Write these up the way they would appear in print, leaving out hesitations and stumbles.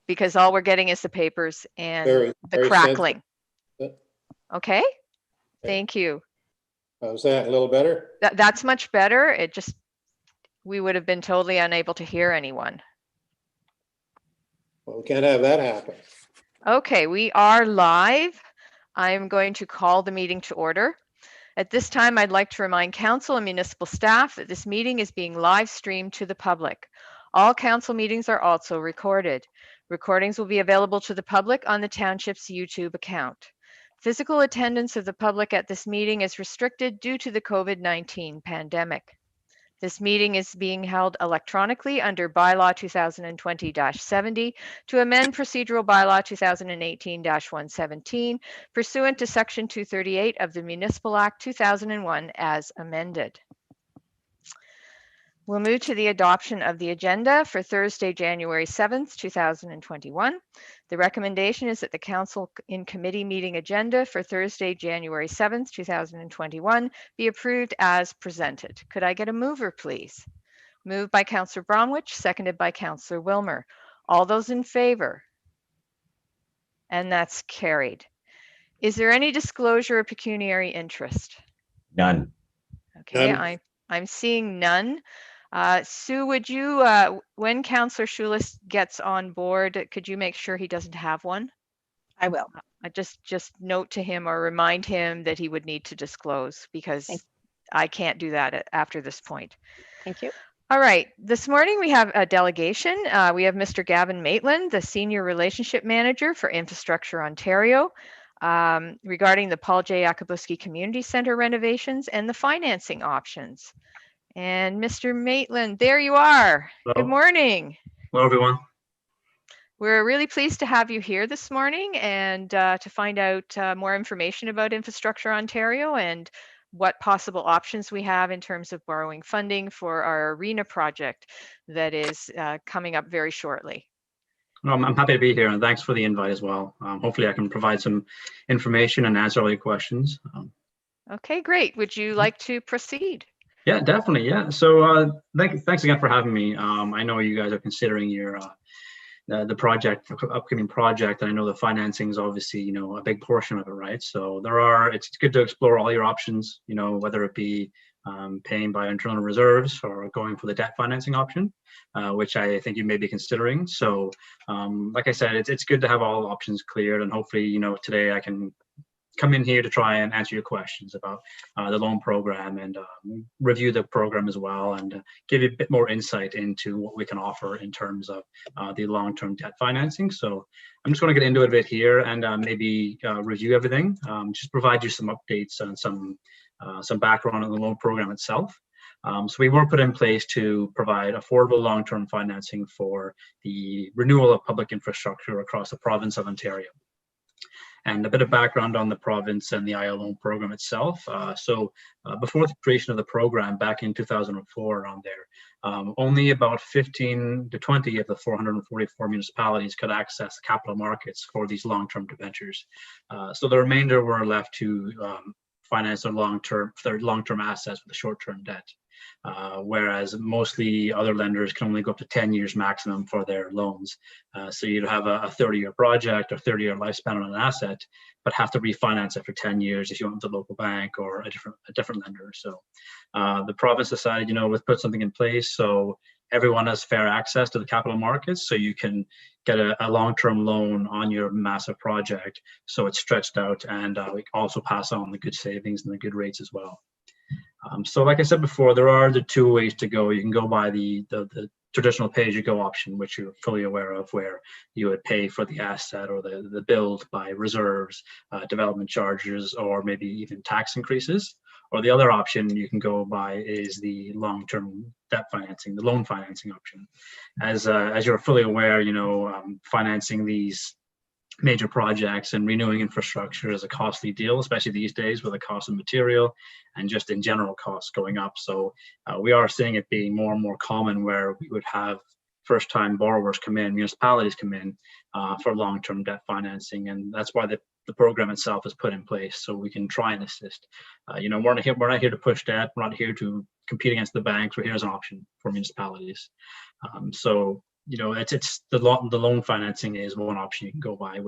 because all we're getting is the papers and Very, the very crackling. sensitive. Okay, thank you. How's that? A little better? That's much better. We would have been totally unable to hear anyone. Well, we can't have that happen. Okay, we are live. I'm going to call the meeting to order. At this time, I'd like to remind council and municipal staff that this meeting is being live streamed to the public. All council meetings are also recorded. Recordings will be available to the public on the township's YouTube account. Physical attendance of the public at this meeting is restricted due to the COVID-19 pandemic. This meeting is being held electronically under Bylaw 2020-70 to amend Procedural Bylaw 2018-117 pursuant to Section 238 of the Municipal Act 2001 as amended. We'll move to the adoption of the agenda for Thursday, January 7th, 2021. The recommendation is that the Council in Committee meeting agenda for Thursday, January 7th, 2021 be approved as presented. Could I get a mover, please? Moved by Councillor Bromwich, seconded by Councillor Wilmer. All those in favor? And that's carried. Is there any disclosure of pecuniary interest? None. Okay, None. I'm seeing none. Sue, would you, when Councillor Schulis gets on board, could you make sure he doesn't have one? I will. Just note to him or remind him that he would need to disclose, because I can't do that after this point. Thank you. All right, this morning we have a delegation. We have Mr. Gavin Maitland, the Senior Relationship Manager for Infrastructure Ontario, regarding the Paul J. Yakabuski Community Centre renovations and the financing options. And Mr. Maitland, there you are. Hello. Good morning. Hello, everyone. We're really pleased to have you here this morning and to find out more information about Infrastructure Ontario and what possible options we have in terms of borrowing funding for our arena project that is coming up very shortly. I'm happy to be here, and thanks for the invite as well. Hopefully I can provide some information and answer all your questions. Okay, great. Would you like to proceed? Yeah, definitely. Yeah. So thanks again for having me. I know you guys are considering your the project, upcoming project, and I know the financing is obviously, a big portion of it, right? So it's good to explore all your options, whether it be paying by internal reserves or going for the debt financing option, which I think you may be considering. So like I said, it's good to have all options cleared, and hopefully, today I can come in here to try and answer your questions about the loan program and review the program as well, and give you a bit more insight into what we can offer in terms of the long-term debt financing. So I'm just going to get into it a bit here and maybe review everything, just provide you some updates and some background on the loan program itself. So we were put in place to provide affordable long-term financing for the renewal of public infrastructure across the province of Ontario. And a bit of background on the province and the IA loan program itself. Before the creation of the program back in 2004, around there, only about 15 to 20 of the 444 municipalities could access the capital markets for these long-term debentures. So the remainder were left to finance their long-term assets with the short-term debt. Whereas mostly other lenders can only go up to 10 years maximum for their loans. So you'd have a 30-year project or 30-year lifespan on an asset, but have to refinance it for 10 years if you want the local bank or a different lender. So the province decided, let's put something in place so everyone has fair access to the capital markets, so you can get a long-term loan on your massive project, so it's stretched out, and we also pass on the good savings and the good rates as well. So like I said before, there are the two ways to go. You can go by the traditional pay-as-you-go option, which you're fully aware of, where you would pay for the asset or the build by reserves, development charges, or maybe even tax increases. Or the other option you can go by is the long-term debt financing, the loan financing option. As you're fully aware, financing these major projects and renewing infrastructure is a costly deal, especially these days with the cost of material and just in general costs going up. So we are seeing it being more and more common where we would have first-time borrowers come in, municipalities come in for long-term debt financing, and that's why the program itself is put in place, so we can try and assist. We're not here to push debt. We're not here to compete against the banks. We're here as an option for municipalities. So it's the loan financing is one option you can go by,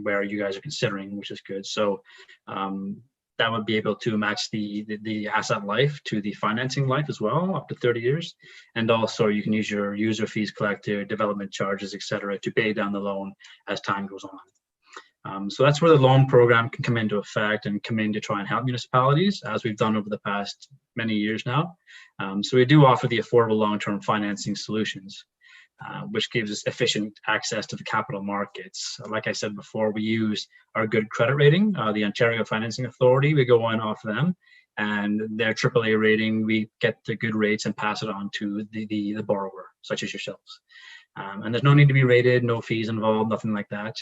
where you guys are considering, which is good. So that would be able to match the asset life to the financing life as well, up to 30 years. And also you can use your user fees collected, development charges, etc., to pay down the loan as time goes on. So that's where the loan program can come into effect and come in to try and help municipalities, as we've done over the past many years now. So we do offer the affordable long-term financing solutions, which gives us efficient access to the capital markets. Like I said before, we use our good credit rating, the Ontario Financing Authority. We go on off them, and their AAA rating, we get the good rates and pass it on to the borrower, such as yourselves. And there's no need to be rated, no fees involved, nothing like that.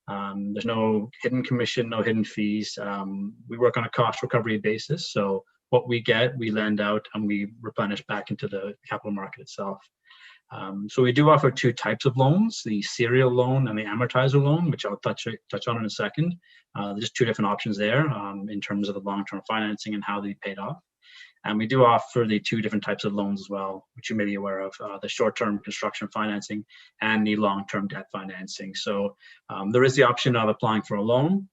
There's no hidden commission, no hidden fees. We work on a cost recovery basis. So what we get, we lend out and we replenish back into the capital market itself. So we do offer two types of loans, the serial loan and the amortizer loan, which I'll touch on in a second. There's two different options there in terms of the long-term financing and how they paid off. And we do offer the two different types of loans as well, which you may be aware of, the short-term construction financing and the long-term debt financing. So there is the option of applying for a loan,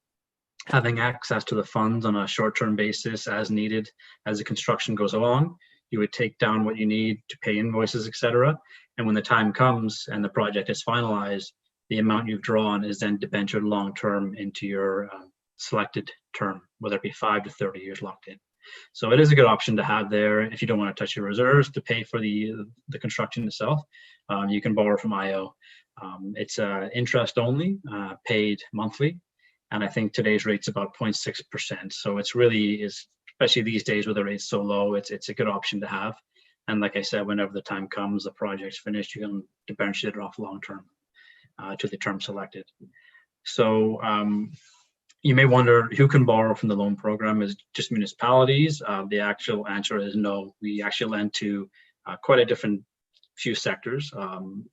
having access to the funds on a short-term basis as needed as the construction goes along. You would take down what you need to pay invoices, etc. And when the time comes and the project is finalized, the amount you've drawn is then debentured long-term into your selected term, whether it be 5 to 30 years locked in. So it is a good option to have there if you don't want to touch your reserves to pay for the construction itself. You can borrow from IO. It's interest only, paid monthly. And I think today's rate's about 0.6%. So it's really is, especially these days where the rate's so low, it's a good option to have. And like I said, whenever the time comes, the project's finished, you can debenture it off long-term to the term selected. So you may wonder who can borrow from the loan program. Is just municipalities? The actual answer is no. We actually lend to quite a different few sectors.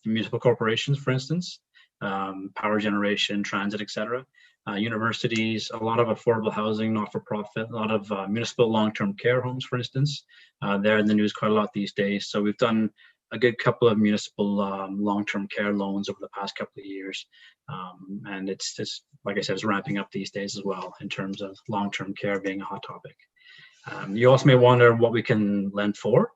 Municipal corporations, for instance, power generation, transit, etc. Universities, a lot of affordable housing, not-for-profit, a lot of municipal long-term care homes, for instance. They're in the news quite a lot these days. So we've done a good couple of municipal long-term care loans over the past couple of years. And it's just, like I said, it's ramping up these days as well in terms of long-term care being a hot topic. You also may wonder what we can lend for.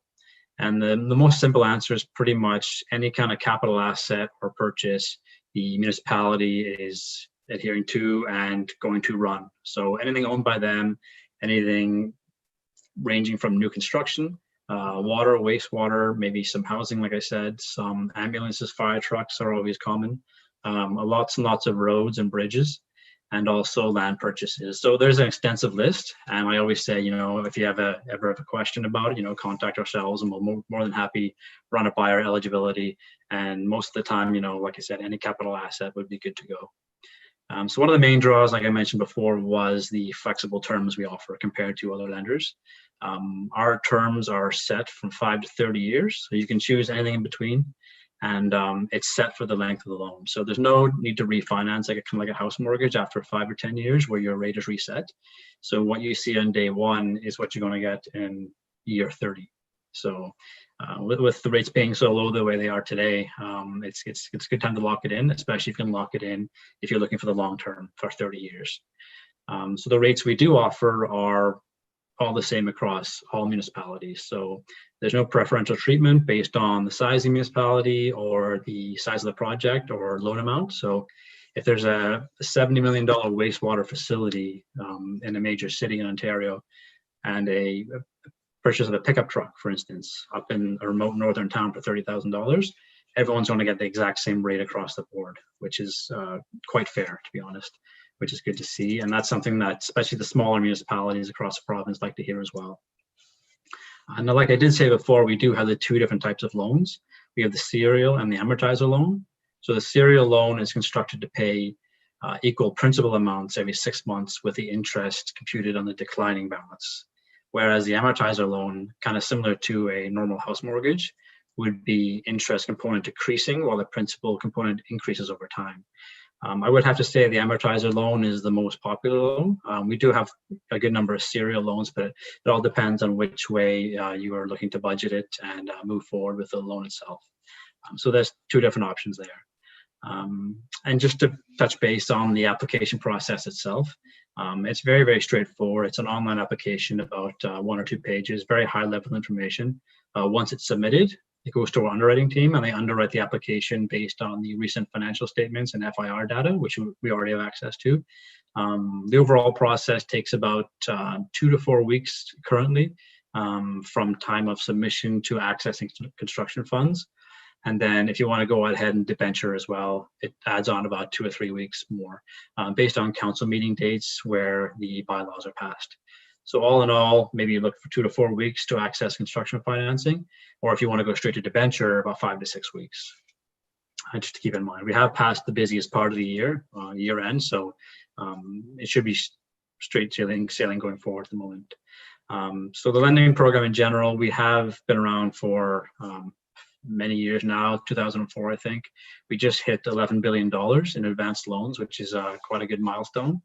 And the most simple answer is pretty much any kind of capital asset or purchase the municipality is adhering to and going to run. So anything owned by them, anything ranging from new construction, water, wastewater, maybe some housing, like I said, some ambulances, fire trucks are always common, lots and lots of roads and bridges, and also land purchases. So there's an extensive list. And I always say, if you ever have a question about it, contact ourselves and we'll more than happy run it by our eligibility. And most of the time, like I said, any capital asset would be good to go. So one of the main draws, like I mentioned before, was the flexible terms we offer compared to other lenders. Our terms are set from 5 to 30 years, so you can choose anything in between, and it's set for the length of the loan. So there's no need to refinance like a house mortgage after 5 or 10 years where your rate is reset. So what you see on day one is what you're going to get in year 30. So with the rates being so low the way they are today, it's a good time to lock it in, especially if you can lock it in if you're looking for the long term for 30 years. So the rates we do offer are all the same across all municipalities. So there's no preferential treatment based on the size of the municipality or the size of the project or loan amount. So if there's a $70 million wastewater facility in a major city in Ontario and a purchase of a pickup truck, for instance, up in a remote northern town for $30,000, everyone's going to get the exact same rate across the board, which is quite fair, to be honest, which is good to see. And that's something that especially the smaller municipalities across the province like to hear as well. And like I did say before, we do have the two different types of loans. We have the serial and the amortizer loan. So the serial loan is constructed to pay equal principal amounts every 6 months with the interest computed on the declining balance. Whereas the amortizer loan, kind of similar to a normal house mortgage, would be interest component decreasing while the principal component increases over time. I would have to say the amortizer loan is the most popular loan. We do have a good number of serial loans, but it all depends on which way you are looking to budget it and move forward with the loan itself. So there's two different options there. And just to touch base on the application process itself, it's very, very straightforward. It's an online application, about 1 or 2 pages, very high level information. Once it's submitted, it goes to our underwriting team, and they underwrite the application based on the recent financial statements and FIR data, which we already have access to. The overall process takes about 2 to 4 weeks currently, from time of submission to accessing construction funds. And then if you want to go ahead and debenture as well, it adds on about 2 or 3 weeks more, based on council meeting dates where the bylaws are passed. So all in all, maybe you look for 2 to 4 weeks to access construction financing, or if you want to go straight to debenture, about 5 to 6 weeks. Just to keep in mind, we have passed the busiest part of the year, year end, so it should be straight sailing going forward at the moment. So the lending program in general, we have been around for many years now, 2004, I think. We just hit $11 billion in advanced loans, which is quite a good milestone.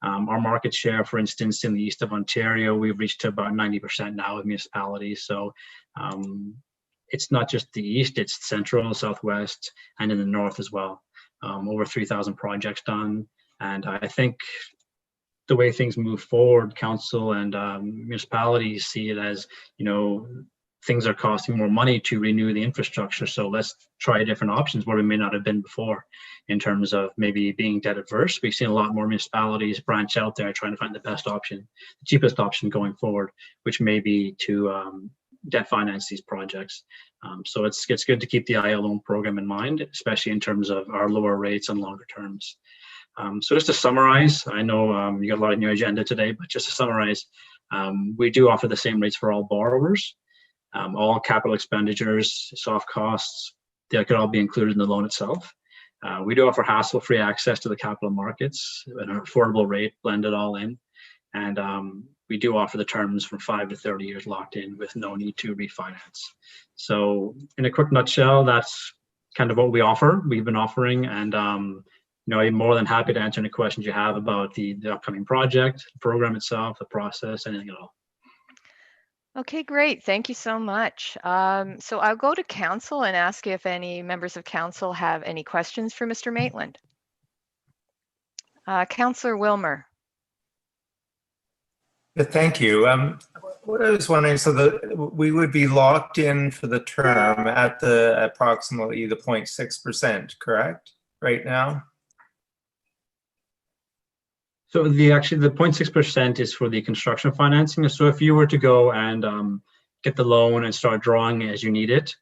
Our market share, for instance, in the east of Ontario, we've reached to about 90% now of municipalities. So it's not just the east, it's central, southwest, and in the north as well. Over 3,000 projects done. And I think the way things move forward, council and municipalities see it as, things are costing more money to renew the infrastructure. So let's try different options where we may not have been before in terms of maybe being debt adverse. We've seen a lot more municipalities branch out there trying to find the best option, the cheapest option going forward, which may be to debt finance these projects. So it's good to keep the IA loan program in mind, especially in terms of our lower rates and longer terms. So just to summarize, I know you got a lot on your agenda today, but just to summarize, we do offer the same rates for all borrowers. All capital expenditures, soft costs, they could all be included in the loan itself. We do offer hassle-free access to the capital markets at an affordable rate, blend it all in. And we do offer the terms from 5 to 30 years locked in with no need to refinance. So in a quick nutshell, that's kind of what we offer, we've been offering. And I'm more than happy to answer any questions you have about the upcoming project, the program itself, the process, anything at all. Okay, great. Thank you so much. So I'll go to council and ask if any members of council have any questions for Mr. Maitland. Councillor Wilmer. Thank you. What I was wondering, so we would be locked in for the term at the approximately the 0.6%, correct? Right now? So the 0.6% is for the construction financing. So if you were to go and get the loan and start drawing as you need it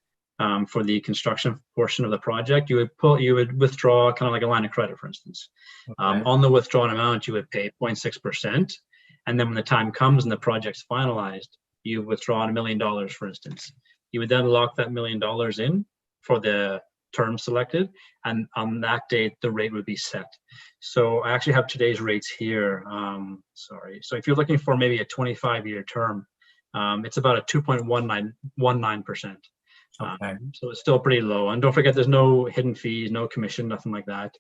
for the construction portion of the project, you would withdraw kind of like a line of credit, for instance. Okay. On the withdrawn amount, you would pay 0.6%. And then when the time comes and the project's finalized, you've withdrawn $1 million, for instance. You would then lock that $1 million in for the term selected, and on that date the rate would be set. So I actually have today's rates here. So if you're looking for maybe a 25-year term, it's about a 2.19%. Okay. So it's still pretty low, and don't forget there's no hidden fees, no commission, nothing like that.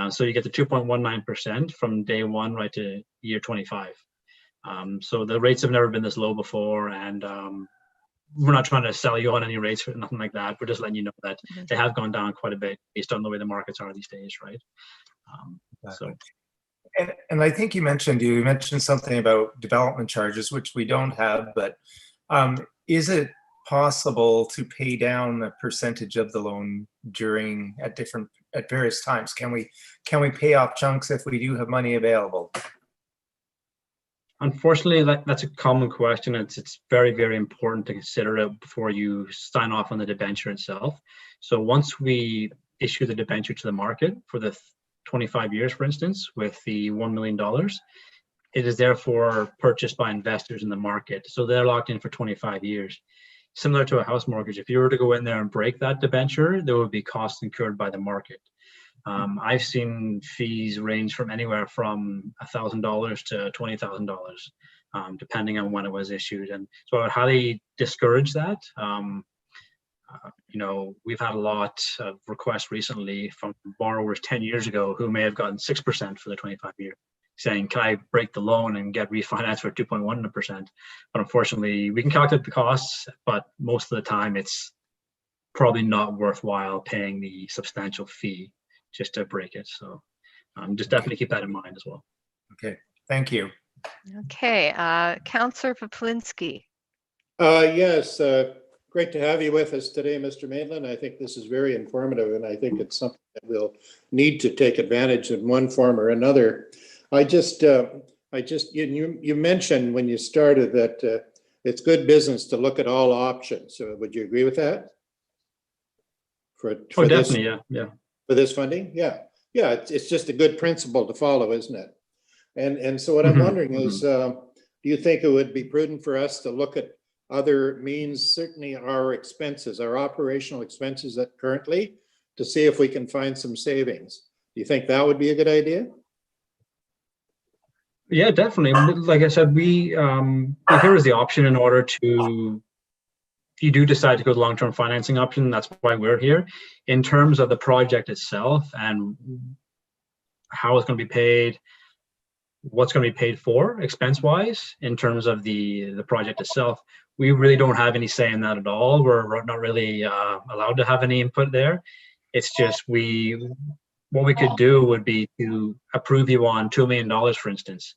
So you get the 2.19% from day one right to year 25. So the rates have never been this low before, and we're not trying to sell you on any rates or nothing like that. We're just letting you know that they have gone down quite a bit based on the way the markets are these days, right? Exactly. And I think you mentioned something about development charges, which we don't have, but is it possible to pay down a percentage of the loan at various times? Can we pay off chunks if we do have money available? Unfortunately, that's a common question. It's very, very important to consider it before you sign off on the debenture itself. So once we issue the debenture to the market for the 25 years, for instance, with the $1 million, it is therefore purchased by investors in the market. So they're locked in for 25 years. Similar to a house mortgage, if you were to go in there and break that debenture, there would be costs incurred by the market. I've seen fees range from anywhere from $1,000 to $20,000, depending on when it was issued. And so I would highly discourage that. We've had a lot of requests recently from borrowers 10 years ago who may have gotten 6% for the 25-year, saying, can I break the loan and get refinanced for 2.1%? But unfortunately, we can calculate the costs, but most of the time it's probably not worthwhile paying the substantial fee just to break it. So just definitely keep that in mind as well. Okay, thank you. Okay, Councillor Poplinski. Yes, great to have you with us today, Mr. Maitland. I think this is very informative, and I think it's something that we'll need to take advantage in one form or another. You mentioned when you started that it's good business to look at all options. So would you agree with that? For Definitely, yeah. For this funding? Yeah. It's just a good principle to follow, isn't it? And so what I'm wondering is, do you think it would be prudent for us to look at other means, certainly our expenses, our operational expenses that currently, to see if we can find some savings? Do you think that would be a good idea? Yeah, definitely. Like I said, we here is the option in order to, if you do decide to go the long-term financing option, that's why we're here. In terms of the project itself and how it's going to be paid, what's going to be paid for expense-wise in terms of the project itself, we really don't have any say in that at all. We're not really allowed to have any input there. It's just what we could do would be to approve you on $2 million, for instance.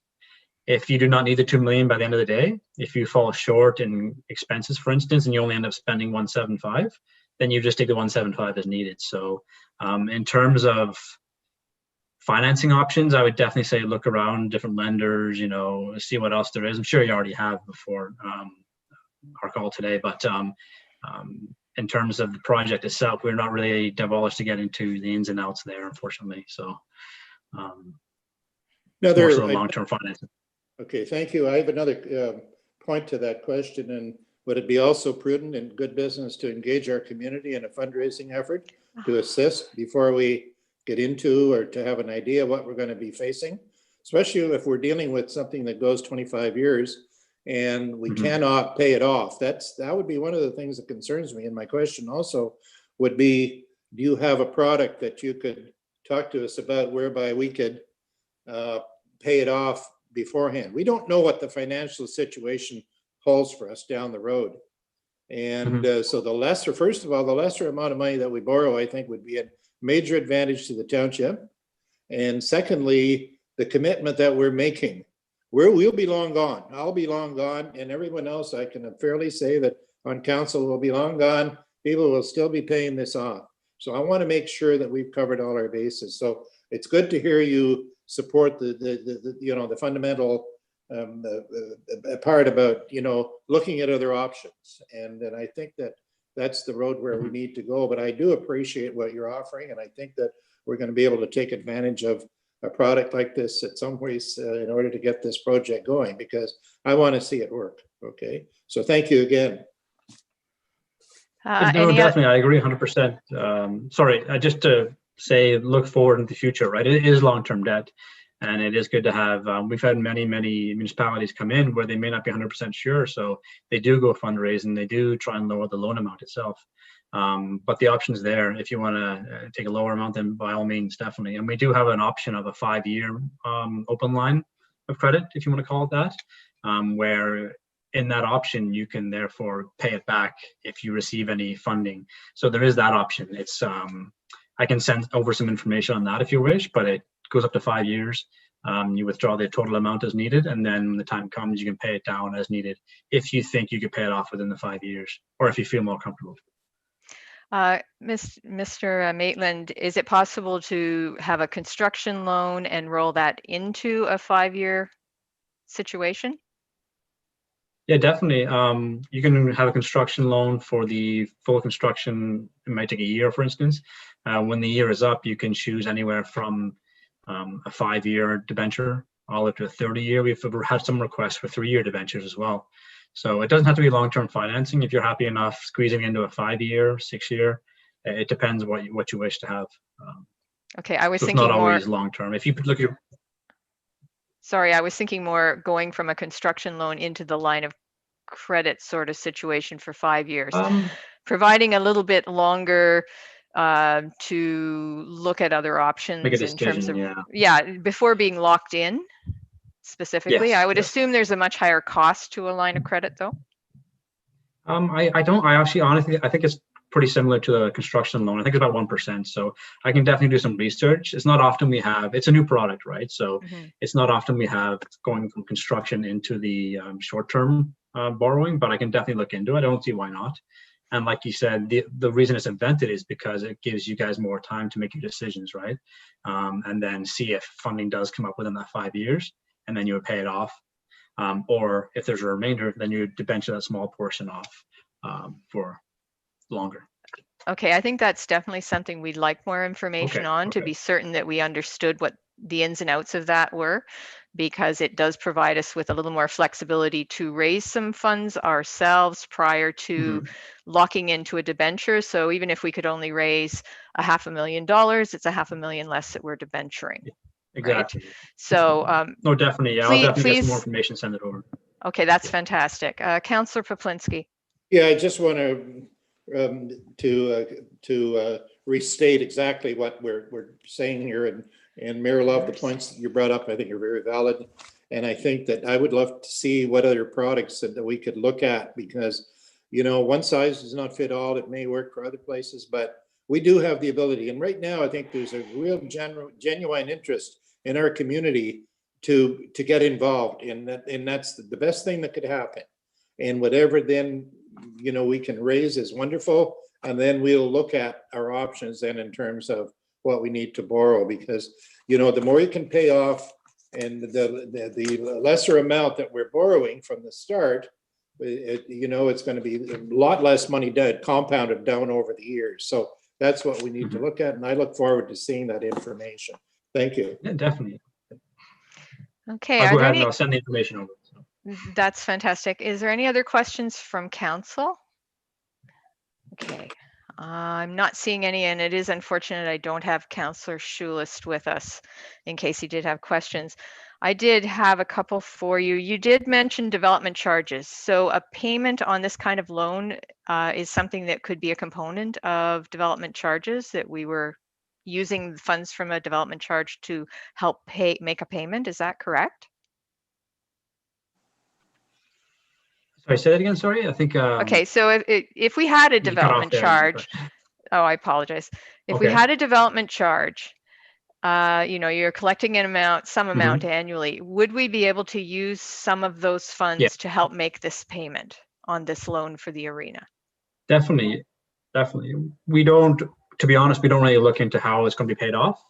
If you do not need the $2 million by the end of the day, if you fall short in expenses, for instance, and you only end up spending 175, then you just take the 175 as needed. So in terms of financing options, I would definitely say look around different lenders, see what else there is. I'm sure you already have before our call today, but in terms of the project itself, we're not really divulged to get into the ins and outs there, unfortunately. So more so long-term financing. Okay, thank you. I have another point to that question. And would it be also prudent and good business to engage our community in a fundraising effort to assist before we get into or to have an idea what we're going to be facing, especially if we're dealing with something that goes 25 years and we cannot pay it off? That would be one of the things that concerns me. And my question also would be, do you have a product that you could talk to us about whereby we could pay it off beforehand? We don't know what the financial situation holds for us down the road. And so the lesser amount of money that we borrow, I think, would be a major advantage to the township. And secondly, the commitment that we're making, we'll be long gone. I'll be long gone, and everyone else, I can fairly say that on council will be long gone. People will still be paying this off. So I want to make sure that we've covered all our bases. So it's good to hear you support the fundamental part about looking at other options, and I think that that's the road where we need to go. But I do appreciate what you're offering, and I think that we're going to be able to take advantage of a product like this at some ways in order to get this project going, because I want to see it work. Okay, so thank you again. No, definitely, I agree 100%. Sorry, just to say, look forward in the future, right? It is long-term debt, and it is good to have. We've had many municipalities come in where they may not be 100% sure, so they do go fundraising, they do try and lower the loan amount itself. But the option's there. If you want to take a lower amount, then by all means, definitely. And we do have an option of a 5-year open line of credit, if you want to call it that, where in that option you can therefore pay it back if you receive any funding. So there is that option. It's I can send over some information on that if you wish, but it goes up to 5 years. You withdraw the total amount as needed, and then when the time comes, you can pay it down as needed if you think you could pay it off within the 5 years, or if you feel more comfortable. Mr. Maitland, is it possible to have a construction loan and roll that into a 5-year situation? Yeah, definitely. You can have a construction loan for the full construction. It might take a year, for instance. When the year is up, you can choose anywhere from a 5-year debenture all up to a 30-year. We've had some requests for 3-year debentures as well. So it doesn't have to be long-term financing. If you're happy enough squeezing into a 5-year, 6-year, it depends what you wish to have. Okay, I was so thinking it's not more always long-term. If you look at Sorry, I was thinking more going from a construction loan into the line of credit sort of situation for 5 years, providing a little bit longer to look at other options make a in terms decision, of before being locked in specifically. Yes, I would yes. assume there's a much higher cost to a line of credit though. I actually honestly, I think it's pretty similar to the construction loan. I think it's about 1%. So I can definitely do some research. It's not often we have, it's a new product, right? So it's not often we have going from construction into the short-term borrowing, but I can definitely look into it. I don't see why not. And like you said, the reason it's invented is because it gives you guys more time to make your decisions, right? And then see if funding does come up within that 5 years, and then you would pay it off. Or if there's a remainder, then you would debenture that small portion off for longer. Okay, I think that's definitely something we'd like more information on to be certain that we understood what the ins and outs of that were, because it does provide us with a little more flexibility to raise some funds ourselves prior to locking into a debenture. So even if we could only raise $500,000, it's $500,000 less that we're debenturing. Exactly. Right? So no, definitely. Yeah, I'll definitely get some more information, send it over. Okay, that's fantastic. Councillor Poplinski. Yeah, I just want to restate exactly what we're saying here, and Mayor Love, the points that you brought up, I think are very valid. And I think that I would love to see what other products that we could look at, because, you know, one size does not fit all. It may work for other places, but we do have the ability. And right now, I think there's a real genuine interest in our community to get involved in that, and that's the best thing that could happen. And whatever then, you know, we can raise is wonderful. And then we'll look at our options then in terms of what we need to borrow, because, you know, the more you can pay off and the lesser amount that we're borrowing from the start, you know, it's going to be a lot less money compounded down over the years. So that's what we need to look at. And I look forward to seeing that information. Thank you. Yeah, definitely. Okay. I'll go ahead and I'll send the information over. That's fantastic. Is there any other questions from council? Okay. I'm not seeing any, and it is unfortunate I don't have Councillor Schulist with us in case he did have questions. I did have a couple for you. You did mention development charges. So a payment on this kind of loan is something that could be a component of development charges, that we were using funds from a development charge to help make a payment. Is that correct? Sorry, say that again. Sorry, I think. Okay, so if we had a development charge, oh, I apologize. If we had a development charge, you know, you're collecting an amount, some amount annually, would we be able to use some of those funds to help make this payment on this loan for the arena? Definitely, definitely. We don't, to be honest, we don't really look into how it's going to be paid off.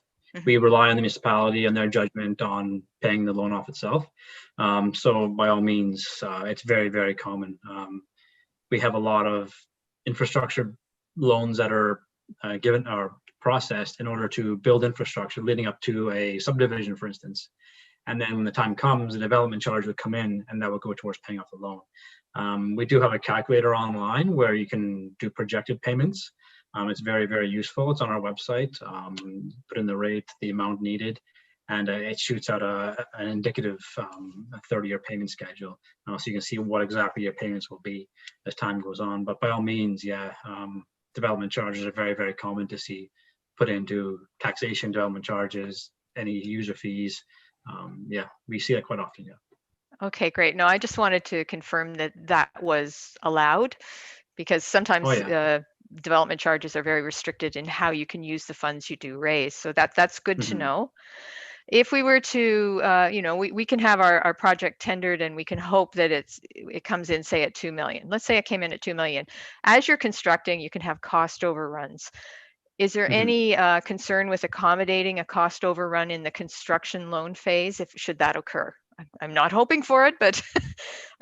We rely on the municipality and their judgment on paying the loan off itself. So by all means, it's very, very common. We have a lot of infrastructure loans that are given or processed in order to build infrastructure leading up to a subdivision, for instance. And then when the time comes, the development charge would come in and that would go towards paying off the loan. We do have a calculator online where you can do projected payments. It's very, very useful. It's on our website. Put in the rate, the amount needed, and it shoots out an indicative 30-year payment schedule. So you can see what exactly your payments will be as time goes on. But by all means, yeah, development charges are very, very common to see put into taxation, development charges, any user fees. Yeah, we see that quite often, yeah. Okay, great. No, I just wanted to confirm that that was allowed, because sometimes development charges are very restricted in how you can use the funds you do raise. So that's good to know. If we were to, you know, we can have our project tendered and we can hope that it comes in, say, at 2 million. Let's say it came in at 2 million. As you're constructing, you can have cost overruns. Is there any concern with accommodating a cost overrun in the construction loan phase, should that occur? I'm not hoping for it, but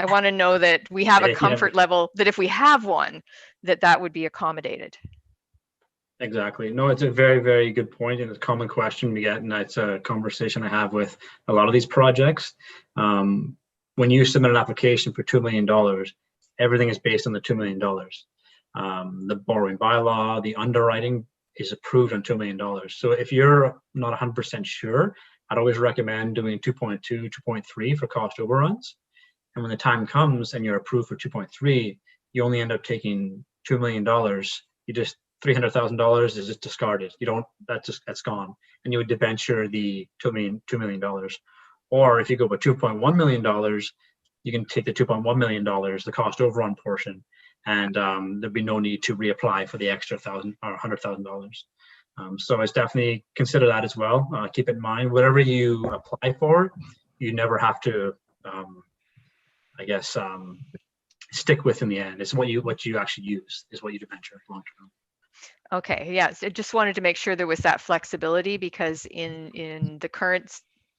I want to know that we have a comfort level that if we have one, that would be accommodated. Exactly. No, it's a very, very good point, and it's a common question we get, and that's a conversation I have with a lot of these projects. When you submit an application for $2 million, everything is based on the $2 million. The borrowing bylaw, the underwriting is approved on $2 million. So if you're not 100% sure, I'd always recommend doing 2.2, 2.3 for cost overruns. And when the time comes and you're approved for 2.3, you only end up taking $2 million. You just $300,000 is just discarded. You don't, that's gone. And you would debenture the $2 million. Or if you go with $2.1 million, you can take the $2.1 million, the cost overrun portion, and there'd be no need to reapply for the extra $1,000 or $100,000. So it's definitely consider that as well. Keep in mind, whatever you apply for, you never have to, I guess, stick with in the end. It's what you actually use is what you debenture long term. Okay, yes, I just wanted to make sure there was that flexibility because in the current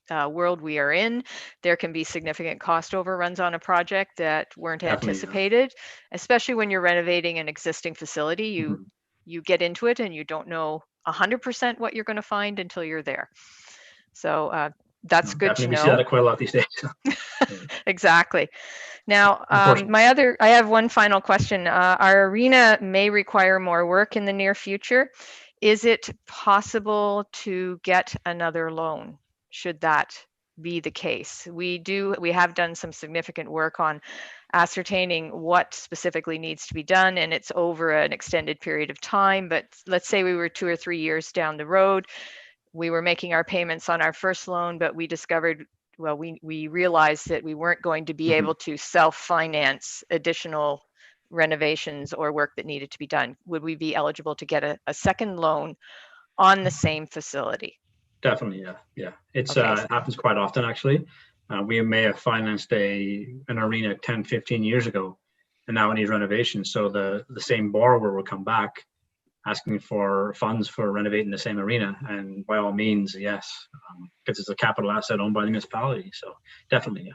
world we are in, there can be significant cost overruns on a project that weren't Definitely, yeah. anticipated, especially when you're renovating an existing facility. Mhm. You get into it and you don't know 100% what you're going to find until you're there. So that's good to Definitely, we see that know. quite a lot these days. Exactly. Now, Unfortunately. I have one final question. Our arena may require more work in the near future. Is it possible to get another loan? Should that be the case? We have done some significant work on ascertaining what specifically needs to be done, and it's over an extended period of time. But let's say we were 2 or 3 years down the road, we were making our payments on our first loan, but we discovered, well, we realized that we weren't going to be able to self-finance additional renovations or work that needed to be done. Would we be eligible to get a second loan on the same facility? Definitely, yeah. It's Okay. it happens quite often actually. We may have financed an arena 10, 15 years ago, and now it needs renovation. So the same borrower will come back asking for funds for renovating the same arena, and by all means, yes, because it's a capital asset owned by the municipality. So definitely, yeah.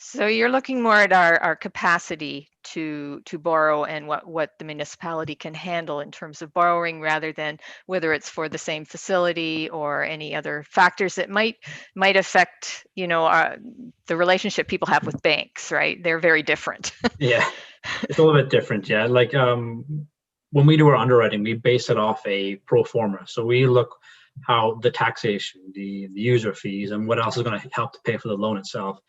So you're looking more at our capacity to borrow and what the municipality can handle in terms of borrowing rather than whether it's for the same facility or any other factors that might affect, the relationship people have with banks, right? They're very different. Yeah, it's a little bit different. Yeah, like when we do our underwriting, we base it off a pro forma. So we look how the taxation, the user fees, and what else is going to help to pay for the loan itself.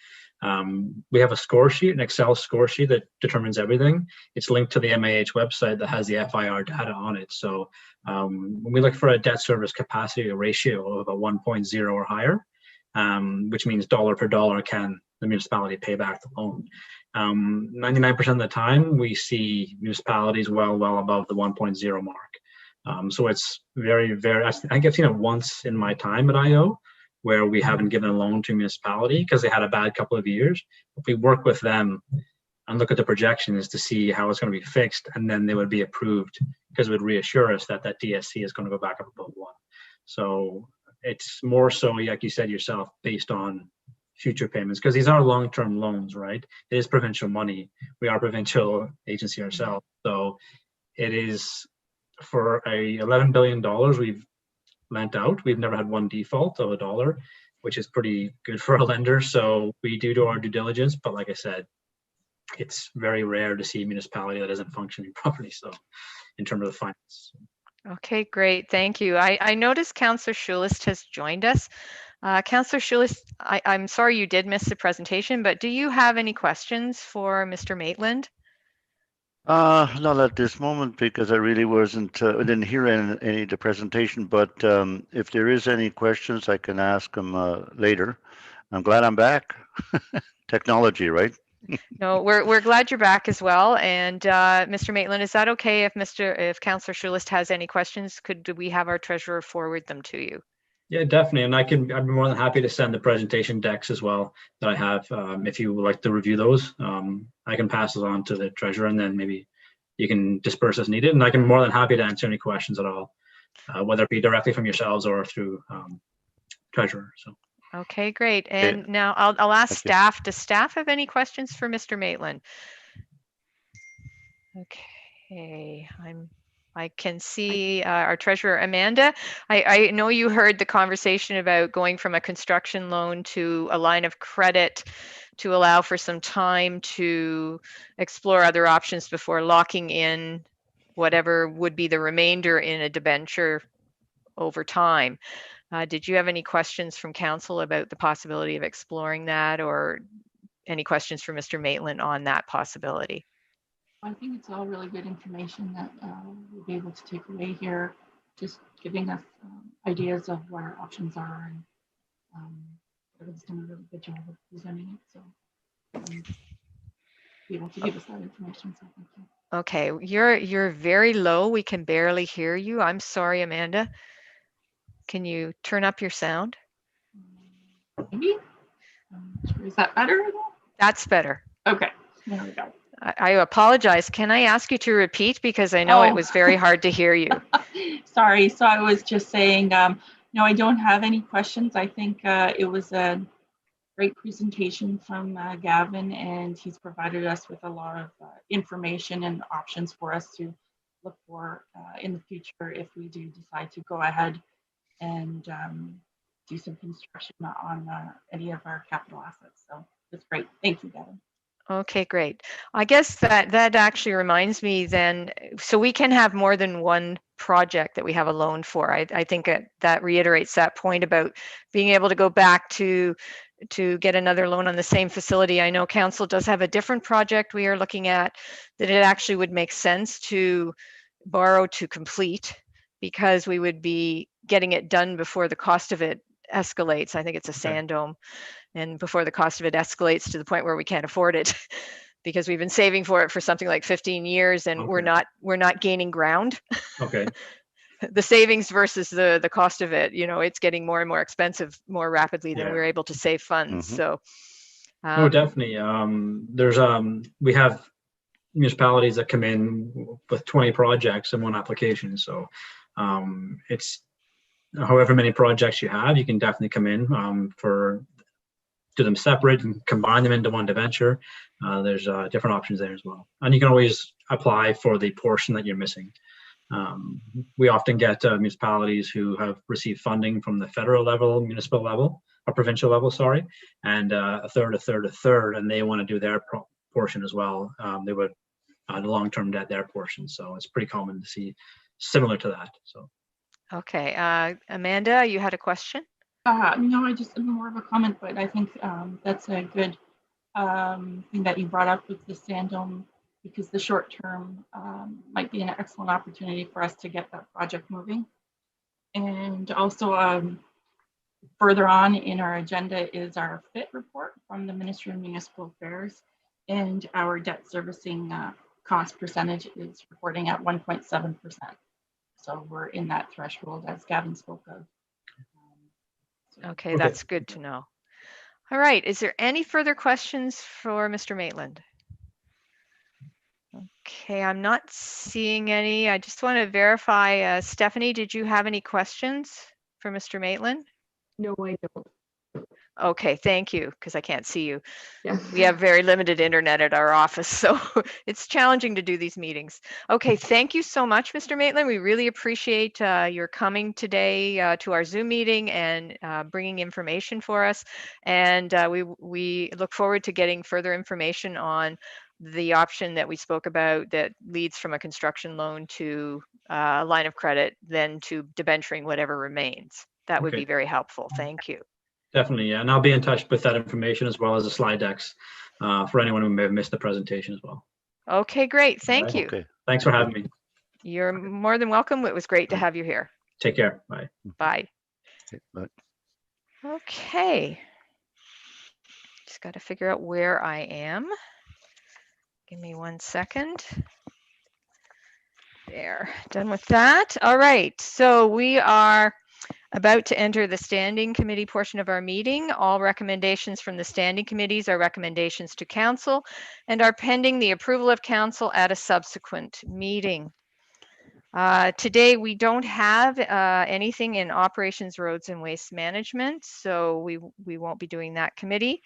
We have a score sheet, an Excel score sheet that determines everything. It's linked to the MAH website that has the FIR data on it. So when we look for a debt service capacity ratio of a 1.0 or higher, which means dollar per dollar can the municipality pay back the loan. 99% of the time, we see municipalities well above the 1.0 mark. So it's very, very, I think I've seen it once in my time at IO, where we haven't given a loan to a municipality because they had a bad couple of years. If we work with them and look at the projections to see how it's going to be fixed, and then they would be approved because it would reassure us that that DSC is going to go back up above 1. So it's more so, like you said yourself, based on future payments, because these are long-term loans, right? It is provincial money. We are a provincial agency ourselves. So it is for $11 billion we've lent out. We've never had one default of $1, which is pretty good for a lender. So we do our due diligence, but like I said, it's very rare to see a municipality that isn't functioning properly. So in terms of the finance. Okay, great. Thank you. I noticed Councillor Schulist has joined us. Councillor Schulist, I'm sorry you did miss the presentation, but do you have any questions for Mr. Maitland? Not at this moment because I really wasn't, I didn't hear any of the presentation, but if there is any questions, I can ask them later. I'm glad I'm back. Technology, right? No, we're glad you're back as well. And Mr. Maitland, is that okay if Councillor Schulist has any questions? Could we have our treasurer forward them to you? Yeah, definitely. And I'd be more than happy to send the presentation decks as well that I have. If you would like to review those, I can pass it on to the treasurer and then maybe you can disperse as needed. And I can more than happy to answer any questions at all, whether it be directly from yourselves or through treasurer. So. Okay, great. And now I'll ask staff. Does staff have any questions for Mr. Maitland? Okay, I can see our treasurer, Amanda. I know you heard the conversation about going from a construction loan to a line of credit to allow for some time to explore other options before locking in whatever would be the remainder in a debenture over time. Did you have any questions from council about the possibility of exploring that, or any questions for Mr. Maitland on that possibility? I think it's all really good information that we'll be able to take away here, just giving us ideas of what our options are, and everyone's done a really good job of presenting it. So be able to give us that information. So thank you. Okay, you're very low. We can barely hear you. I'm sorry, Amanda. Can you turn up your sound? Maybe? Is that better? That's better. Okay, there we go. I apologize. Can I ask you to repeat because I know it Oh. was very hard to hear you. Sorry, so I was just saying, no, I don't have any questions. I think it was a great presentation from Gavin, and he's provided us with a lot of information and options for us to look for in the future if we do decide to go ahead and do some construction on any of our capital assets. So that's great. Thank you, Gavin. Okay, great. I guess that actually reminds me then, so we can have more than one project that we have a loan for. I think that reiterates that point about being able to go back to get another loan on the same facility. I know council does have a different project we are looking at that it actually would make sense to borrow to complete because we would be getting it done before the cost of it escalates. I think it's a sand dome. And before the cost of it escalates to the point where we can't afford it because we've been saving for it for something like 15 years and we're not gaining ground. Okay. The savings versus the cost of it, it's getting more and more expensive more rapidly than we're able to save funds. Mhm. So No, definitely. There's we have municipalities that come in with 20 projects in one application. So it's however many projects you have, you can definitely come in for do them separate and combine them into one debenture. There's different options there as well. And you can always apply for the portion that you're missing. We often get municipalities who have received funding from the federal level, municipal level, or provincial level, sorry, and a third, and they want to do their portion as well. They would the long-term debt their portion. So it's pretty common to see similar to that. So. Okay, Amanda, you had a question? No, I just more of a comment, but I think that's a good thing that you brought up with the sand dome, because the short term might be an excellent opportunity for us to get that project moving. And also further on in our agenda is our FIT report from the Ministry of Municipal Affairs, and our debt servicing cost percentage is reporting at 1.7%. So we're in that threshold as Gavin spoke of. Okay, that's good to know. All right, is there any further questions for Mr. Maitland? Okay, I'm not seeing any. I just want to verify, Stephanie, did you have any questions for Mr. Maitland? No, I don't. Okay, thank you, because I can't see you. Yeah. We have very limited internet at our office, so it's challenging to do these meetings. Okay, thank you so much, Mr. Maitland. We really appreciate your coming today to our Zoom meeting and bringing information for us. And we look forward to getting further information on the option that we spoke about that leads from a construction loan to a line of credit, then to debenturing whatever remains. That would be very helpful. Thank you. Definitely, yeah. And I'll be in touch with that information as well as the slide decks for anyone who may have missed the presentation as well. Okay, great. Thank you. Okay. Thanks for having me. You're more than welcome. It was great to have you here. Take care. Bye. Bye. Okay, bye. Okay. Just got to figure out where I am. Give me 1 second. There, done with that. All right, so we are about to enter the standing committee portion of our meeting. All recommendations from the standing committees are recommendations to council and are pending the approval of council at a subsequent meeting. Today, we don't have anything in operations, roads, and waste management, so we won't be doing that committee.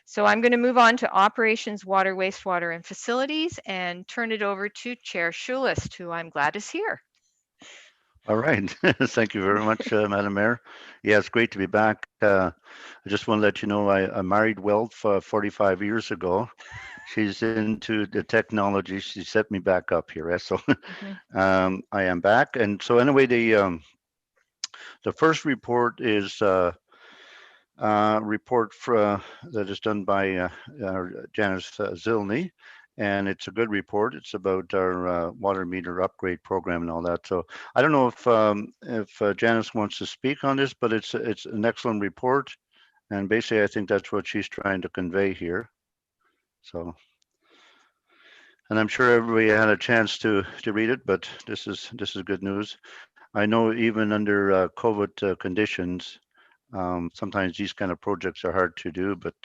So I'm going to move on to operations, water, wastewater, and facilities and turn it over to Chair Schulist, who I'm glad is here. All right. Thank you very much, Madam Mayor. Yeah, it's great to be back. I just want to let you know I married Wealth 45 years ago. She's into the technology. She set me back up here. So I am back. And so anyway, the first report is report that is done by Janice Zilny. And it's a good report. It's about our water meter upgrade program and all that. So I don't know if Janice wants to speak on this, but it's an excellent report. And basically, I think that's what she's trying to convey here. So And I'm sure everybody had a chance to read it, but this is good news. I know even under COVID conditions, sometimes these kind of projects are hard to do, but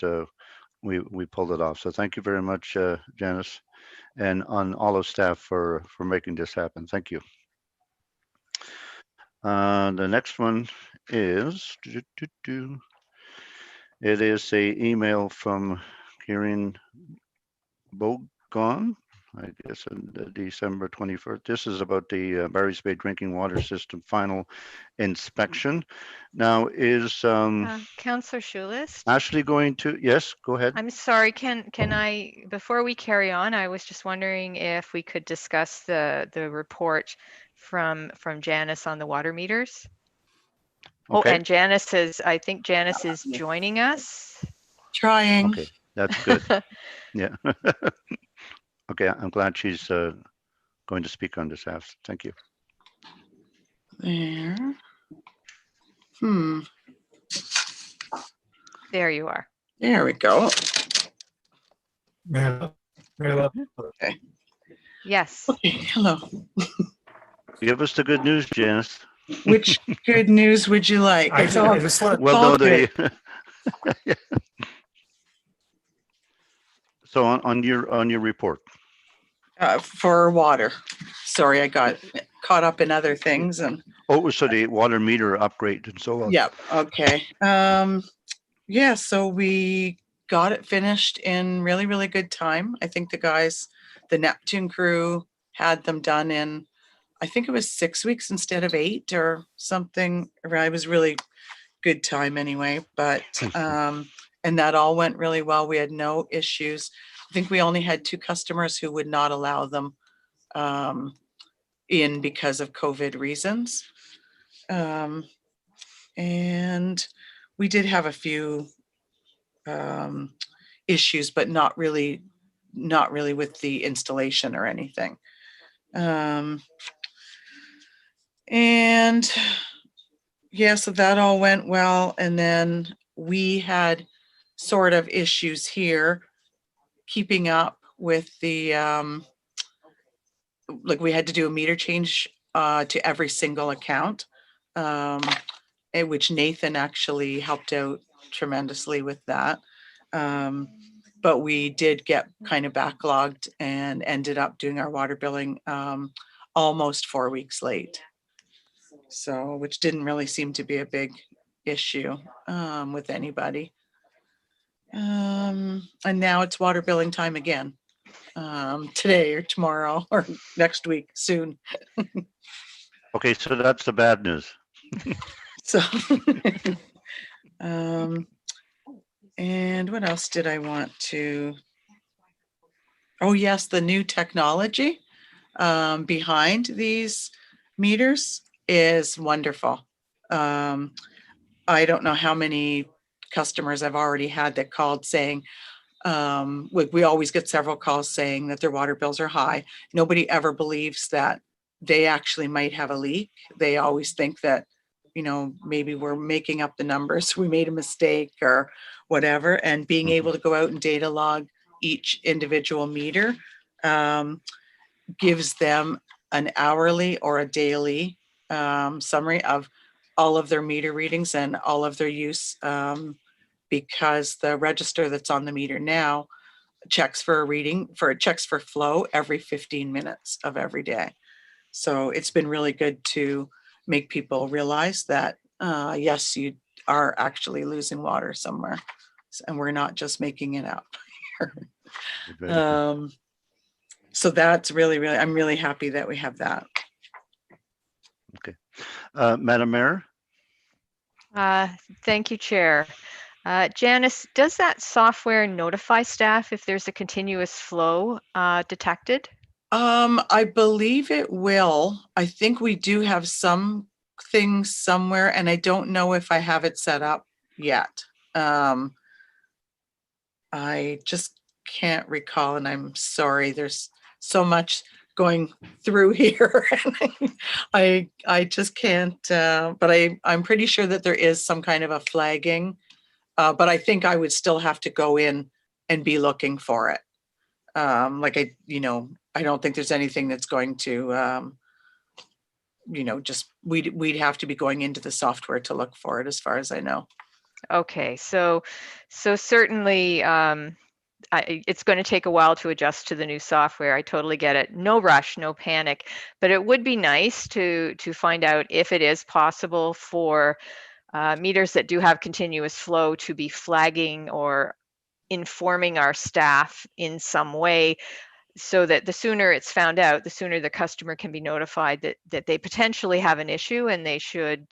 we pulled it off. So thank you very much, Janice, and on all of staff for making this happen. Thank you. The next one is it is a email from Kieran Bogon, I guess, on December 21st. This is about the Barry's Bay drinking water system final inspection. Now, is Councillor Schulis? Ashley going to? Yes, go ahead. I'm sorry, can I, before we carry on, I was just wondering if we could discuss the report from Janice on the water meters. Oh, Okay. and I think Janice is joining us. Trying. Okay, that's good. Yeah. Okay, I'm glad she's going to speak on this. Thank you. There. There you are. There we go. Mary Love, Yes. Okay, hello. Give us the good news, Janice. Which good news would you like? I It's all just want Well, all no, good. So on your report. For water. Sorry, I got caught up in other things and Oh, so the water meter upgrade and so on. yeah, okay. Yeah, so we got it finished in really, really good time. I think the guys, the Neptune crew had them done in, I think it was 6 weeks instead of 8 or something. It was really good time anyway, but, and that all went really well. We had no issues. I think we only had 2 customers who would not allow them in because of COVID reasons. And we did have a few issues, but not really with the installation or anything. And yeah, so that all went well. And then we had sort of issues here keeping up with the, like we had to do a meter change to every single account, which Nathan actually helped out tremendously with that. But we did get kind of backlogged and ended up doing our water billing almost 4 weeks late. So, which didn't really seem to be a big issue with anybody. And now it's water billing time again, today or tomorrow or next week soon. Okay, so that's the bad news. So, and what else did I want to? Oh, yes, the new technology behind these meters is wonderful. I don't know how many customers I've already had that called saying, we always get several calls saying that their water bills are high. Nobody ever believes that they actually might have a leak. They always think that, you know, maybe we're making up the numbers, we made a mistake or whatever. And being able to go out and data log each individual meter gives them an hourly or a daily summary of all of their meter readings and all of their use, because the register that's on the meter now checks for a reading, checks for flow every 15 minutes of every day. So it's been really good to make people realize that, yes, you are actually losing water somewhere and we're not just making it up. So that's really, I'm really happy that we have that. Okay. Madam Mayor? Thank you, Chair. Janice, does that software notify staff if there's a continuous flow detected? I believe it will. I think we do have some things somewhere, and I don't know if I have it set up yet. I just can't recall, and I'm sorry. There's so much going through here. I just can't, but I'm pretty sure that there is some kind of a flagging, but I think I would still have to go in and be looking for it. Like I don't think there's anything that's going to, just we'd have to be going into the software to look for it, as far as I know. Okay, so certainly it's going to take a while to adjust to the new software. I totally get it. No rush, no panic, but it would be nice to find out if it is possible for meters that do have continuous flow to be flagging or informing our staff in some way, so that the sooner it's found out, the sooner the customer can be notified that they potentially have an issue and they should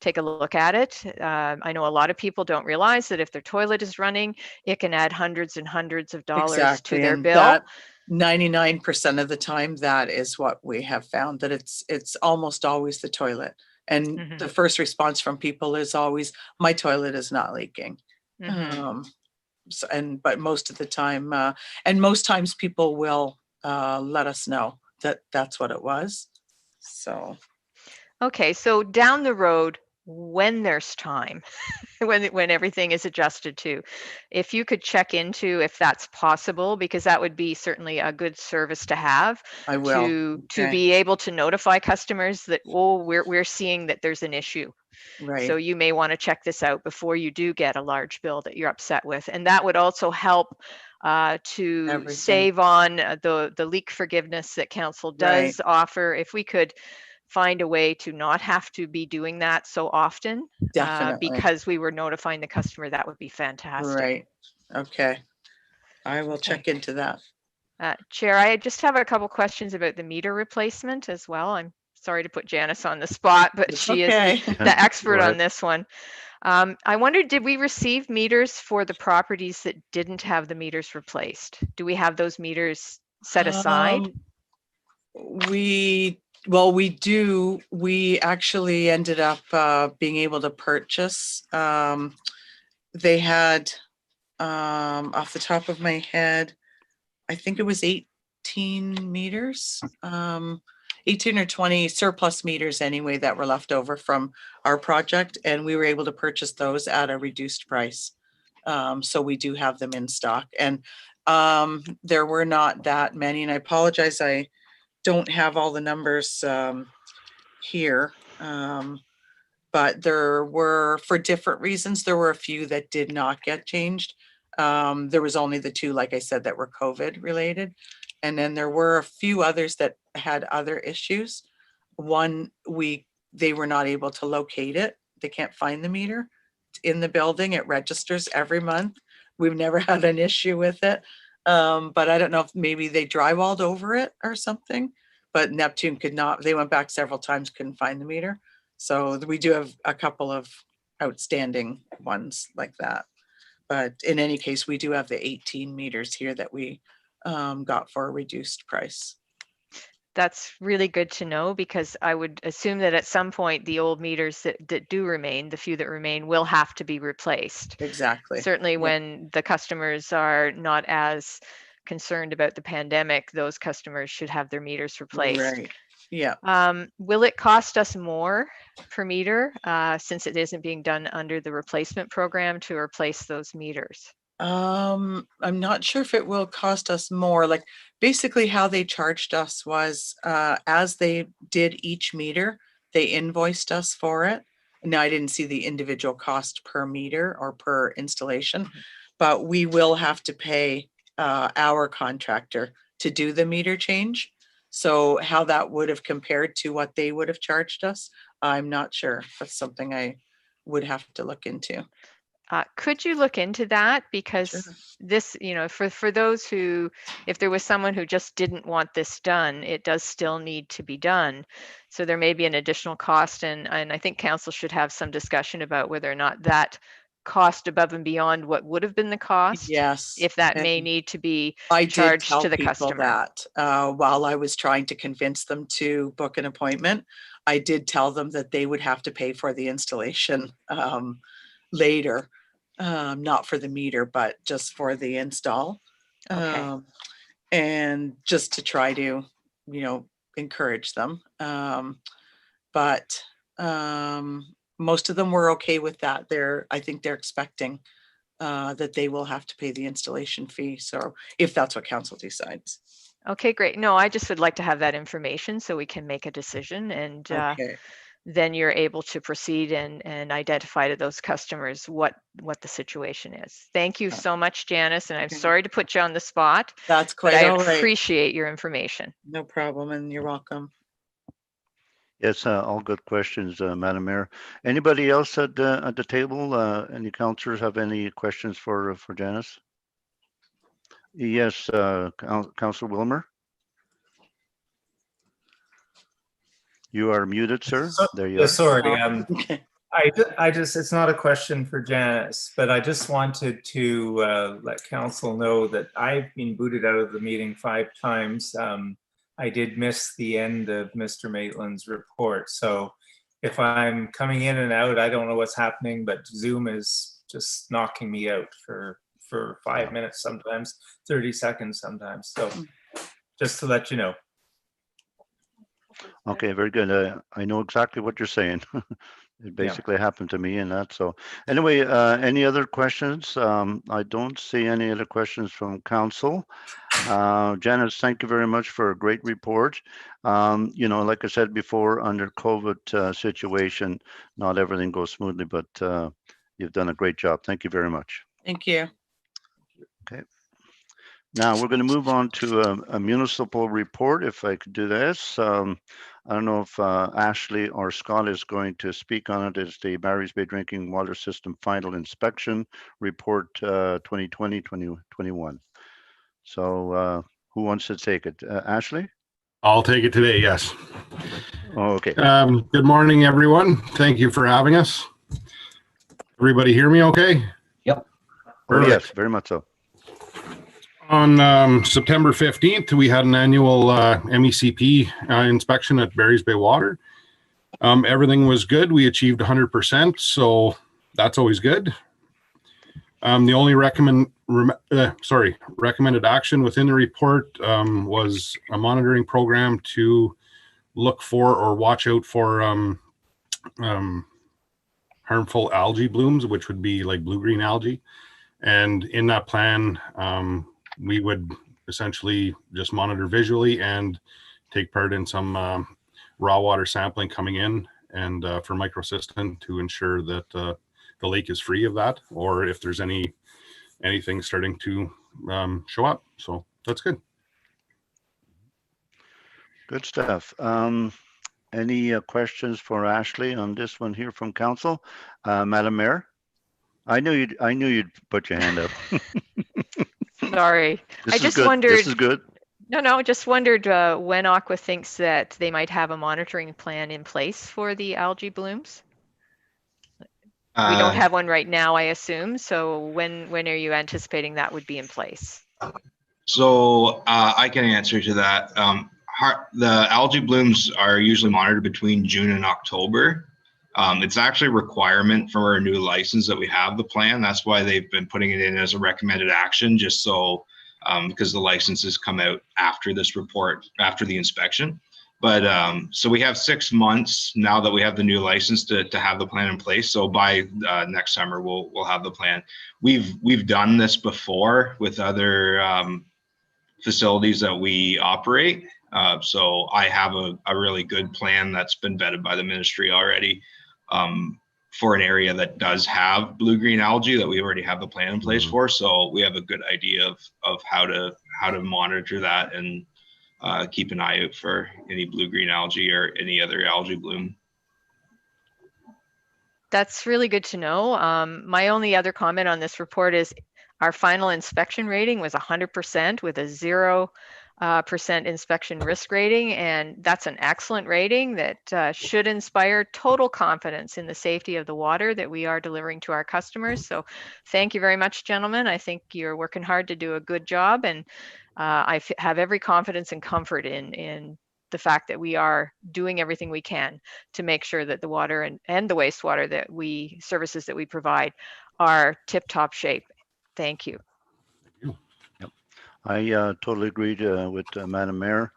take a look at it. I know a lot of people don't realize that if their toilet is running, it can add hundreds and hundreds of dollars Exactly, to their and bill. that 99% of the time, that is what we have found, that it's almost always the toilet. And Mhm. the first response from people is always, my toilet is not leaking. Mhm. But most of the time, and most times people will let us know that that's what it was. So, Okay, so down the road, when there's time, when everything is adjusted to, if you could check into if that's possible, because that would be certainly a good service to have, I will. to Okay. be able to notify customers that, oh, we're seeing that there's an issue. Right. So you may want to check this out before you do get a large bill that you're upset with. And that would also help to Everything. save on the leak forgiveness that council Right. does offer. If we could find a way to not have to be doing that so often, Definitely. because we were notifying the customer, that would be fantastic. Right. Okay. I will Okay. check into that. Chair, I just have a couple questions about the meter replacement as well. I'm sorry to put Janice on the spot, but It's she okay. is the expert Go on ahead. this one. I wondered, did we receive meters for the properties that didn't have the meters replaced? Do we have those meters set aside? We do. We actually ended up being able to purchase. They had, off the top of my head, I think it was 18 meters, 18 or 20 surplus meters anyway that were left over from our project, and we were able to purchase those at a reduced price. So we do have them in stock, and there were not that many, and I apologize, I don't have all the numbers here. But there were, for different reasons, there were a few that did not get changed. There was only the two, like I said, that were COVID related. And then there were a few others that had other issues. One, they were not able to locate it. They can't find the meter in the building. It registers every month. We've never had an issue with it. But I don't know if maybe they drywalled over it or something. But Neptune could not, they went back several times, couldn't find the meter. So we do have a couple of outstanding ones like that. But in any case, we do have the 18 meters here that we got for a reduced price. That's really good to know, because I would assume that at some point the old meters that do remain, the few that remain, will have to be replaced. Exactly. Certainly Yeah. when the customers are not as concerned about the pandemic, those customers should have their meters replaced. Right. Yeah. Will it cost us more per meter since it isn't being done under the replacement program to replace those meters? I'm not sure if it will cost us more. Like basically how they charged us was as they did each meter, they invoiced us for it. Now I didn't see the individual cost per meter or per installation, but we will have to pay our contractor to do the meter change. So how that would have compared to what they would have charged us, I'm not sure. That's something I would have to look into. Could you look into that? Sure. Because this, for those who, if there was someone who just didn't want this done, it does still need to be done. So there may be an additional cost, and I think council should have some discussion about whether or not that cost above and beyond what would have been the cost, Yes. if that may and need to be I did charged tell to the people customer. that while I was trying to convince them to book an appointment, I did tell them that they would have to pay for the installation later, not for the meter, but just for the install. Okay. And just to try to, encourage them. But most of them were okay with that. I think they're expecting that they will have to pay the installation fee. So if that's what council decides. Okay, great. No, I just would like to have that information so we can make a decision, and Okay. then you're able to proceed and identify to those customers what the situation is. Thank you so much, Janice, and I'm Okay. sorry to put you on the spot, That's but quite I all right. appreciate your information. No problem, and you're welcome. Yes, all good questions, Madam Mayor. Anybody else at the table? Any councillors have any questions for Janice? Yes, Councillor Wilmer. You are muted, sir. There you are. Sorry, Okay. I just, it's not a question for Janice, but I just wanted to let council know that I've been booted out of the meeting 5 times. I did miss the end of Mr. Maitland's report. So if I'm coming in and out, I don't know what's happening, but Zoom is just knocking me out for 5 minutes sometimes, 30 seconds sometimes. So just to let you know. Okay, very good. I know exactly what you're saying. It basically happened to me and that. So anyway, any other questions? I don't see any other questions from council. Janice, thank you very much for a great report. You know, like I said before, under COVID situation, not everything goes smoothly, but you've done a great job. Thank you very much. Thank you. Okay. Now we're going to move on to a municipal report, if I could do this. I don't know if Ashley or Scott is going to speak on it. It's the Barry's Bay Drinking Water System Final Inspection Report 2020-2021. So who wants to take it? Ashley? I'll take it today, yes. Oh, okay. Good morning, everyone. Thank you for having us. Everybody hear me okay? Yep. Oh, yes, very much so. On September 15th, we had an annual MECP inspection at Barry's Bay Water. Everything was good. We achieved 100%, so that's always good. The only recommended action within the report was a monitoring program to look for or watch out for harmful algae blooms, which would be like blue-green algae. And in that plan, we would essentially just monitor visually and take part in some raw water sampling coming in and for microcystin to ensure that the lake is free of that, or if there's anything starting to show up. So that's good. Good stuff. Any questions for Ashley on this one here from council? Madam Mayor? I knew you'd put your hand up. Sorry. This I is just good. wondered. This is good. No, just wondered when Aqua thinks that they might have a monitoring plan in place for the algae blooms. We don't have one right now, I assume. So when are you anticipating that would be in place? So I can answer to that. The algae blooms are usually monitored between June and October. It's actually a requirement for our new license that we have the plan. That's why they've been putting it in as a recommended action, just so because the licenses come out after this report, after the inspection. But so we have 6 months now that we have the new license to have the plan in place. So by next summer, we'll have the plan. We've done this before with other facilities that we operate. So I have a really good plan that's been vetted by the ministry already for an area that does have blue-green algae that we already have the plan in place for. So we have a good idea of how to monitor that and keep an eye out for any blue-green algae or any other algae bloom. That's really good to know. My only other comment on this report is our final inspection rating was 100% with a 0% inspection risk rating, and that's an excellent rating that should inspire total confidence in the safety of the water that we are delivering to our customers. So thank you very much, gentlemen. I think you're working hard to do a good job, and I have every confidence and comfort in the fact that we are doing everything we can to make sure that the water and the wastewater services that we provide are tip-top shape. Thank you. I totally agreed with Madam Mayor.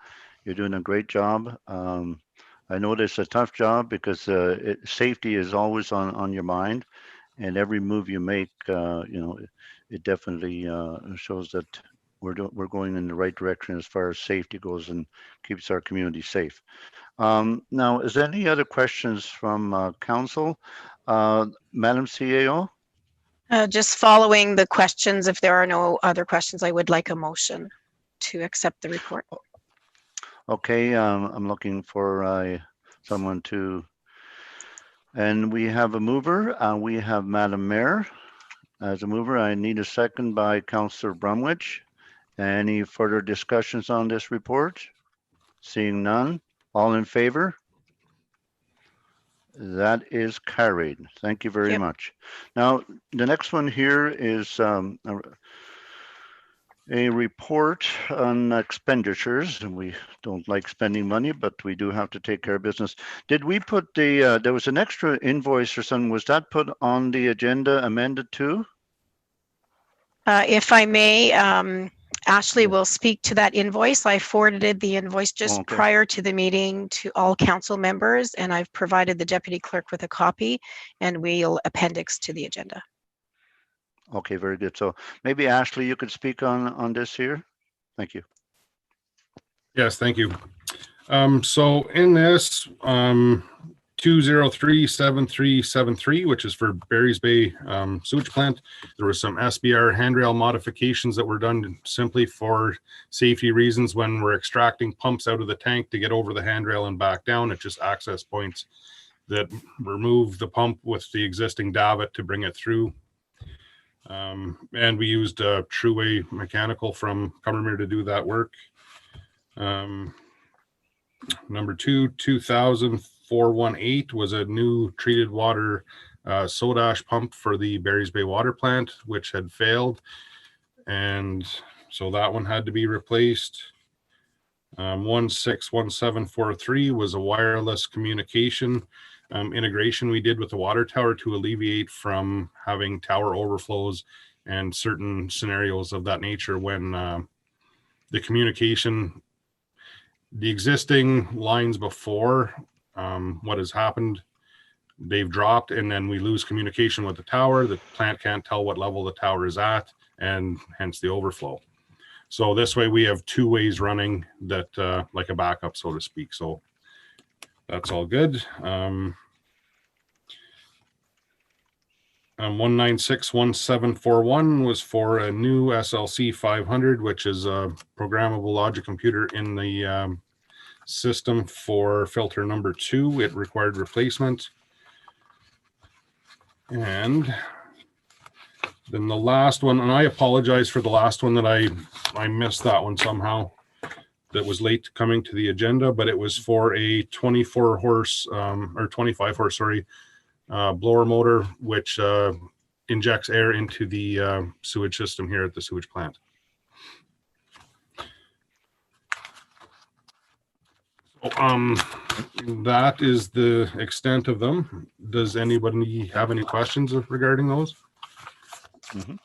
You're doing a great job. I know it's a tough job because safety is always on your mind. and every move you make, it definitely shows that we're going in the right direction as far as safety goes and keeps our community safe. Now, is there any other questions from council? Madam CAO? Just following the questions, if there are no other questions, I would like a motion to accept the report. Okay, I'm looking for someone to, and we have a mover. We have Madam Mayor as a mover. I need a second by Councillor Brumwich. Any further discussions on this report? Seeing none, all in favor? That is carried. Thank you very much. Now, the next one here is a report on expenditures. And we don't like spending money, but we do have to take care of business. Did we put there was an extra invoice or something, was that put on the agenda amended too? If I may, Ashley will speak to that invoice. I forwarded the invoice just prior to the meeting to all council members, and I've provided the deputy clerk with a copy, and we'll appendix to the agenda. Okay, very good. So maybe Ashley, you could speak on this here. Thank you. Yes, thank you. So in this 2037373, which is for Barry's Bay sewage plant, there was some SBR handrail modifications that were done simply for safety reasons. When we're extracting pumps out of the tank to get over the handrail and back down, it's just access points that remove the pump with the existing davit to bring it through. And we used Trueway Mechanical from Cumbermere to do that work. Number 2418 was a new treated water soda ash pump for the Barry's Bay water plant, which had failed. And so that one had to be replaced. 161743 was a wireless communication integration we did with the water tower to alleviate from having tower overflows and certain scenarios of that nature when the communication, the existing lines before what has happened, they've dropped, and then we lose communication with the tower. The plant can't tell what level the tower is at, and hence the overflow. So this way we have two ways running that like a backup, so to speak. So that's all good. 1961741 was for a new SLC 500, which is a programmable logic computer in the system for filter number 2. It required replacement. And then the last one, and I apologize for the last one that I missed that one somehow. That was late coming to the agenda, but it was for a 24 horse or 25 horse, sorry, blower motor, which injects air into the sewage system here at the sewage plant. That is the extent of them. Does anybody have any questions regarding those? Mm-hmm.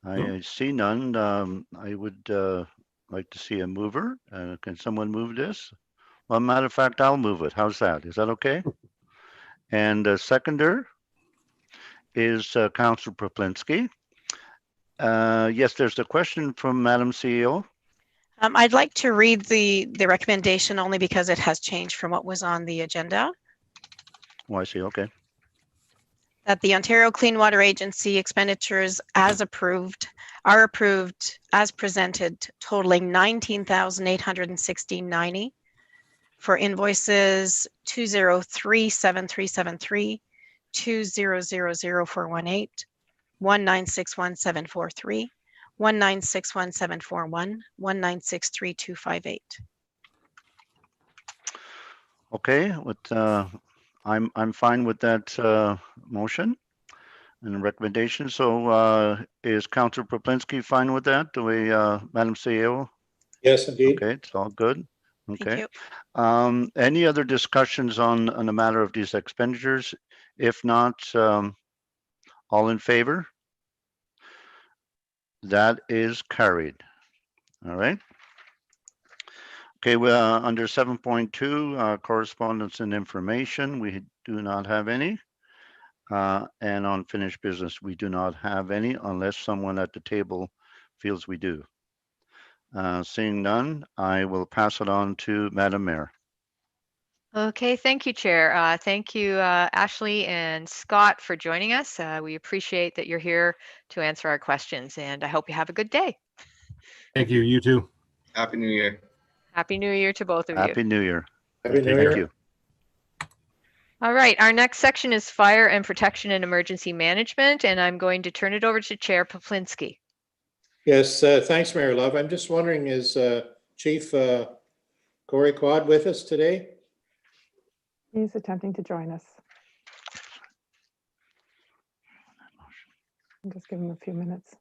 I see none. I would like to see a mover. Can someone move this? Well, matter of fact, I'll move it. How's that? Is that okay? And seconder is Councillor Proplinski. Yes, there's a question from Madam CEO. I'd like to read the recommendation only because it has changed from what was on the agenda. Oh, I see. Okay. That the Ontario Clean Water Agency expenditures as approved are approved as presented, totaling $19,816.90 for invoices 2037373, 2000418, 1961743, 1961741, 1963258. Okay, with I'm fine with that motion and recommendation. So is Councillor Proplinski fine with that? Do we, Madam CEO? Yes, indeed. Okay, it's all good. Okay. Thank you. Any other discussions on the matter of these expenditures? If not, all in favor? That is carried. All right. Okay, well, under 7.2, correspondence and information, we do not have any. And unfinished business, we do not have any unless someone at the table feels we do. Seeing none, I will pass it on to Madam Mayor. Okay, thank you, Chair. Thank you, Ashley and Scott, for joining us. We appreciate that you're here to answer our questions, and I hope you have a good day. Thank you. You too. Happy New Year. Happy New Year to both of you. Happy New Year. Happy New Thank Year. you. All right, our next section is Fire and Protection and Emergency Management, and I'm going to turn it over to Chair Poplinski. Yes, thanks, Mayor Love. I'm just wondering, is Chief Corey Quad with us today? He's attempting to join us. I'll just give him a few minutes.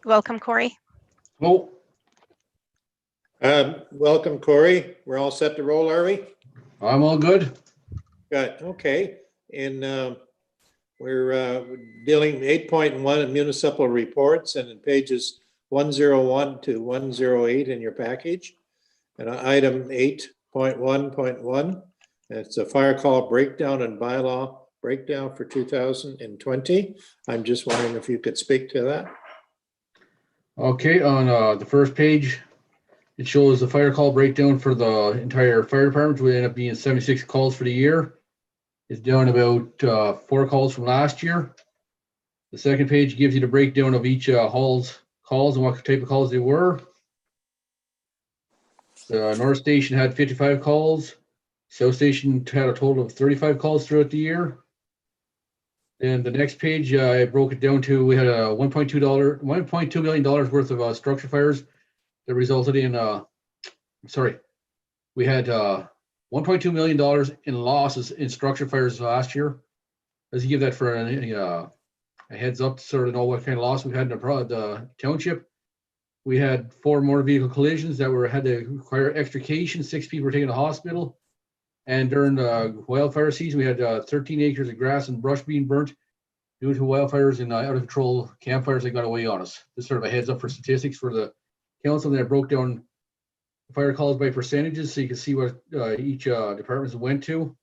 Welcome, Corey. Oh, Welcome, Corey. We're all set to roll, are we? I'm all good. Good, okay. And we're dealing 8.1 in municipal reports and in pages 101 to 108 in your package. And item 8.1.1, it's a fire call breakdown and bylaw breakdown for 2020. I'm just wondering if you could speak to that. Okay, on the first page, it shows the fire call breakdown for the entire fire department, which would end up being 76 calls for the year. It's down about 4 calls from last year. The second page gives you the breakdown of each hall's calls and what type of calls they were. The North Station had 55 calls. South Station had a total of 35 calls throughout the year. And the next page, I broke it down to, we had a $1.2 million worth of structure fires that resulted in, we had $1.2 million in losses in structure fires last year. Let's give that for a heads up to sort of know what kind of loss we had in the township. We had 4 motor vehicle collisions that had to require extrication. 6 people were taken to the hospital. And during the wildfire season, we had 13 acres of grass and brush being burnt due to wildfires and out of control campfires that got away on us. This is sort of a heads up for statistics for the council. And I broke down fire calls by percentages so you can see what each departments went to.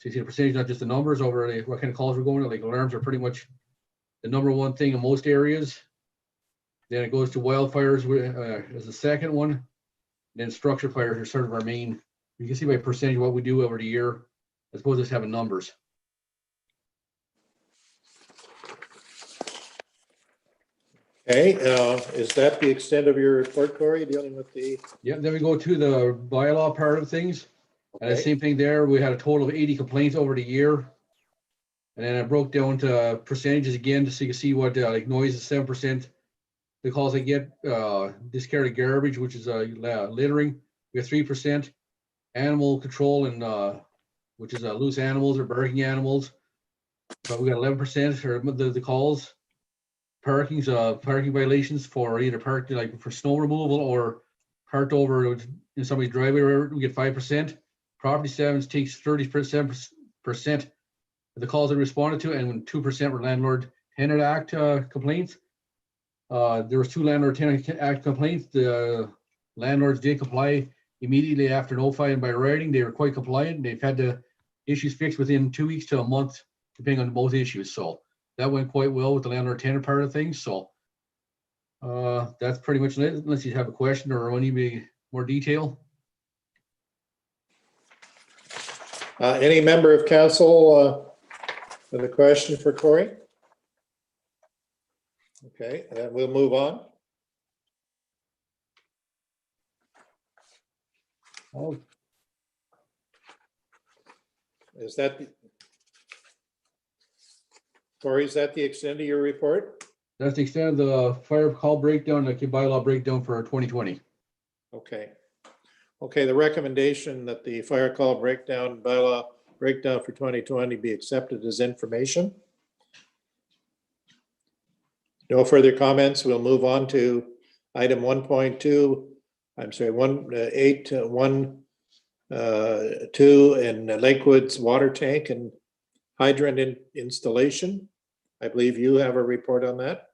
So you see the percentage, not just the numbers over what kind of calls we're going to. Like alarms are pretty much the number one thing in most areas. Then it goes to wildfires as the second one. Then structure fires are sort of our main. You can see by percentage what we do over the year, as opposed to just having numbers. Okay, is that the extent of your report, Corey, dealing with the? Yeah, then we go to the bylaw part of things. And the Okay. same thing there, we had a total of 80 complaints over the year. And then I broke down to percentages again, just so you can see what like noise is 7%. The calls I get, discarded garbage, which is littering, we have 3%. Animal control and which is loose animals or barking animals. But we got 11% or the calls. Parking violations for either parked like for snow removal or parked over in somebody's driveway, we get 5%. Property damage takes 30% of the calls that responded to, and when 2% were landlord tenant act complaints. There was 2 landlord tenant act complaints. The landlords did comply immediately after notifying by writing. They were quite compliant. They've had the issues fixed within 2 weeks to a month, depending on both issues. So that went quite well with the landlord tenant part of things. So that's pretty much it, unless you have a question or any more detail. Any member of council with a question for Corey? Okay, then we'll move on. Oh, Is that, Corey, is that the extent of your report? that's the extent of the fire call breakdown, the bylaw breakdown for 2020. Okay. Okay, the recommendation that the fire call breakdown, bylaw breakdown for 2020 be accepted as information. No further comments. We'll move on to item 1.2. I'm sorry, 1.8.1.2 and Lakewood's water tank and hydrant installation. I believe you have a report on that.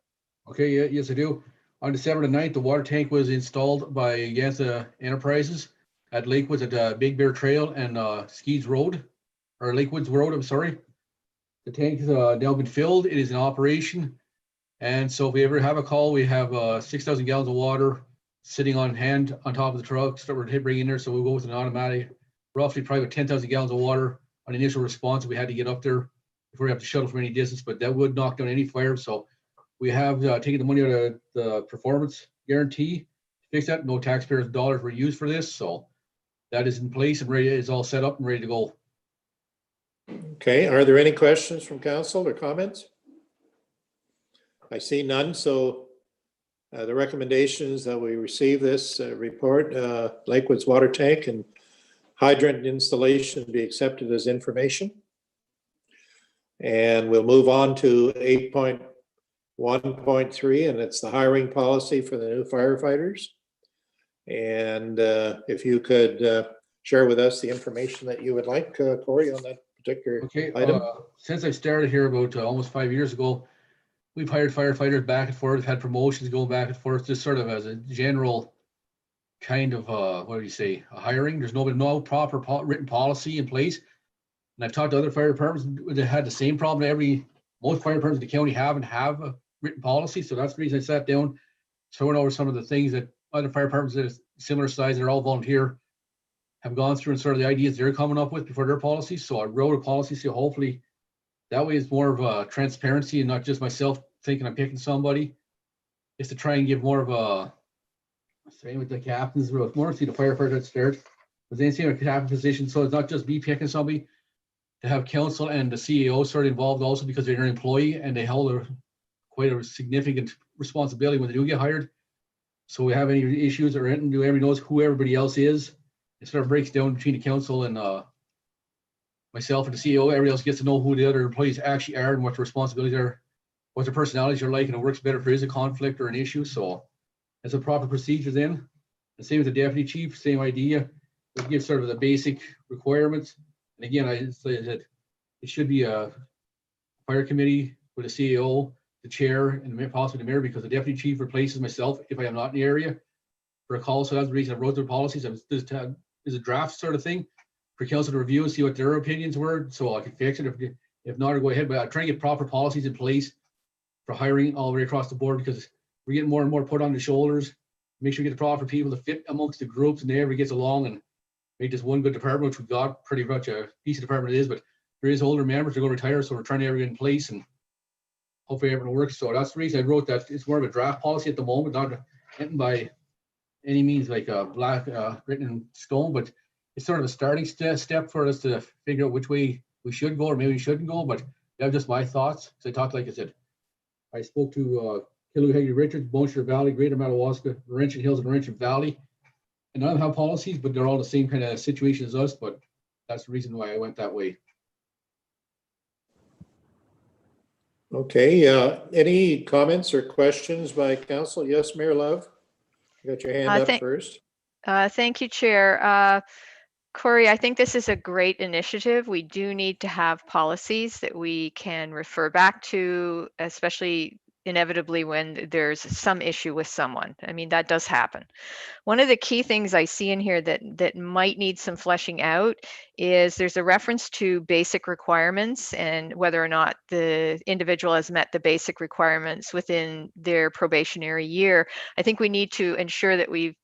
Okay, yeah, yes, I do. On December the 9th, the water tank was installed by Gansa Enterprises at Lakewoods at Big Bear Trail and Skeets Road, or Lakewoods Road, I'm sorry. The tank has now been filled. It is in operation. And so if we ever have a call, we have 6,000 gallons of water sitting on hand on top of the trucks that we're bringing in there. So we'll go with an automatic, roughly probably 10,000 gallons of water on initial response if we had to get up there before we have to shuttle from any distance, but that would knock down any fire. So we have taken the money out of the performance guarantee to fix that. No taxpayers' dollars were used for this. So that is in place and ready, is all set up and ready to go. Okay, are there any questions from council or comments? I see none, so the recommendation is that we receive this report, Lakewood's water tank and hydrant installation be accepted as information. And we'll move on to 8.1.3, and it's the hiring policy for the new firefighters. And if you could share with us the information that you would like, Corey, on that particular item. Since I started here about almost 5 years ago, we've hired firefighters back and forth, had promotions going back and forth, just sort of as a general kind of, what do you say, a hiring. There's no proper written policy in place. And I've talked to other fire departments that had the same problem. Most fire departments in the county have a written policy. So that's the reason I sat down, throwing over some of the things that other fire departments that are similar size, that are all volunteer, have gone through and sort of the ideas they're coming up with before their policies. So I wrote a policy, so hopefully that way it's more of a transparency and not just myself thinking I'm picking somebody. Is to try and give more of a, same with the captains, more see the firefighter at start, but then see a captain position. So it's not just me picking somebody, to have council and the CEO sort of involved also, because they're an employee and they hold quite a significant responsibility when they do get hired. So we have any issues or anything, everybody knows who everybody else is. It sort of breaks down between the council and myself and the CEO. Everybody else gets to know who the other employees actually are and what their responsibilities are, what their personalities are like, and it works better if there is a conflict or an issue. So it's a proper procedure then. The same with the deputy chief, same idea. We give sort of the basic requirements. And again, I said that it should be a fire committee with a CEO, the chair, and possibly the mayor, because the deputy chief replaces myself if I am not in the area for a call. So that's the reason I wrote their policies. This is a draft sort of thing for council to review and see what their opinions were, so I can fix it. If not, I'll go ahead. But I try and get proper policies in place for hiring all the way across the board, because we're getting more and more put on the shoulders. Make sure we get the proper people to fit amongst the groups and everybody gets along and make this one good department, which we've got pretty much a decent department it is, but there is older members that are going to retire, so we're trying to have everything in place and hopefully everything works. So that's the reason I wrote that. It's more of a draft policy at the moment, not written by any means like a black written in stone, but it's sort of a starting step for us to figure out which way we should go or maybe we shouldn't go. But that's just my thoughts. So I talked, like I said, I spoke to Killuhaggy Richards, Bone Shire Valley, Greater Madawaska, Laurentian Hills, and Laurentian Valley. And none of them have policies, but they're all the same kind of situation as us. But that's the reason why I went that way. Okay, any comments or questions by council? Yes, Mayor Love, you got your hand up first. Thank you, Chair. Corey, I think this is a great initiative. We do need to have policies that we can refer back to, especially inevitably when there's some issue with someone. I mean, that does happen. One of the key things I see in here that might need some fleshing out is there's a reference to basic requirements and whether or not the individual has met the basic requirements within their probationary year. I think we need to ensure that we've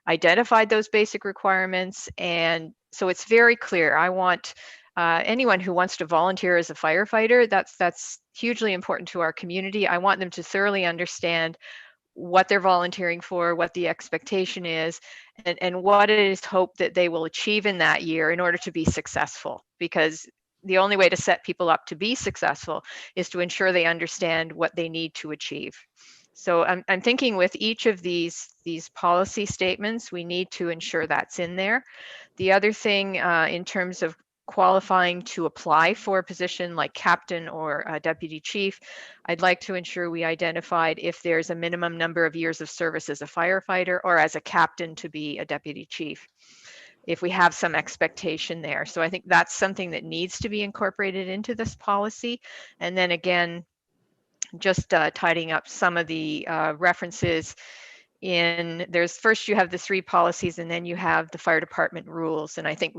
identified those basic requirements, and so it's very clear. I want anyone who wants to volunteer as a firefighter, that's hugely important to our community. I want them to thoroughly understand what they're volunteering for, what the expectation is, and what it is hoped that they will achieve in that year in order to be successful. Because the only way to set people up to be successful is to ensure they understand what they need to achieve. So I'm thinking with each of these policy statements, we need to ensure that's in there. The other thing in terms of qualifying to apply for a position like captain or deputy chief, I'd like to ensure we identified if there's a minimum number of years of service as a firefighter or as a captain to be a deputy chief, if we have some expectation there. So I think that's something that needs to be incorporated into this policy. And then again, just tidying up some of the references first you have the 3 policies, and then you have the fire department rules. And I think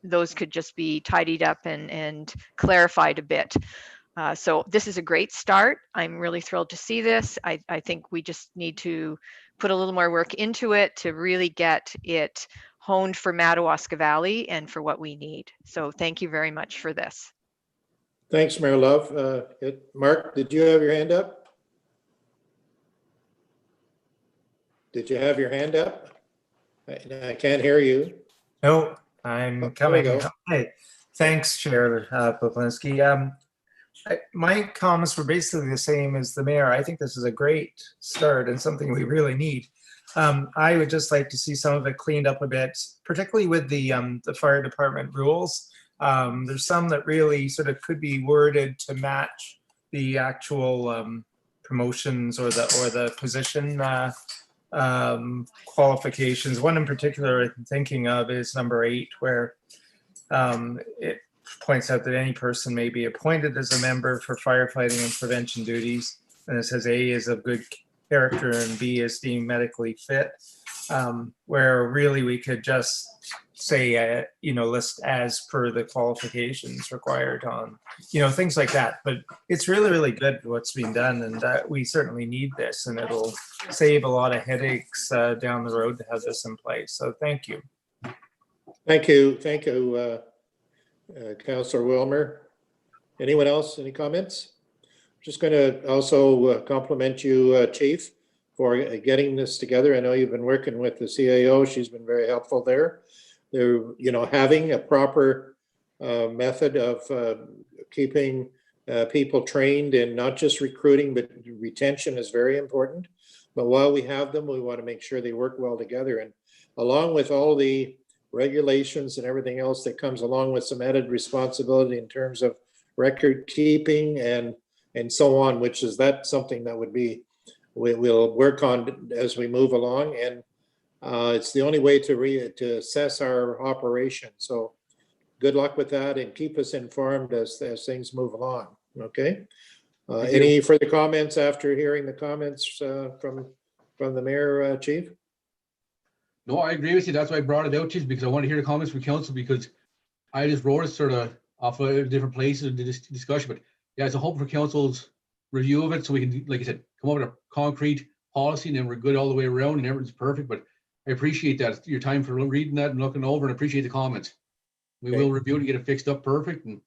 those could just be tidied up and clarified a bit. So this is a great start. I'm really thrilled to see this. I think we just need to put a little more work into it to really get it honed for Madawaska Valley and for what we need. So thank you very much for this. Thanks, Mayor Love. Mark, did you have your hand up? Did you have your hand up? I can't hear you. No, I'm coming. Okay, thanks, Chair Poplinski. My comments were basically the same as the mayor. I think this is a great start and something we really need. I would just like to see some of it cleaned up a bit, particularly with the fire department rules. There's some that really sort of could be worded to match the actual promotions or the position qualifications. One in particular I'm thinking of is number 8, where it points out that any person may be appointed as a member for firefighting and prevention duties. And it says A is of good character and B is deemed medically fit, where really we could just say, list as per the qualifications required on, things like that. But it's really, really good what's being done, and we certainly need this, and it'll save a lot of headaches down the road to have this in place. So thank you. Thank you, Councillor Wilmer. Anyone else? Any comments? Just going to also compliment you, Chief, for getting this together. I know you've been working with the CAO. She's been very helpful there. They're, having a proper method of keeping people trained, and not just recruiting, but retention is very important. But while we have them, we want to make sure they work well together. And along with all the regulations and everything else that comes along with some added responsibility in terms of record keeping and so on, which is something that we'll work on as we move along. And it's the only way to assess our operation. So good luck with that, and keep us informed as things move along. Okay. Any further comments after hearing the comments from the mayor, Chief? No, I agree with you. That's why I brought it out, Chief, because I want to hear the comments from council, because I just wrote it sort of off of different places in this discussion. But yeah, it's a hope for council's review of it, so we can, like I said, come up with a concrete policy, and then we're good all the way around and everything's perfect. But I appreciate that, your time for reading that and looking over, and appreciate the comments. We will review it and get it fixed up perfect. And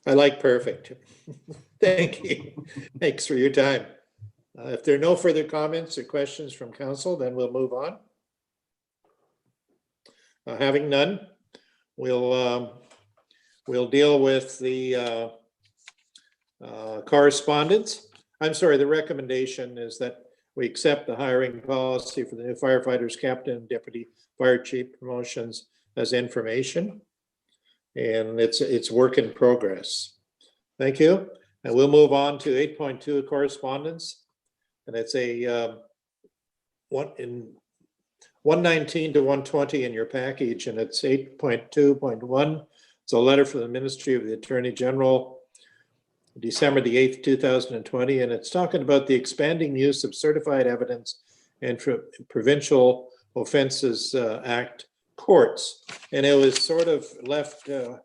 I like perfect. Thank you. Thanks for your time. If there are no further comments or questions from council, then we'll move on. Having none, we'll deal with the correspondence. I'm sorry, the recommendation is that we accept the hiring policy for the new firefighters, captain, and deputy fire chief promotions as information. And it's work in progress. Thank you. And we'll move on to 8.2 correspondence. And it's a 119 to 120 in your package, and it's 8.2.1. It's a letter from the Ministry of the Attorney General, December the 8th, 2020, and it's talking about the expanding use of certified evidence and Provincial Offences Act courts. And it was sort of left, the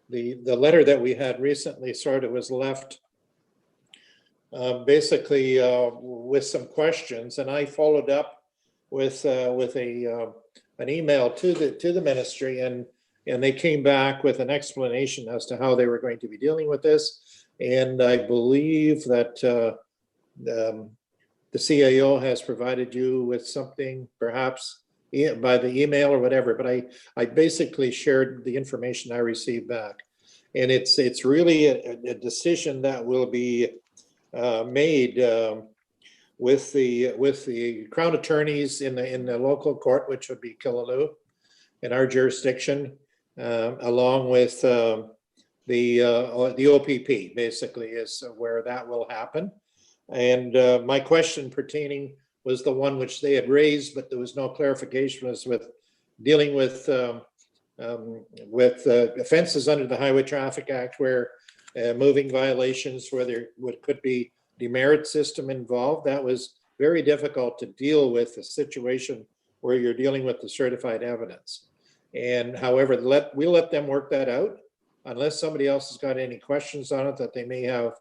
letter that we had recently was left basically with some questions, and I followed up with an email to the ministry, and And they came back with an explanation as to how they were going to be dealing with this. And I believe that the CAO has provided you with something, perhaps by the email or whatever, but I basically shared the information I received back. And it's really a decision that will be made with the Crown attorneys in the local court, which would be Killaloe in our jurisdiction, along with the OPP, basically, is where that will happen. And my question pertaining was the one which they had raised, but there was no clarification, was with dealing with offenses under the Highway Traffic Act, where moving violations, where there could be demerit system involved. That was very difficult to deal with, a situation where you're dealing with the certified evidence. And however, we'll let them work that out, unless somebody else has got any questions on it that they may have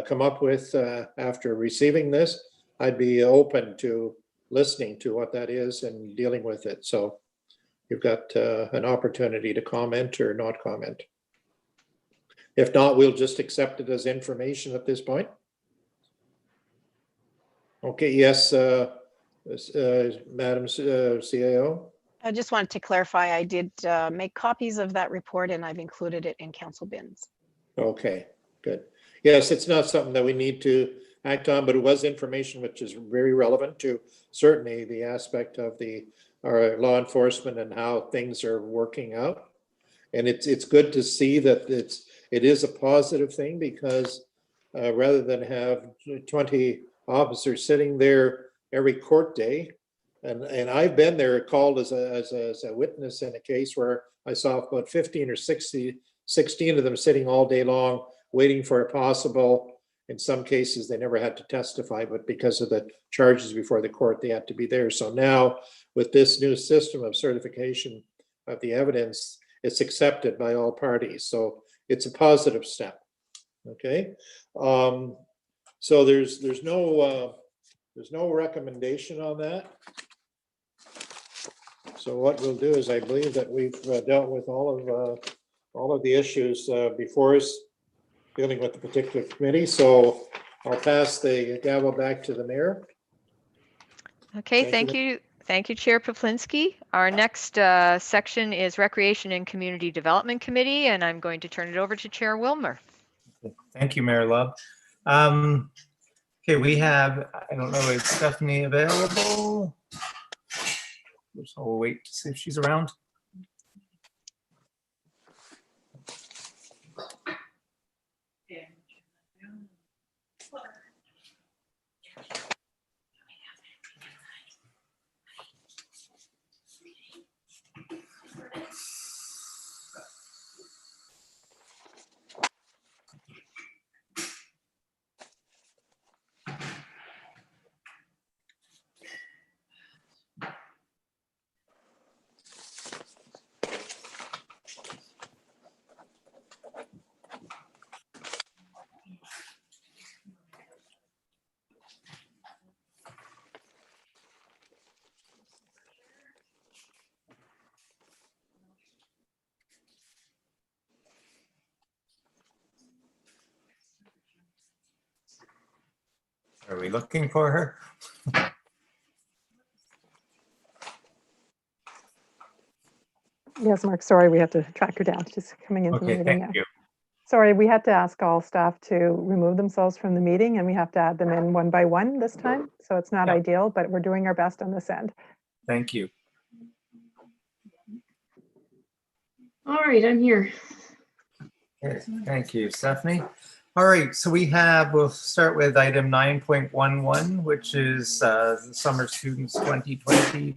come up with after receiving this. I'd be open to listening to what that is and dealing with it. So you've got an opportunity to comment or not comment. If not, we'll just accept it as information at this point. Okay, yes, Madam CAO. I just wanted to clarify, I did make copies of that report and I've included it in council bins. Okay, good. Yes, it's not something that we need to act on, but it was information which is very relevant to certainly the aspect of our law enforcement and how things are working out. And it's good to see that it is a positive thing, because rather than have 20 officers sitting there every court day, and I've been there called as a witness in a case where I saw about 15 or 16 of them sitting all day long waiting for a possible, in some cases they never had to testify, but because of the charges before the court, they had to be there. So now with this new system of certification of the evidence, it's accepted by all parties. So it's a positive step. Okay. So there's no recommendation on that. So what we'll do is, I believe that we've dealt with all of the issues before us dealing with the particular committee. So I'll pass the gavel back to the mayor. Okay, thank you. Thank you, Chair Pawlinski. Our next section is Recreation and Community Development Committee, and I'm going to turn it over to Chair Wilmer. Thank you, Mayor Love. Okay, we have, I don't know, is Stephanie available? So we'll wait to see if she's around. Are we looking for her? Yes, Mark, sorry, we have to track her down. She's coming into the Okay, meeting now. thank you. Sorry, we had to ask all staff to remove themselves from the meeting, and we have to add them in one by one this time. So it's not Yeah. ideal, but we're doing our best on this end. Thank you. All right, I'm here. Okay, thank you, Stephanie. All right, so we'll start with item 9.11, which is the Summer Students 2020,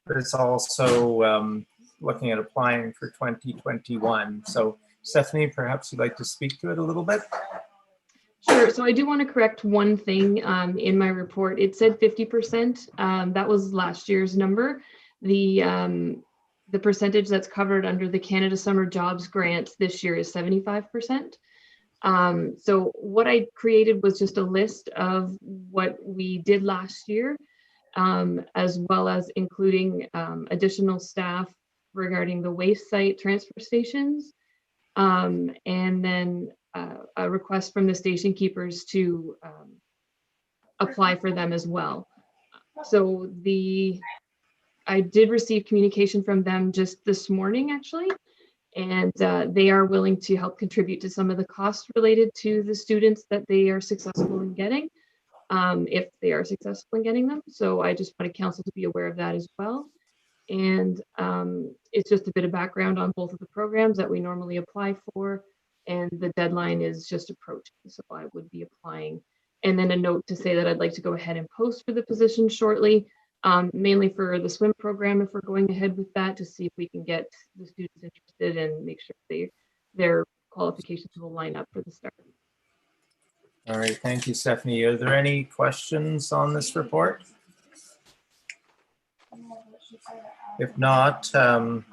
but it's also looking at applying for 2021. So Stephanie, perhaps you'd like to speak to it a little bit? Sure. So I do want to correct one thing in my report. It said 50%. That was last year's number. The percentage that's covered under the Canada Summer Jobs Grant this year is 75%. So what I created was just a list of what we did last year, as well as including additional staff regarding the waste site transfer stations. And then a request from the station keepers to apply for them as well. So I did receive communication from them just this morning, actually, and they are willing to help contribute to some of the costs related to the students that they are successful in getting, if they are successful in getting them. So I just wanted council to be aware of that as well. And it's just a bit of background on both of the programs that we normally apply for, and the deadline is just approaching, so I would be applying. And then a note to say that I'd like to go ahead and post for the position shortly, mainly for the swim program, if we're going ahead with that, to see if we can get the students interested and make sure their qualifications will line up for the start. All right, thank you, Stephanie. Are there any questions on this report? If not,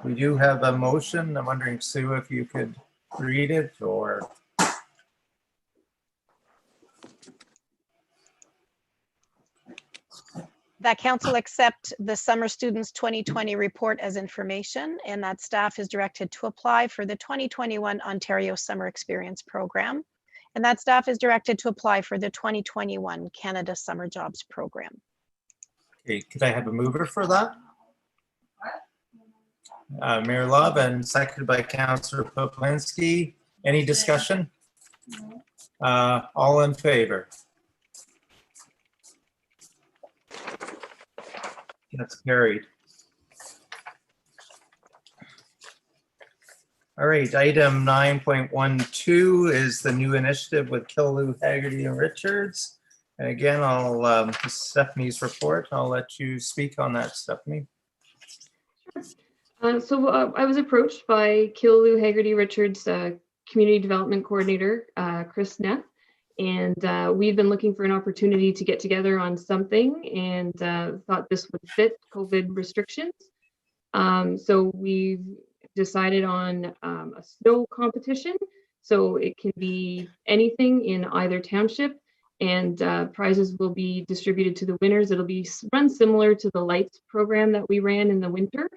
we do have a motion. I'm wondering, Sue, if you could read it, or that council accept the summer students 2020 report as information, and that staff is directed to apply for the 2021 Ontario Summer Experience Program, and that staff is directed to apply for the 2021 Canada Summer Jobs Program. okay, could I have a mover for that? Mayor Love, and seconded by Councillor Poplinsky. Any discussion? All in favor? That's carried. All right, item 9.12 is the new initiative with Killaloo, Haggerty, and Richards. And again, I'll Stephanie's report. I'll let you speak on that, Stephanie. So I was approached by Killaloo, Haggerty, Richards Community Development Coordinator, Chris Neff, and we've been looking for an opportunity to get together on something, and thought this would fit COVID restrictions. So we've decided on a snow competition. So it can be anything in either township, and prizes will be distributed to the winners. It'll be run similar to the Lights program that we ran in the winter,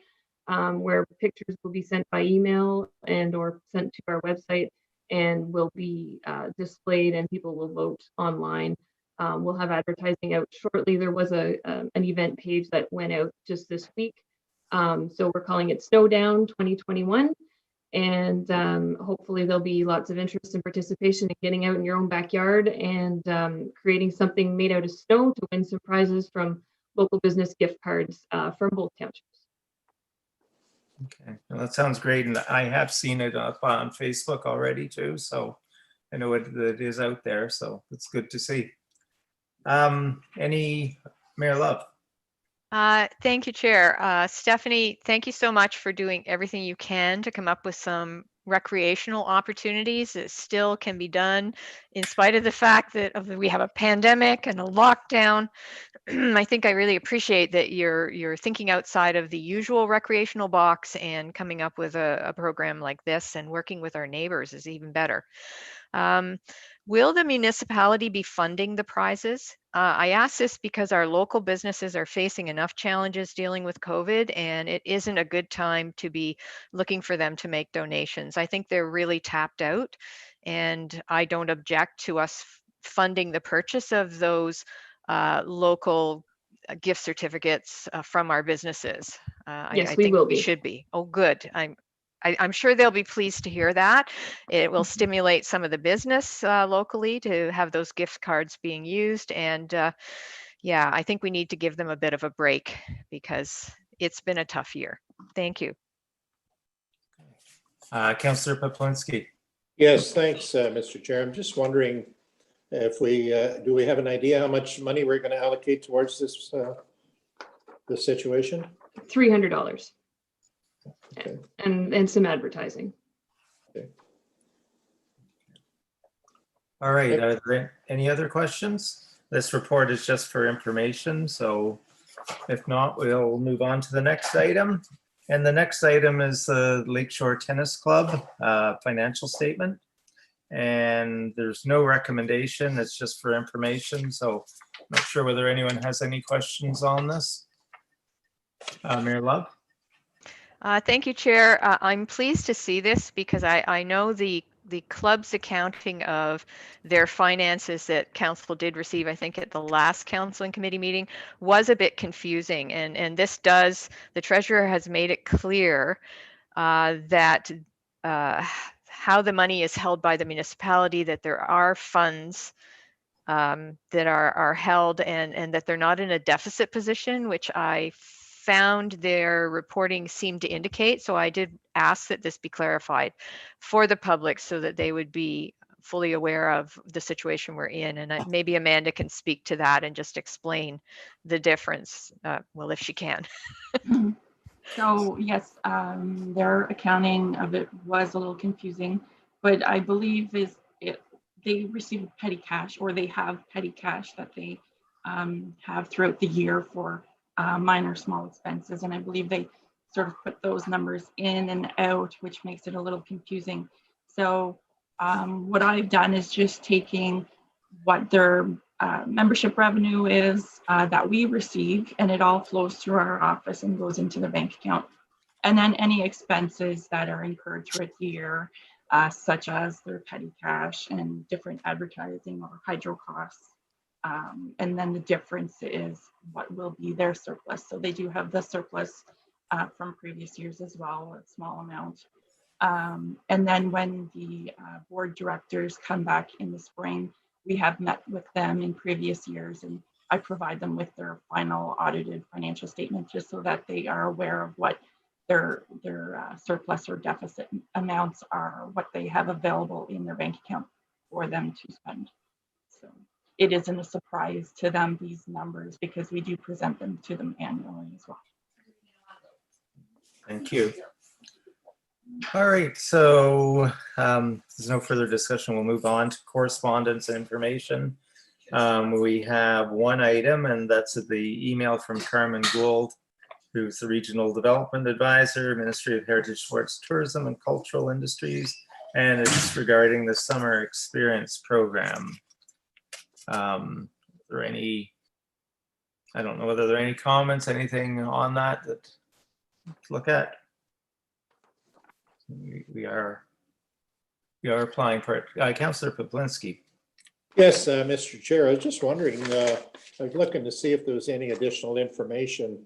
where pictures will be sent by email and or sent to our website, and will be displayed, and people will vote online. We'll have advertising out shortly. There was an event page that went out just this week. So we're calling it Snowdown 2021. And hopefully there'll be lots of interest and participation in getting out in your own backyard and creating something made out of snow to win some prizes from local business gift cards from both townships. Okay, well, that sounds great. And I have seen it up on Facebook already too. So I know it is out there. So it's good to see. Any Mayor Love? Thank you, Chair. Stephanie, thank you so much for doing everything you can to come up with some recreational opportunities that still can be done in spite of the fact that we have a pandemic and a lockdown. I think I really appreciate that you're thinking outside of the usual recreational box and coming up with a program like this, and working with our neighbors is even better. Will the municipality be funding the prizes? I ask this because our local businesses are facing enough challenges dealing with COVID, and it isn't a good time to be looking for them to make donations. I think they're really tapped out, and I don't object to us funding the purchase of those local gift certificates from our businesses. Yes, I we think will we be. should be. Oh, good. I'm sure they'll be pleased to hear that. It will stimulate some of the business locally to have those gift cards being used. And yeah, I think we need to give them a bit of a break because it's been a tough year. Thank you. Councillor Poplinsky. Yes, thanks, Mr. Chair. I'm just wondering if do we have an idea how much money we're going to allocate towards this situation? $300. Okay. And some advertising. Okay. All right, are there any other questions? This report is just for information, so if not, we'll move on to the next item. And the next item is the Lakeshore Tennis Club financial statement. And there's no recommendation, it's just for information, so I'm not sure whether anyone has any questions on this. Mayor Love? Thank you, Chair. I'm pleased to see this because I know the club's accounting of their finances that council did receive, I think at the last council and committee meeting, was a bit confusing. And this does, the treasurer has made it clear that how the money is held by the municipality, that there are funds that are held and that they're not in a deficit position, which I found their reporting seemed to indicate. So I did ask that this be clarified for the public so that they would be fully aware of the situation we're in. And maybe Amanda can speak to that and just explain the difference, well, if she can. So yes, their accounting of it was a little confusing, but I believe they receive petty cash, or they have petty cash that they have throughout the year for minor small expenses. And I believe they sort of put those numbers in and out, which makes it a little confusing. So what I've done is just taking what their membership revenue is that we receive, and it all flows through our office and goes into the bank account. And then any expenses that are incurred throughout the year, such as their petty cash and different advertising or hydro costs. And then the difference is what will be their surplus. So they do have the surplus from previous years as well, a small amount. And then when the board directors come back in the spring, we have met with them in previous years, and I provide them with their final audited financial statement just so that they are aware of what their surplus or deficit amounts are, what they have available in their bank account for them to spend. So it isn't a surprise to them, these numbers, because we do present them to them annually as well. Thank you. All right, so there's no further discussion. We'll move on to correspondence and information. We have one item, and that's the email from Carmen Gould, who's the Regional Development Advisor, Ministry of Heritage, Sports, Tourism, and Cultural Industries, and it's regarding the Summer Experience Program. Are there any, I don't know whether there are any comments, anything on that to look at? We are applying for it. Councillor Poplinski. Yes, Mr. Chair, I was just wondering, I was looking to see if there was any additional information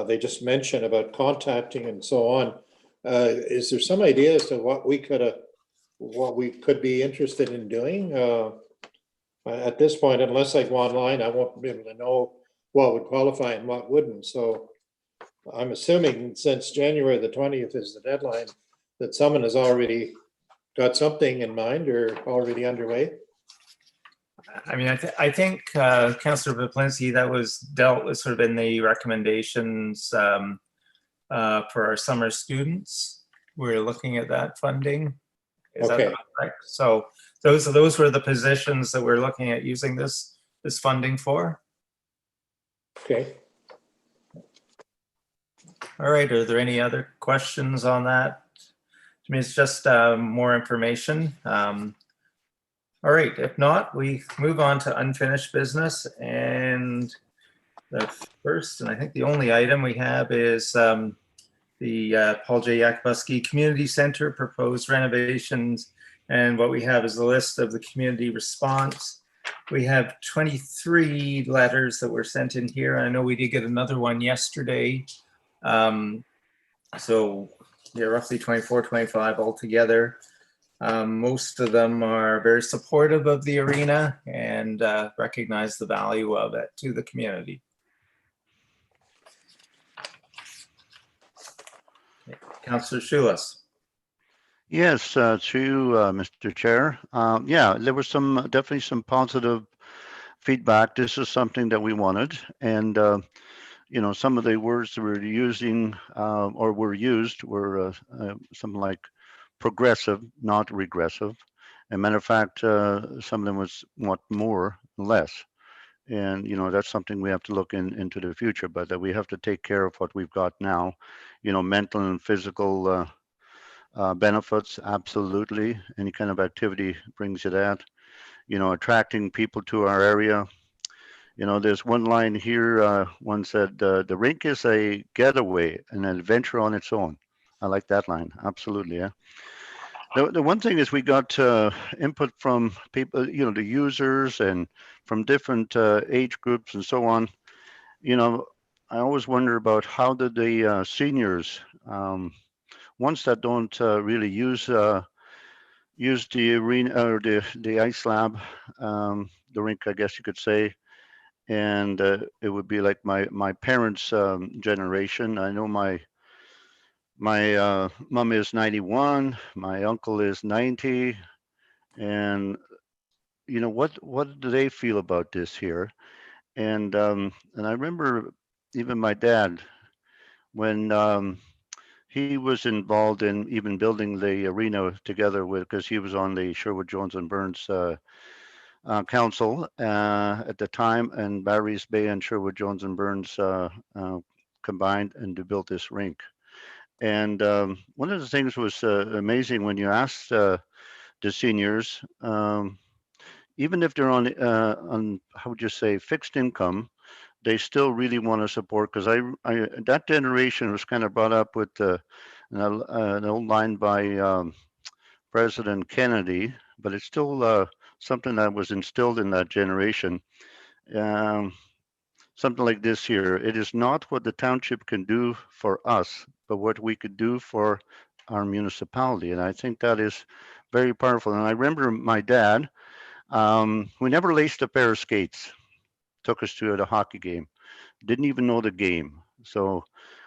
they just mentioned about contacting and so on. Is there some idea as to what we could be interested in doing? At this point, unless I go online, I won't be able to know what would qualify and what wouldn't. So I'm assuming since January the 20th is the deadline, that someone has already got something in mind or already underway. I mean, I think Councillor Poplinski, that was dealt with sort of in the recommendations for our summer students. We're looking at that funding. Is Okay. that correct? So those were the positions that we're looking at using this funding for. Okay. All right, are there any other questions on that? To me, it's just more information. All right, if not, we move on to unfinished business. And the first, and I think the only item we have is the Paul J. Yakabuski Community Center proposed renovations. And what we have is a list of the community response. We have 23 letters that were sent in here. I know we did get another one yesterday. So yeah, roughly 24, 25 altogether. Most of them are very supportive of the arena and recognize the value of it to the community. Councillor Schulas. Yes, to you, Mr. Chair. Yeah, there was definitely some positive feedback. This is something that we wanted, and some of the words that we're using or were used were something like progressive, not regressive. As a matter of fact, some of them was what more, less. And, that's something we have to look into the future, but that we have to take care of what we've got now. Mental and physical benefits, absolutely. Any kind of activity brings you that. Attracting people to our area You know, there's one line here, one said, the rink is a getaway, an adventure on its own. I like that line, absolutely, yeah. The one thing is we got input from people, you know, the users and from different age groups and so on. You know, I always wonder about how did the seniors, ones that don't really use the arena or the ice lab, the rink, I guess you could say, and it would be like my parents' generation. I know my mom is 91, my uncle is 90, and you know what do they feel about this here? And I remember even my dad when he was involved in even building the arena together with, because he was on the Sherwood Jones and Burns council at the time, and Barry's Bay and Sherwood Jones and Burns combined and to build this rink. And one of the things was amazing when you asked the seniors, even if they're on how would you say fixed income, they still really want to support, because I that generation was kind of brought up with an old line by President Kennedy, but it's still something that was instilled in that generation. Something like this here: it is not what the township can do for us, but what we could do for our municipality. And I think that is very powerful. And I remember my dad, we never laced a pair of skates, took us to the hockey game, didn't even know the game. So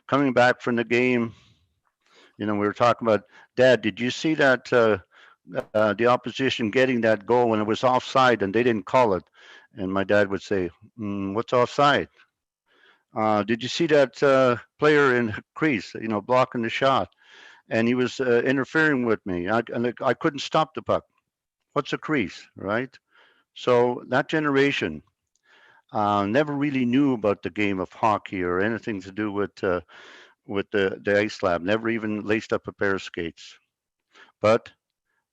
coming back from the game, you know, we were talking about, Dad, did you see that the opposition getting that goal when it was offside and they didn't call it? And my dad would say, what's offside? Did you see that player in crease, you know, blocking the shot? And he was interfering with me. I couldn't stop the puck. What's a crease, right? So that generation never really knew about the game of hockey or anything to do with the ice lab. Never even laced up a pair of skates. But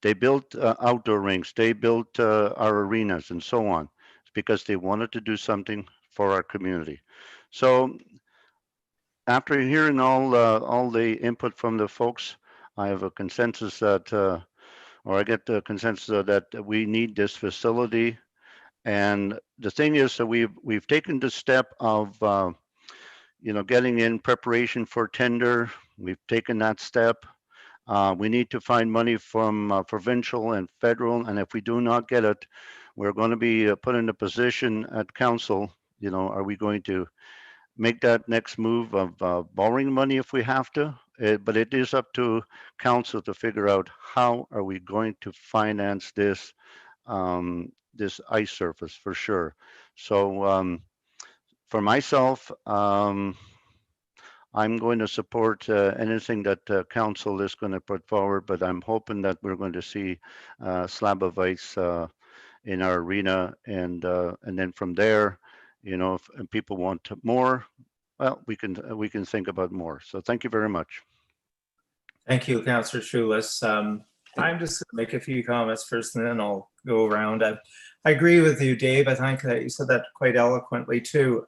they built outdoor rinks. They built our arenas and so on. It's because they wanted to do something for our community. So after hearing all the input from the folks, I have a consensus that, or I get the consensus that we need this facility. And the thing is that we've taken the step of, you know, getting in preparation for tender. We've taken that step. We need to find money from provincial and federal, and if we do not get it, we're going to be put in a position at council. You know, are we going to make that next move of borrowing money if we have to? But it is up to council to figure out how are we going to finance this this ice surface for sure. So for myself, I'm going to support anything that council is going to put forward, but I'm hoping that we're going to see a slab of ice in our arena, and then from there, you know, if people want more, well, we can think about more. So thank you very much. Thank you, Councillor Schulis. I'm just going to make a few comments first, and then I'll go around. I agree with you, Dave. I think that you said that quite eloquently too.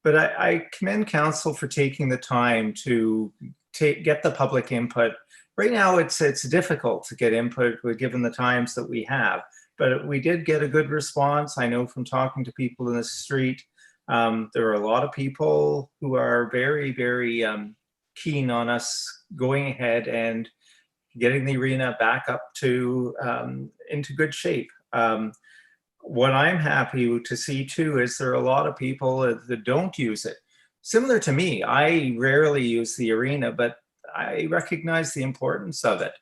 But I commend council for taking the time to get the public input. Right now, it's difficult to get input given the times that we have, but we did get a good response. I know from talking to people in the street, there are a lot of people who are very, very keen on us going ahead and getting the arena back up to into good shape. What I'm happy to see too is there are a lot of people that don't use it. Similar to me, I rarely use the arena, but I recognize the importance of it.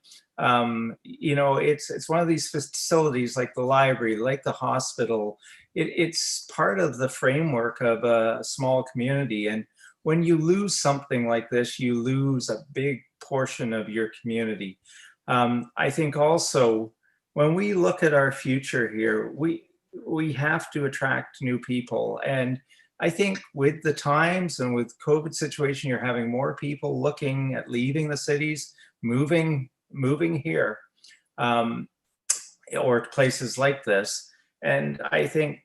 You know, it's one of these facilities like the library, like the hospital. It's part of the framework of a small community. And when you lose something like this, you lose a big portion of your community. I think also when we look at our future here, we have to attract new people. And I think with the times and with COVID situation, you're having more people looking at leaving the cities, moving here, or places like this. And I think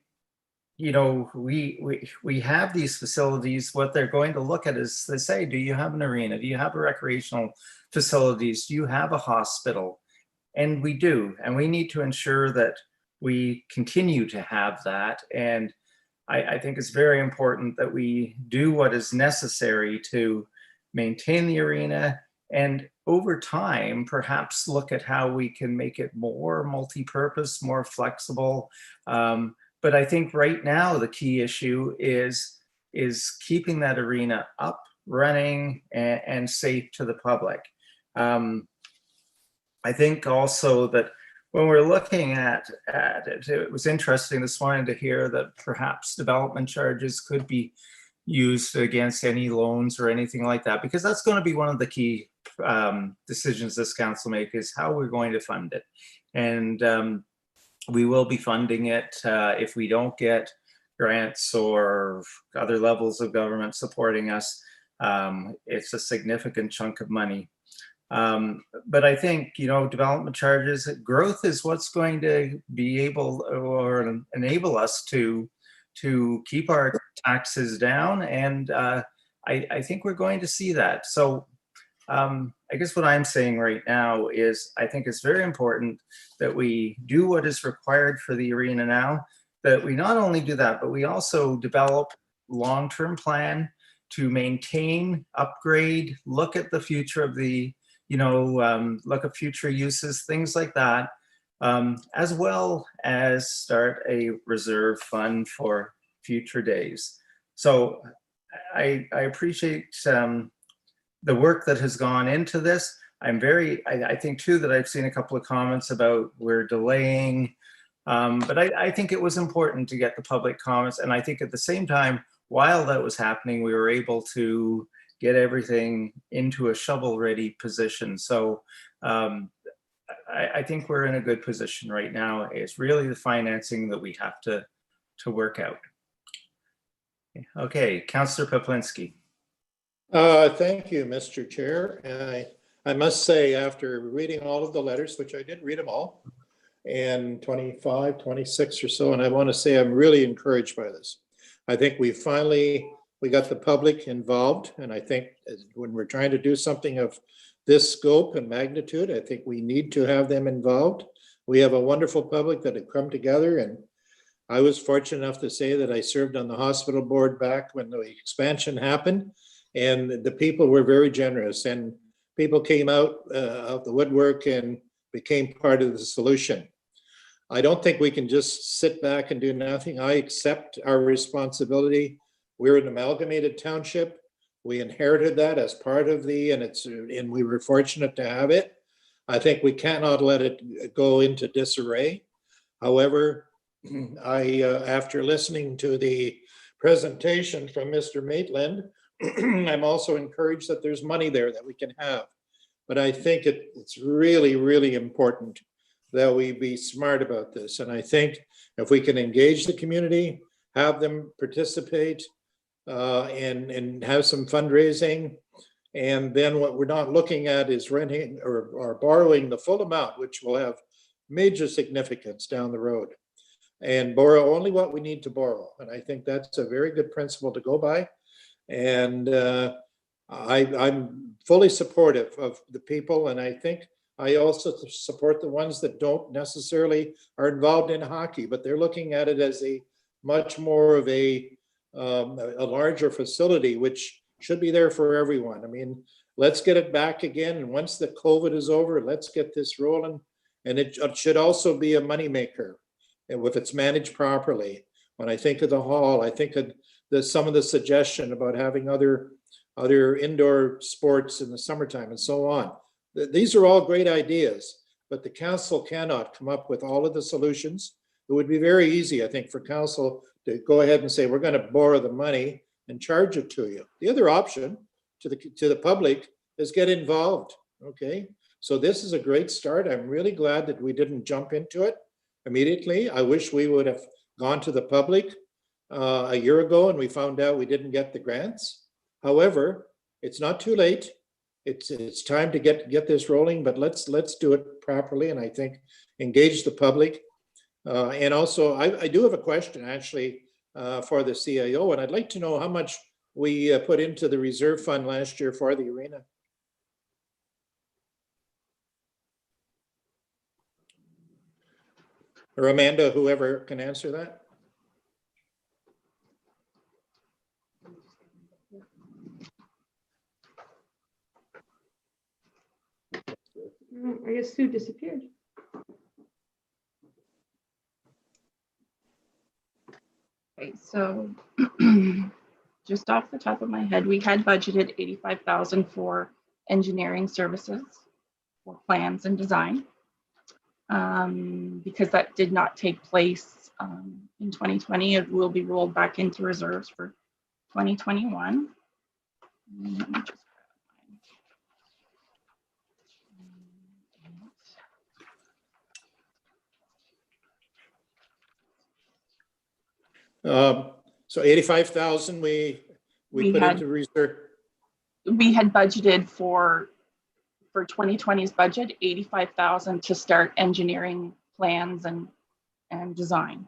you know, we have these facilities. What they're going to look at is they say, do you have an arena? Do you have a recreational facilities? Do you have a hospital? And we do, and we need to ensure that we continue to have that. And I think it's very important that we do what is necessary to maintain the arena, and over time, perhaps look at how we can make it more multi-purpose, more flexible. But I think right now the key issue is keeping that arena up, running, and safe to the public. I think also that when we're looking at it, it was interesting this morning to hear that perhaps development charges could be used against any loans or anything like that, because that's going to be one of the key decisions this council make, is how we're going to fund it. And we will be funding it if we don't get grants or other levels of government supporting us. It's a significant chunk of money. But I think, you know, development charges, growth is what's going to be able or enable us to keep our taxes down. And I think we're going to see that. So I guess what I'm saying right now is I think it's very important that we do what is required for the arena now, that we not only do that, but we also develop long-term plan to maintain, upgrade, look at the future of the, you know, look at future uses, things like that, as well as start a reserve fund for future days. So I appreciate the work that has gone into this. I think too that I've seen a couple of comments about we're delaying, but I think it was important to get the public comments. And I think at the same time, while that was happening, we were able to get everything into a shovel-ready position. So I think we're in a good position right now. It's really the financing that we have to work out. Okay, Councillor Peplinski. Thank you, Mr. Chair. I must say, after reading all of the letters, which I did read them all, and 25, 26 or so, and I want to say I'm really encouraged by this. I think we got the public involved, and I think when we're trying to do something of this scope and magnitude, I think we need to have them involved. We have a wonderful public that have come together, and I was fortunate enough to say that I served on the hospital board back when the expansion happened, and the people were very generous, and people came out of the woodwork and became part of the solution. I don't think we can just sit back and do nothing. I accept our responsibility. We're an amalgamated township. We inherited that as part of and we were fortunate to have it. I think we cannot let it go into disarray. However, after listening to the presentation from Mr. Maitland, I'm also encouraged that there's money there that we can have. But I think it's really, really important that we be smart about this. And I think if we can engage the community, have them participate, and have some fundraising, and then what we're not looking at is renting or borrowing the full amount, which will have major significance down the road, and borrow only what we need to borrow. And I think that's a very good principle to go by. And I'm fully supportive of the people, and I think I also support the ones that don't necessarily are involved in hockey, but they're looking at it as a much more of a larger facility, which should be there for everyone. I mean, let's get it back again. And once the COVID is over, let's get this rolling. And it should also be a moneymaker if it's managed properly. When I think of the hall, I think of some of the suggestion about having other indoor sports in the summertime and so on. These are all great ideas, but the council cannot come up with all of the solutions. It would be very easy, I think, for council to go ahead and say, we're going to borrow the money and charge it to you. The other option to the public is get involved. Okay, so this is a great start. I'm really glad that we didn't jump into it immediately. I wish we would have gone to the public a year ago and we found out we didn't get the grants. However, it's not too late. It's time to get this rolling, but let's do it properly, and I think engage the public. And also, I do have a question actually for the CIO. And I'd like to know how much we put into the reserve fund last year for the arena. Or Amanda, whoever can answer that. I guess Sue disappeared. Okay, so just off the top of my head, we had budgeted 85,000 for engineering services for plans and design. Because that did not take place in 2020, it will be rolled back into reserves for 2021. Let me just So 85,000 we put had- into reserve. We had budgeted for 2020's budget, 85,000 to start engineering plans and design.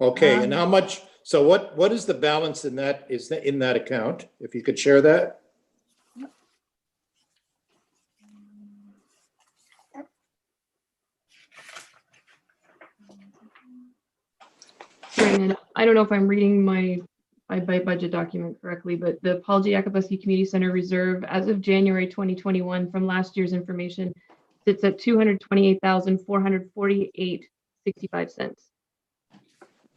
Okay, and how much, so what is the balance in that, in that account? If you could share that? And I don't know if I'm reading my budget document correctly, but the Paul J. Yakabuski Community Center Reserve as of January 2021 from last year's information sits at $228,448.65.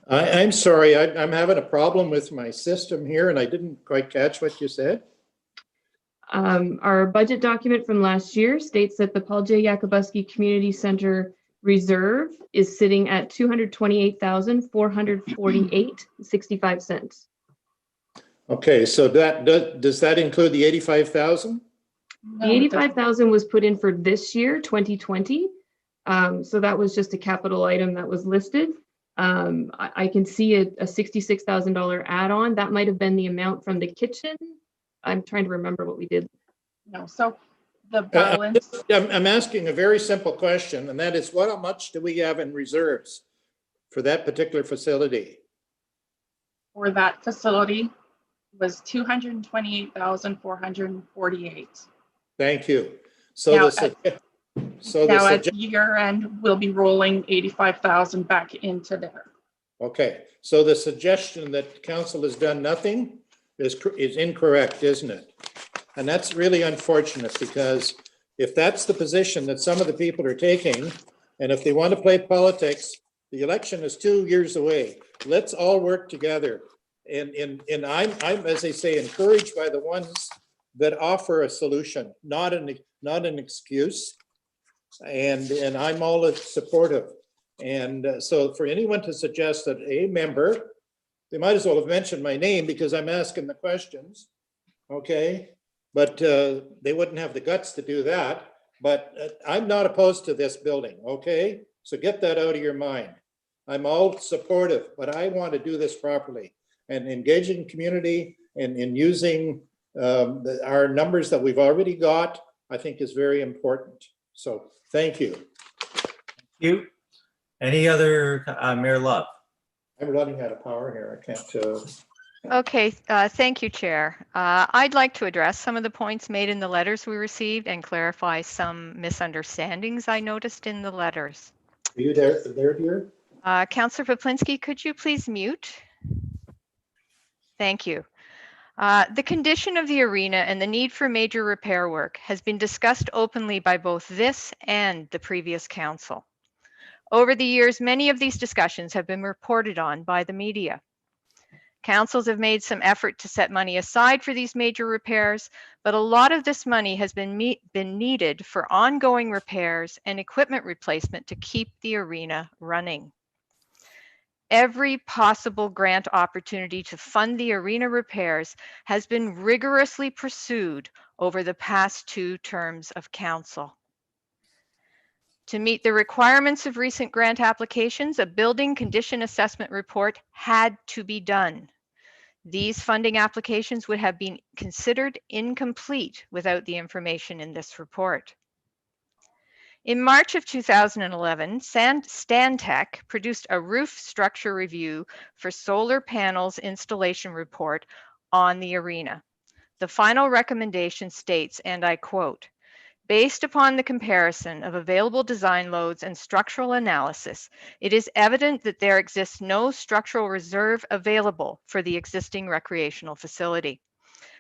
I'm sorry, I'm having a problem with my system here and I didn't quite catch what you said. Our budget document from last year states that the Paul J. Yakabuski Community Center Reserve is sitting at $228,448.65. Okay, so does that include the 85,000? The 85,000 was put in for this year, 2020. So that was just a capital item that was listed. I can see a $66,000 add-on. That might have been the amount from the kitchen. I'm trying to remember what we did. No, so the balance. I'm asking a very simple question, and that is how much do we have in reserves for that particular facility? For that facility was 228,448. Thank you. Now, So now at year end, we'll be rolling 85,000 back into there. Okay, so the suggestion that council has done nothing is incorrect, isn't it? And that's really unfortunate, because if that's the position that some of the people are taking, and if they want to play politics, the election is 2 years away. Let's all work together. And I'm, as they say, encouraged by the ones that offer a solution, not an excuse. And I'm all supportive. And so for anyone to suggest that a member, they might as well have mentioned my name because I'm asking the questions, okay? But they wouldn't have the guts to do that. But I'm not opposed to this building, okay? So get that out of your mind. I'm all supportive, but I want to do this properly. And engaging community and in using our numbers that we've already got, I think is very important. So thank you. Thank you. Any other, Mayor Love? I'm running out of power here. I can't. Okay, thank you, Chair. I'd like to address some of the points made in the letters we received and clarify some misunderstandings I noticed in the letters. Are you there, dear? Councillor Poplinski, could you please mute? Thank you. The condition of the arena and the need for major repair work has been discussed openly by both this and the previous council. Over the years, many of these discussions have been reported on by the media. Councils have made some effort to set money aside for these major repairs, but a lot of this money has been needed for ongoing repairs and equipment replacement to keep the arena running. Every possible grant opportunity to fund the arena repairs has been rigorously pursued over the past 2 terms of council. To meet the requirements of recent grant applications, a building condition assessment report had to be done. These funding applications would have been considered incomplete without the information in this report. In March of 2011, Stantec produced a roof structure review for solar panels installation report on the arena. The final recommendation states, and I quote, "Based upon the comparison of available design loads and structural analysis, it is evident that there exists no structural reserve available for the existing recreational facility.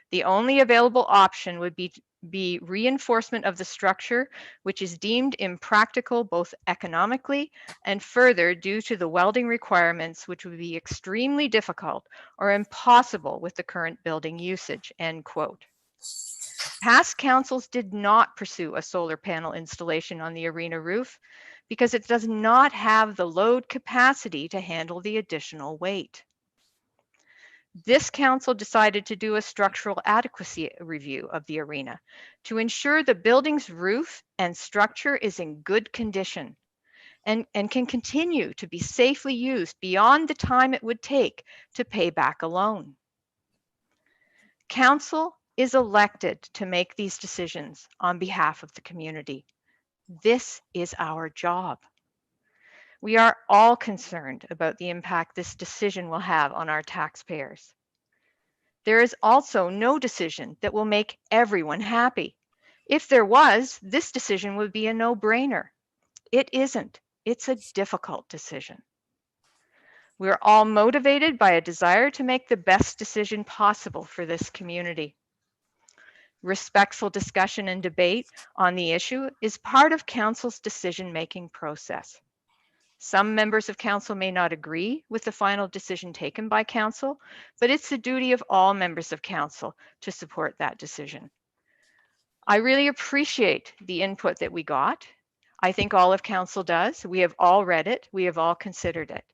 The only available option would be reinforcement of the structure, which is deemed impractical both economically and further due to the welding requirements, which would be extremely difficult or impossible with the current building usage," end quote. Past councils did not pursue a solar panel installation on the arena roof because it does not have the load capacity to handle the additional weight. This council decided to do a structural adequacy review of the arena to ensure the building's roof and structure is in good condition and can continue to be safely used beyond the time it would take to pay back a loan. Council is elected to make these decisions on behalf of the community. This is our job. We are all concerned about the impact this decision will have on our taxpayers. There is also no decision that will make everyone happy. If there was, this decision would be a no-brainer. It isn't. It's a difficult decision. We're all motivated by a desire to make the best decision possible for this community. Respectful discussion and debate on the issue is part of council's decision-making process. Some members of council may not agree with the final decision taken by council, but it's the duty of all members of council to support that decision. I really appreciate the input that we got. I think all of council does. We have all read it. We have all considered it.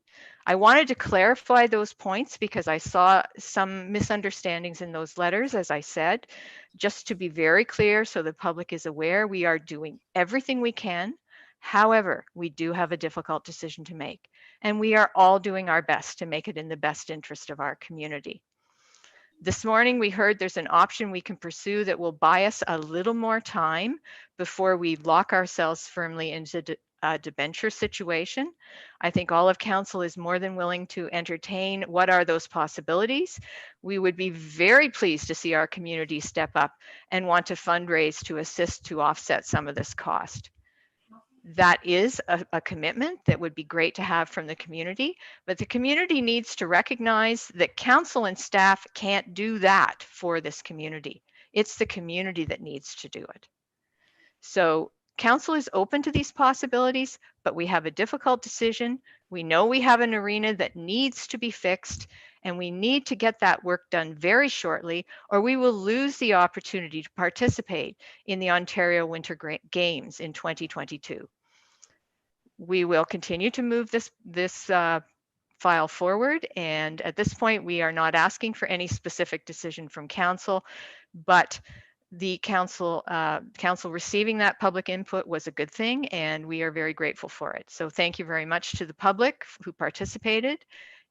I wanted to clarify those points because I saw some misunderstandings in those letters, as I said. Just to be very clear so the public is aware, we are doing everything we can. However, we do have a difficult decision to make, and we are all doing our best to make it in the best interest of our community. This morning, we heard there's an option we can pursue that will buy us a little more time before we lock ourselves firmly into a debenture situation. I think all of council is more than willing to entertain what are those possibilities. We would be very pleased to see our community step up and want to fundraise to assist to offset some of this cost. That is a commitment that would be great to have from the community, but the community needs to recognize that council and staff can't do that for this community. It's the community that needs to do it. So council is open to these possibilities, but we have a difficult decision. We know we have an arena that needs to be fixed, and we need to get that work done very shortly, or we will lose the opportunity to participate in the Ontario Winter Games in 2022. We will continue to move this file forward, and at this point, we are not asking for any specific decision from council, but the council receiving that public input was a good thing, and we are very grateful for it. So thank you very much to the public who participated.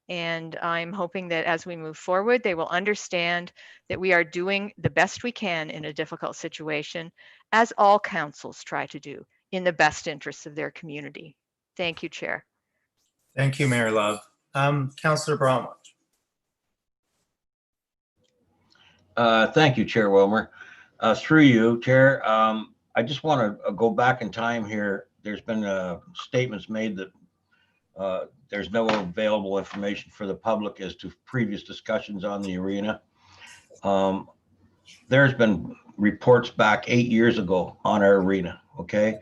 And I'm hoping that as we move forward, they will understand that we are doing the best we can in a difficult situation, as all councils try to do, in the best interests of their community. Thank you, Chair. Thank you, Mayor Love. Councillor Bromwich. Thank you, Chair Wilmer. Through you, Chair, I just want to go back in time here. There's been statements made that there's no available information for the public as to previous discussions on the arena. There's been reports back 8 years ago on our arena, okay?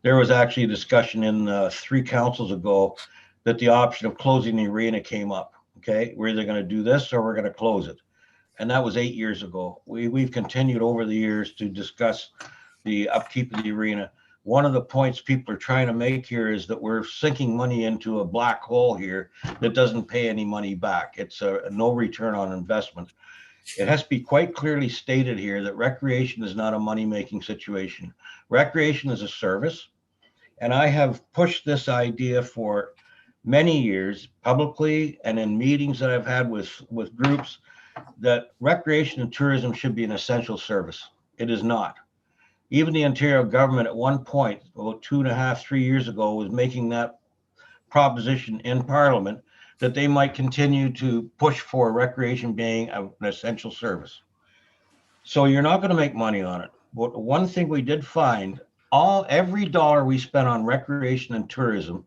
There was actually a discussion in 3 councils ago that the option of closing the arena came up, okay? We're either going to do this or we're going to close it. And that was 8 years ago. We've continued over the years to discuss the upkeep of the arena. One of the points people are trying to make here is that we're sinking money into a black hole here that doesn't pay any money back. It's a no return on investment. It has to be quite clearly stated here that recreation is not a money-making situation. Recreation is a service. And I have pushed this idea for many years publicly and in meetings that I've had with groups that recreation and tourism should be an essential service. It is not. Even the Ontario government at one point, about 2.5, 3 years ago, was making that proposition in Parliament that they might continue to push for recreation being an essential service. So you're not going to make money on it. But one thing we did find, every dollar we spent on recreation and tourism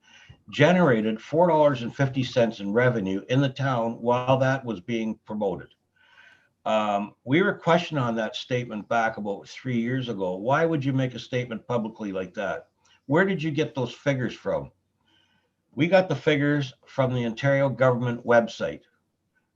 generated $4.50 in revenue in the town while that was being promoted. We were questioned on that statement back about 3 years ago. Why would you make a statement publicly like that? Where did you get those figures from? We got the figures from the Ontario government website.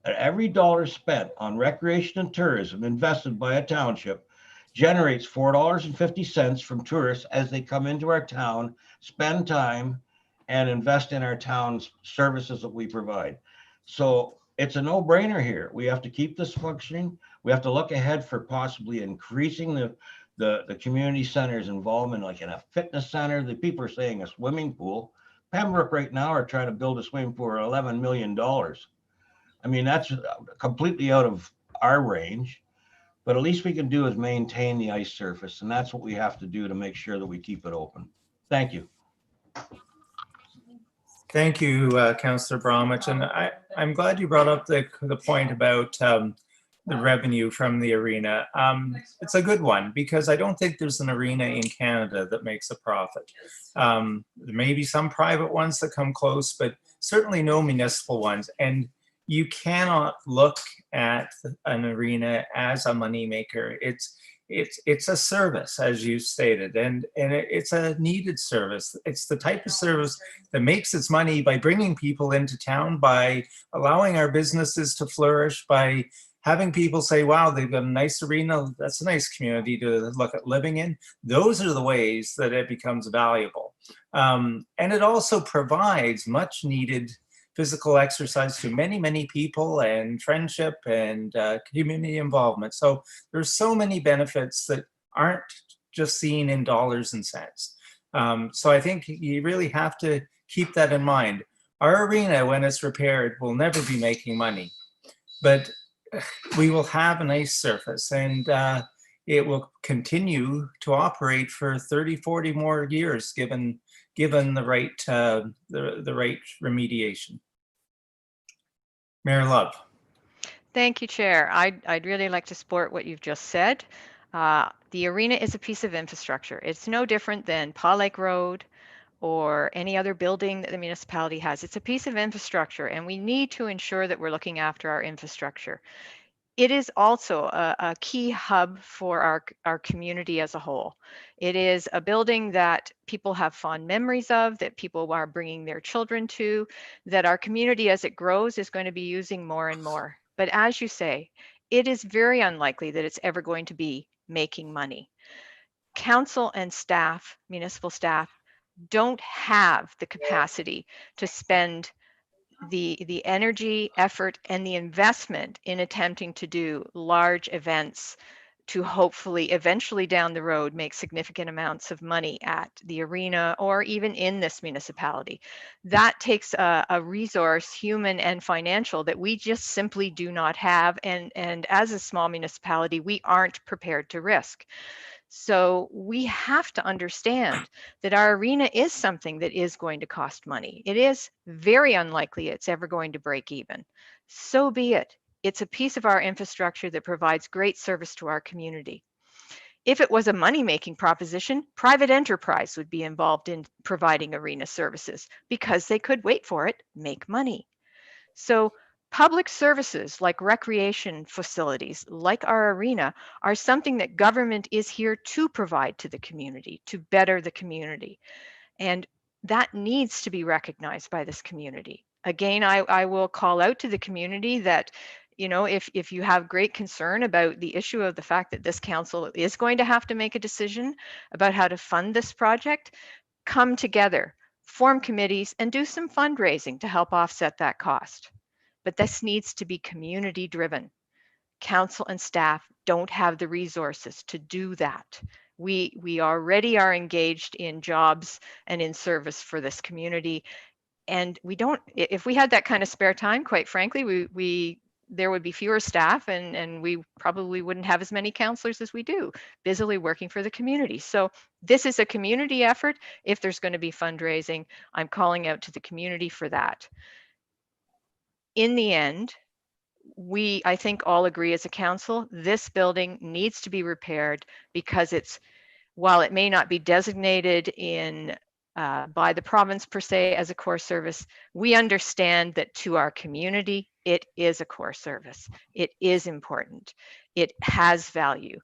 And every dollar spent on recreation and tourism invested by a township generates $4.50 from tourists as they come into our town, spend time, and invest in our town's services that we provide. So it's a no-brainer here. We have to keep this functioning. We have to look ahead for possibly increasing the community center's involvement, like in a fitness center. The people are saying a swimming pool. Pembroke right now are trying to build a swimming pool for $11 million. I mean, that's completely out of our range, but at least we can do is maintain the ice surface. And that's what we have to do to make sure that we keep it open. Thank you. Thank you, Councillor Bromwich. And I'm glad you brought up the point about the revenue from the arena. It's a good one because I don't think there's an arena in Canada that makes a profit. There may be some private ones that come close, but certainly no municipal ones. And you cannot look at an arena as a moneymaker. It's a service, as you stated, and it's a needed service. It's the type of service that makes its money by bringing people into town, by allowing our businesses to flourish, by having people say, wow, they've got a nice arena. That's a nice community to look at living in. Those are the ways that it becomes valuable. And it also provides much needed physical exercise to many, many people, and friendship and community involvement. So there's so many benefits that aren't just seen in dollars and cents. So I think you really have to keep that in mind. Our arena, when it's repaired, will never be making money, but we will have a nice surface, and it will continue to operate for 30, 40 more years, given the right remediation. Mayor Love. Thank you, Chair. I'd really like to support what you've just said. The arena is a piece of infrastructure. It's no different than Paw Lake Road or any other building that the municipality has. It's a piece of infrastructure, and we need to ensure that we're looking after our infrastructure. It is also a key hub for our community as a whole. It is a building that people have fond memories of, that people are bringing their children to, that our community as it grows is going to be using more and more. But as you say, it is very unlikely that it's ever going to be making money. Council and staff, municipal staff, don't have the capacity to spend the energy, effort, and the investment in attempting to do large events to hopefully eventually down the road make significant amounts of money at the arena or even in this municipality. That takes a resource, human and financial, that we just simply do not have, and as a small municipality, we aren't prepared to risk. So we have to understand that our arena is something that is going to cost money. It is very unlikely it's ever going to break even. So be it. It's a piece of our infrastructure that provides great service to our community. If it was a money-making proposition, private enterprise would be involved in providing arena services because they could wait for it, make money. So public services like recreation facilities, like our arena, are something that government is here to provide to the community, to better the community. And that needs to be recognized by this community. Again, I will call out to the community that, you know, if you have great concern about the issue of the fact that this council is going to have to make a decision about how to fund this project, come together, form committees, and do some fundraising to help offset that cost. But this needs to be community driven. Council and staff don't have the resources to do that. We already are engaged in jobs and in service for this community. And we don't, if we had that kind of spare time, quite frankly, we there would be fewer staff and we probably wouldn't have as many counselors as we do, busily working for the community. So this is a community effort. If there's going to be fundraising, I'm calling out to the community for that. In the end, I think all agree as a council, this building needs to be repaired because while it may not be designated by the province per se as a core service, we understand that to our community, it is a core service. It is important. It has value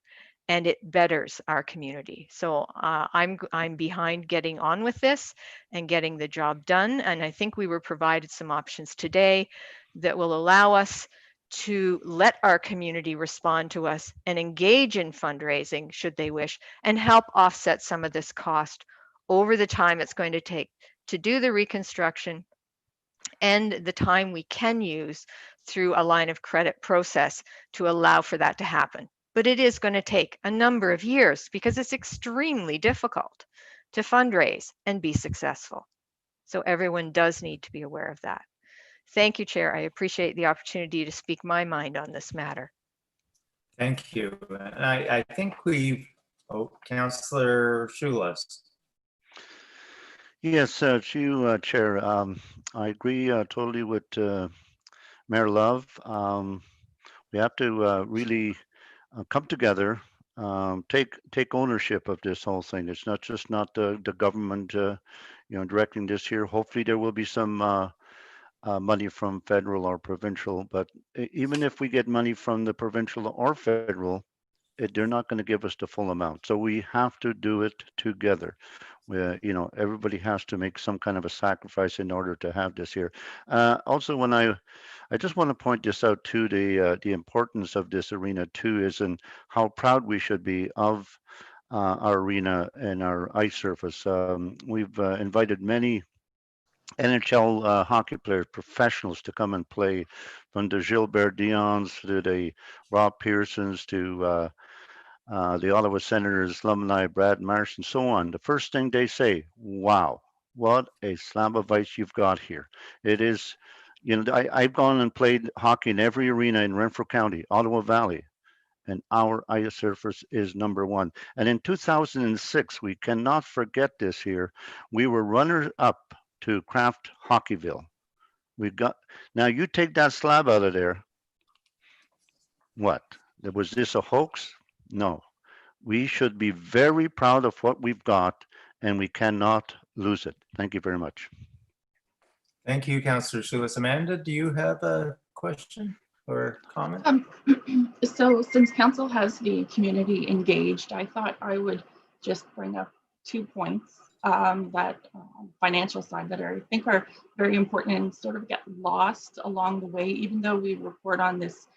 and it betters our community. So I'm behind getting on with this and getting the job done. And I think we were provided some options today that will allow us to let our community respond to us and engage in fundraising should they wish and help offset some of this cost over the time it's going to take to do the reconstruction and the time we can use through a line of credit process to allow for that to happen. But it is going to take a number of years because it's extremely difficult to fundraise and be successful. So everyone does need to be aware of that. Thank you, Chair. I appreciate the opportunity to speak my mind on this matter. Thank you. And I think Councillor Schulas. Yes, to you, Chair. I agree totally with Mayor Love. We have to really come together, take ownership of this whole thing. It's not just the government, directing this here. Hopefully, there will be some money from federal or provincial. But even if we get money from the provincial or federal, they're not going to give us the full amount. So we have to do it together. Everybody has to make some kind of a sacrifice in order to have this here. Also, when I just want to point this out too, the importance of this arena too is in how proud we should be of our arena and our ice surface. We've invited many NHL hockey players, professionals, to come and play, from the Gilbert Dion's to the Rob Pearsons to the Ottawa Senators alumni, Brad Marsh, and so on. The first thing they say, wow, what a slab of ice you've got here. It is, I've gone and played hockey in every arena in Renfrew County, Ottawa Valley, and our ice surface is number one. And in 2006, we cannot forget this here, we were runners-up to Kraft Hockeyville. Now you take that slab out of there, what? Was this a hoax? No. We should be very proud of what we've got, and we cannot lose it. Thank you very much. Thank you, Councillor Schulas. Amanda, do you have a question or comment? So since council has the community engaged, I thought I would just bring up 2 points that financial side that I think are very important and sort of get lost along the way, even though we report on this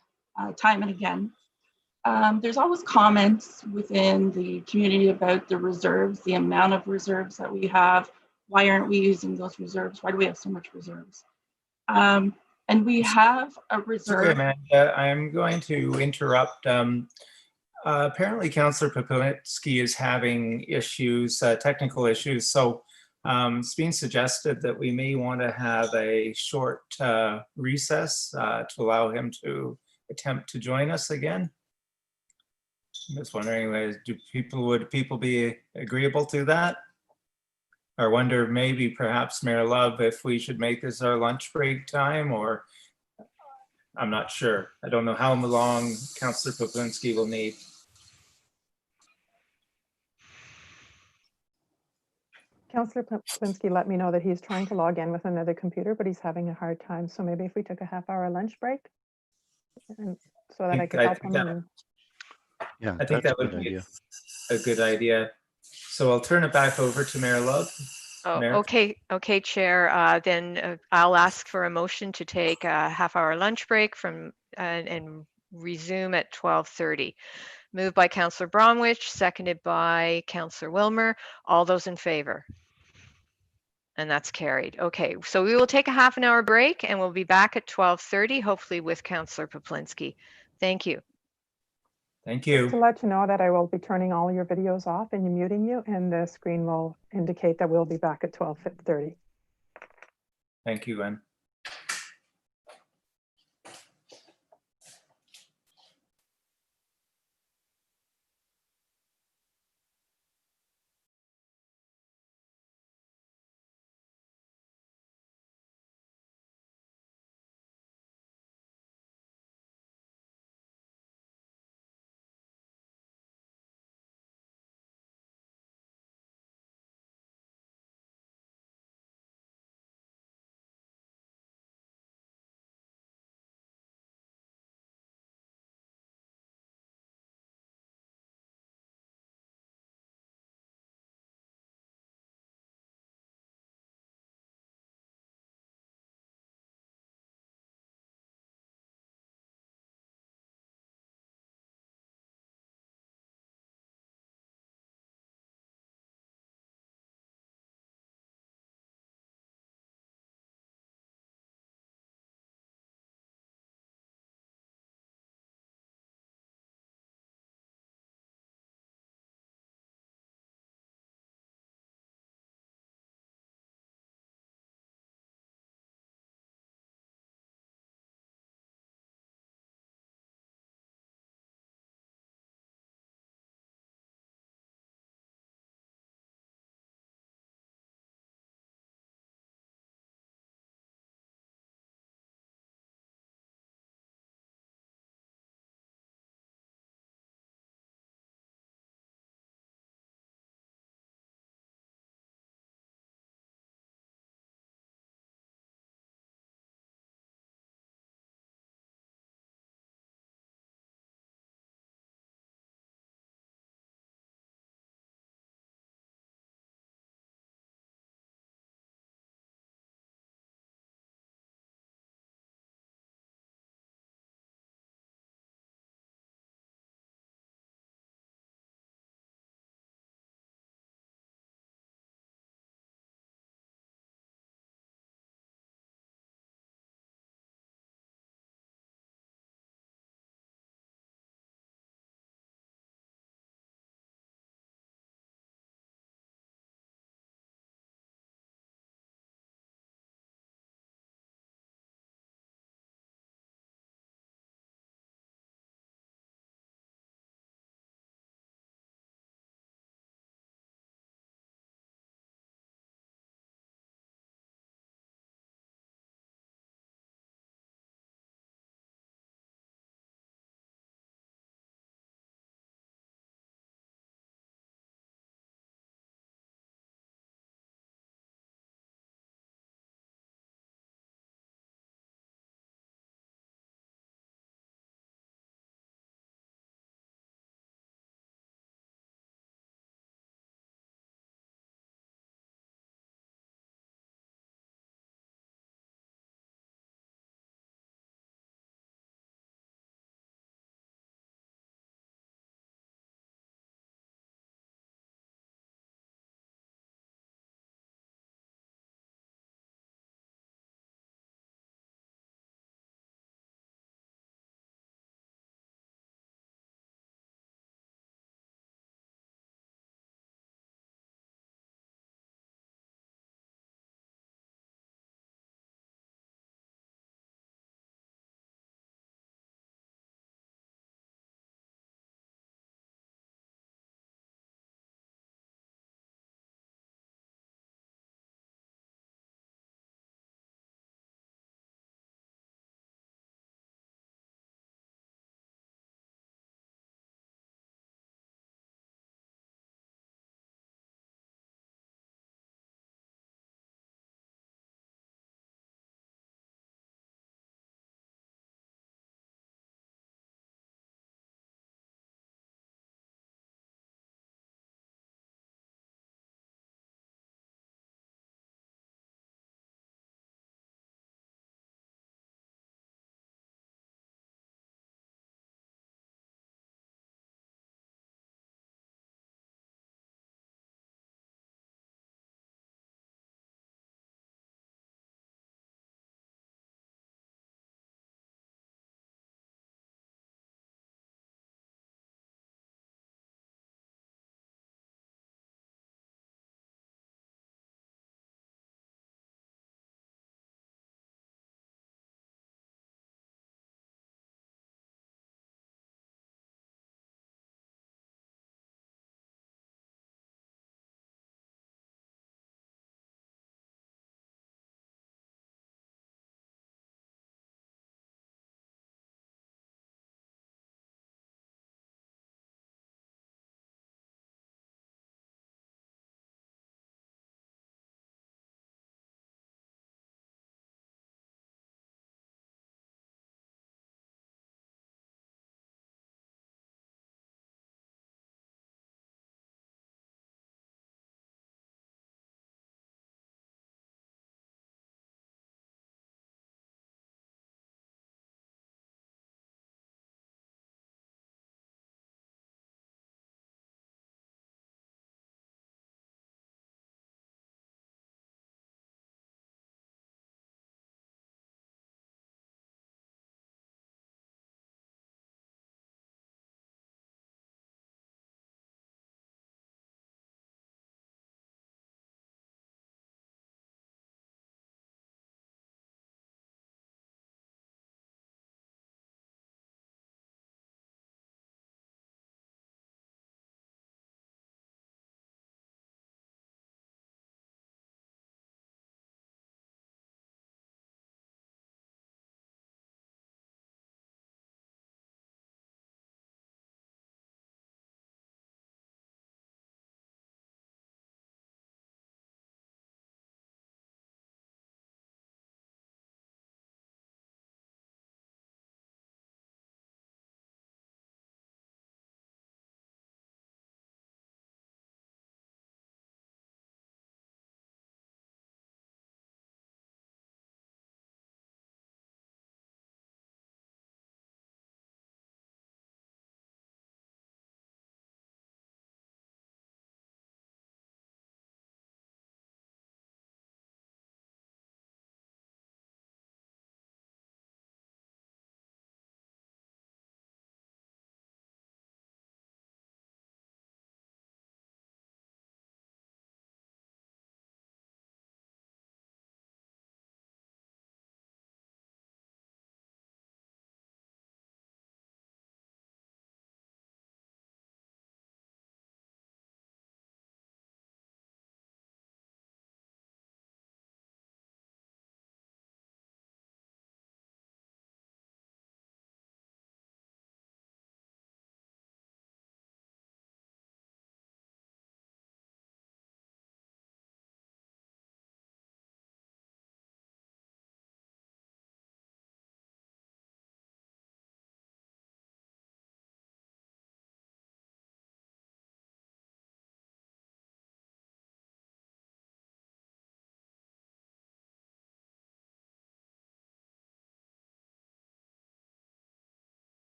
time and again. There's always comments within the community about the reserves, the amount of reserves that we have. Why aren't we using those reserves? Why do we have so much reserves? And we have a reserve. Sorry, Amanda, I'm going to interrupt. Apparently, Councillor Papulinski is having issues, technical issues. So it's being suggested that we may want to have a short recess to allow him to attempt to join us again. I'm just wondering, would people be agreeable to that? Or wonder maybe perhaps Mayor Love, if we should make this our lunch break time, or I'm not sure. I don't know how long Councillor Papulinski will need. Councillor Papulinski let me know that he's trying to log in with another computer, but he's having a hard time. So maybe if we took a half-hour lunch break, and so that I could help him. Yeah, I think that would be a good idea. So I'll turn it back over to Mayor Love. Oh, Mayor? okay, Chair. Then I'll ask for a motion to take a half-hour lunch break and resume at 12:30. Moved by Councillor Bromwich, seconded by Councillor Wilmer. All those in favor? And that's carried. Okay, so we will take a half an hour break and we'll be back at 12:30, hopefully with Councillor Papulinski. Thank you. Thank you. To let you know that I will be turning all your videos off and muting you, and the screen will indicate that we'll be back at 12:30. Thank you, Gwen.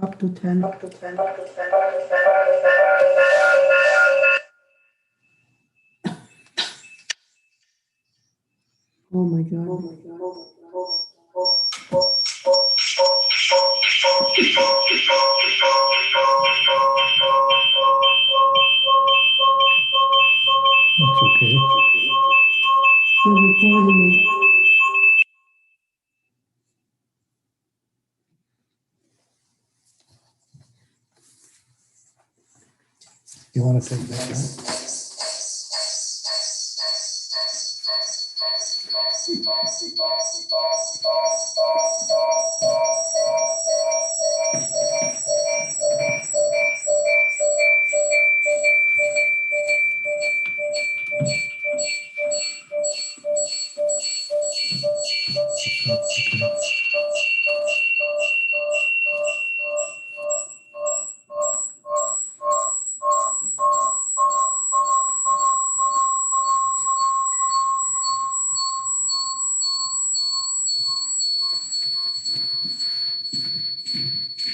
Up to 10. Oh my God. That's okay. You're recording me. You want to take that?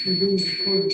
We're being recorded.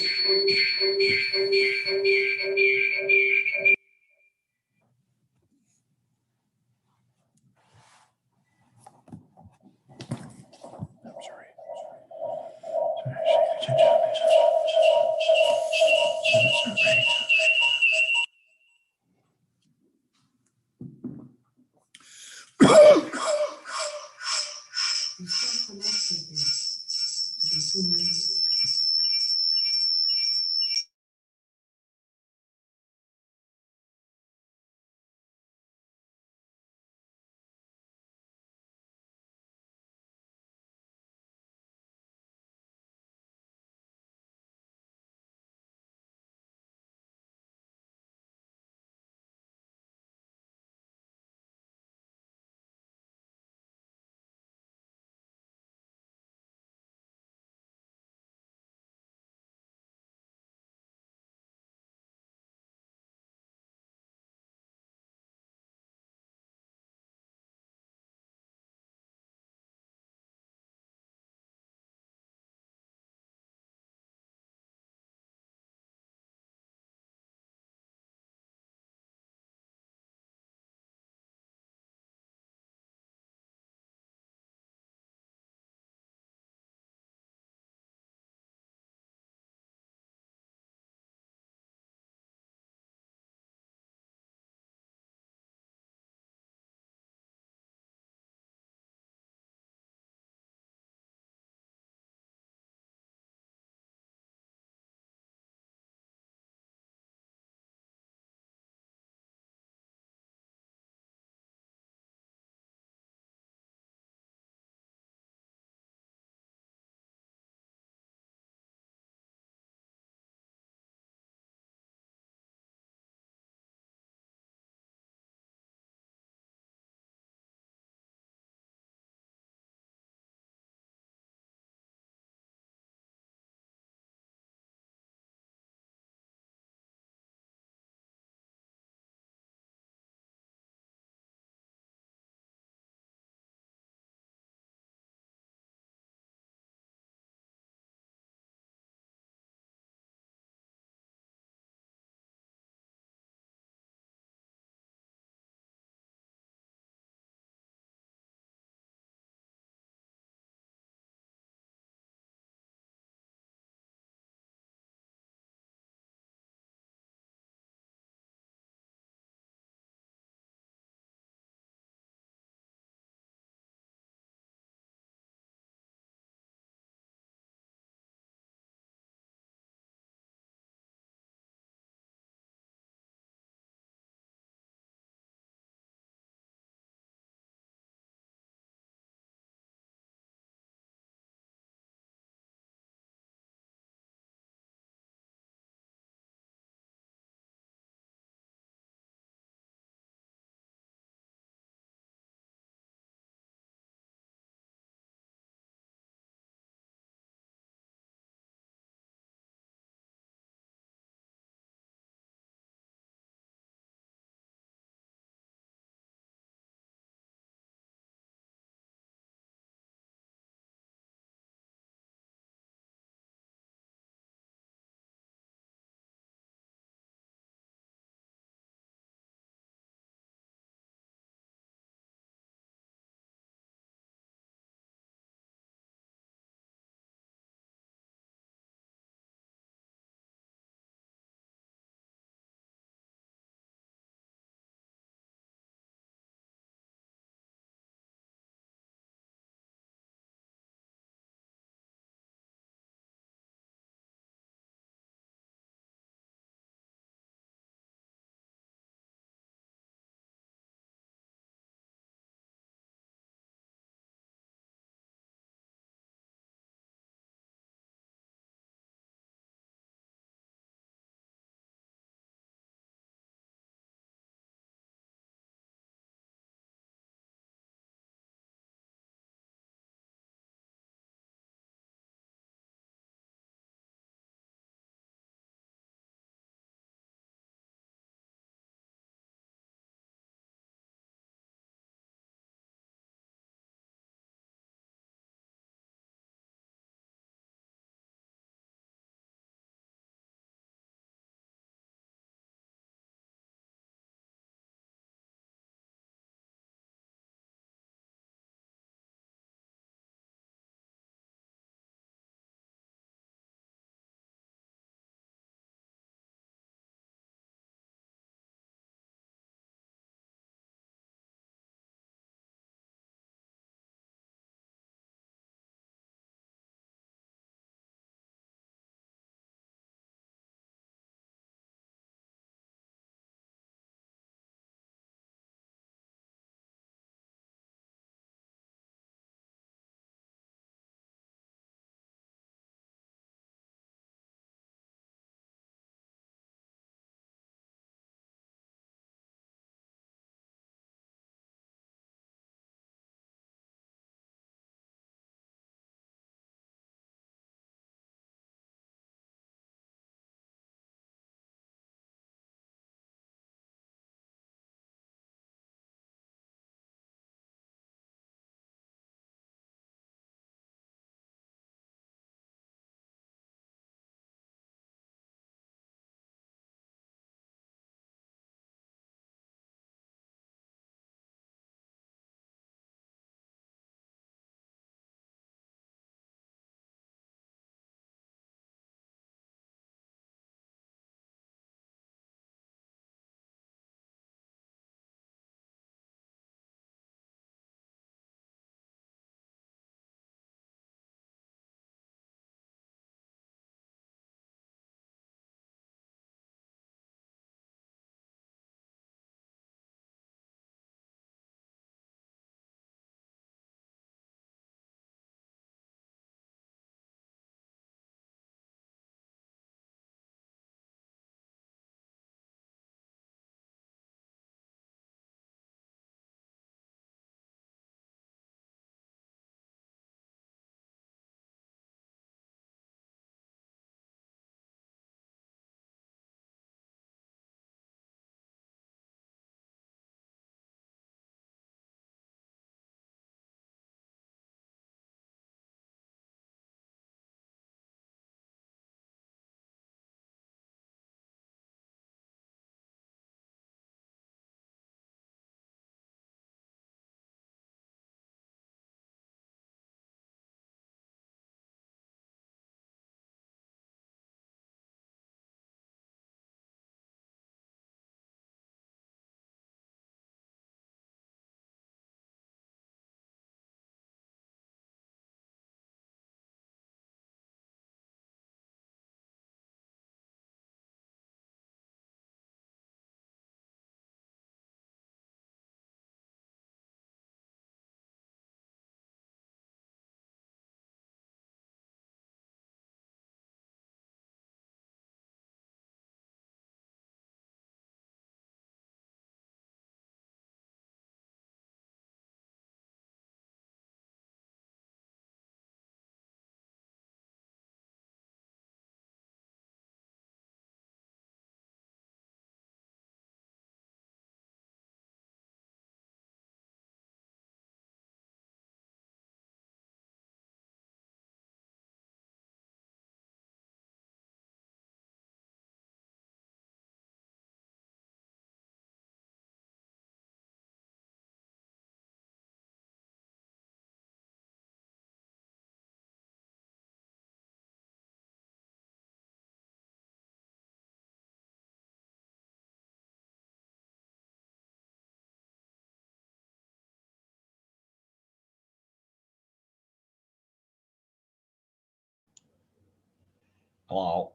Paul.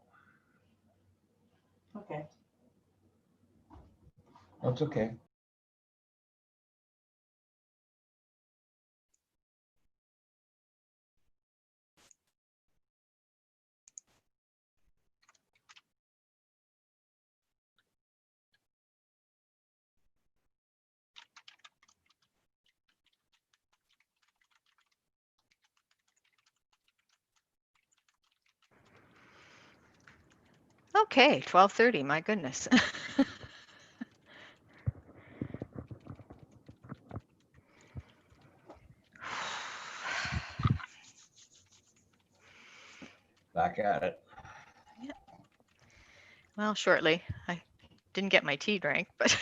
Okay. That's okay. Okay, 12:30, my goodness. Back at it. Well, shortly. I didn't get my tea drank, but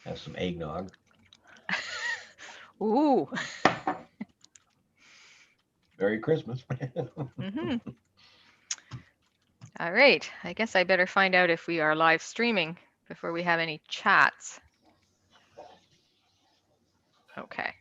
Have some eggnog. ooh. Merry Christmas. Mhm. All right, I guess I better find out if we are live streaming before we have any chats. Okay.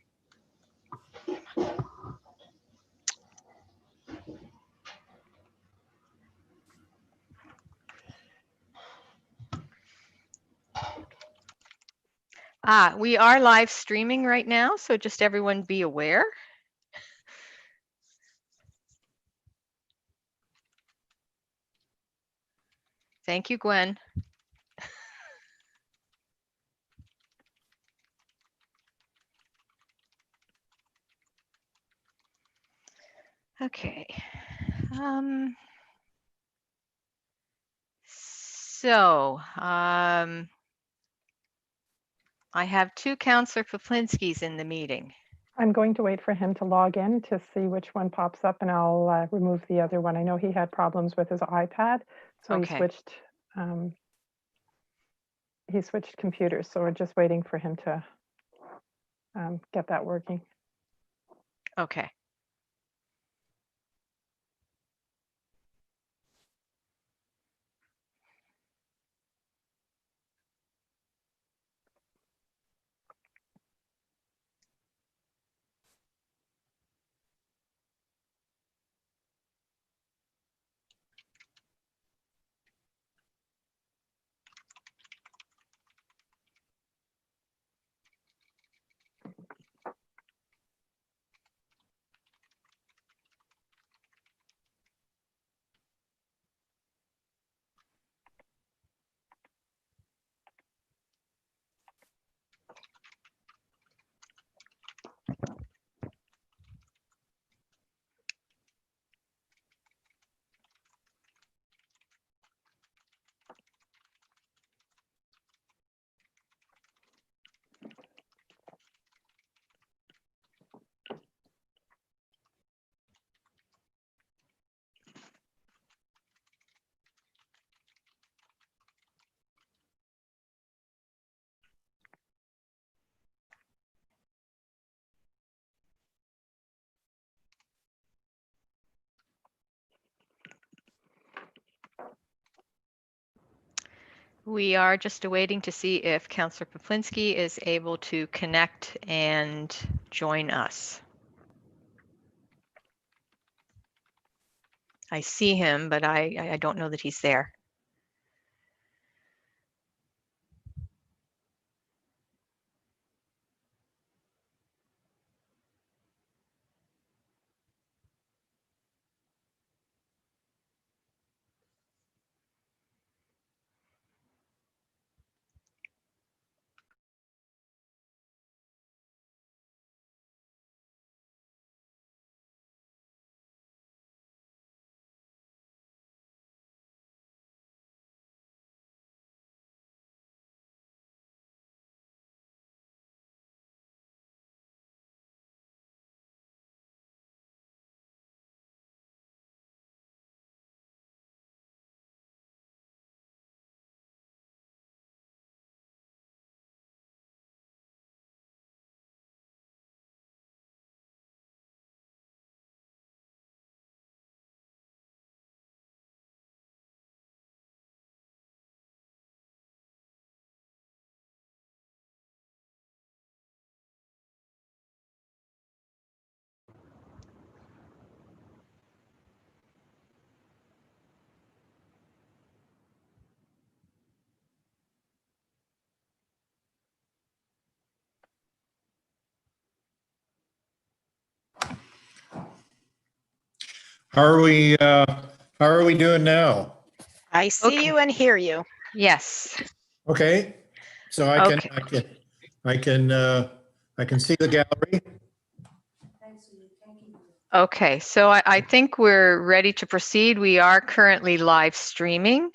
We are live streaming right now, so just everyone be aware. Thank you, Gwen. Okay. I have two Councillor Poplinskis in the meeting. I'm going to wait for him to log in to see which one pops up, and I'll remove the other one. I know he had problems with his iPad, so Okay. he switched computers. So we're just waiting for him to get that working. Okay. We are just awaiting to see if Councillor Poplinski is able to connect and join us. I see him, but I don't know that he's there. How are we doing now? I see Okay. you and hear you. Yes. Okay, so I can see the gallery. Okay, so I think we're ready to proceed. We are currently live streaming.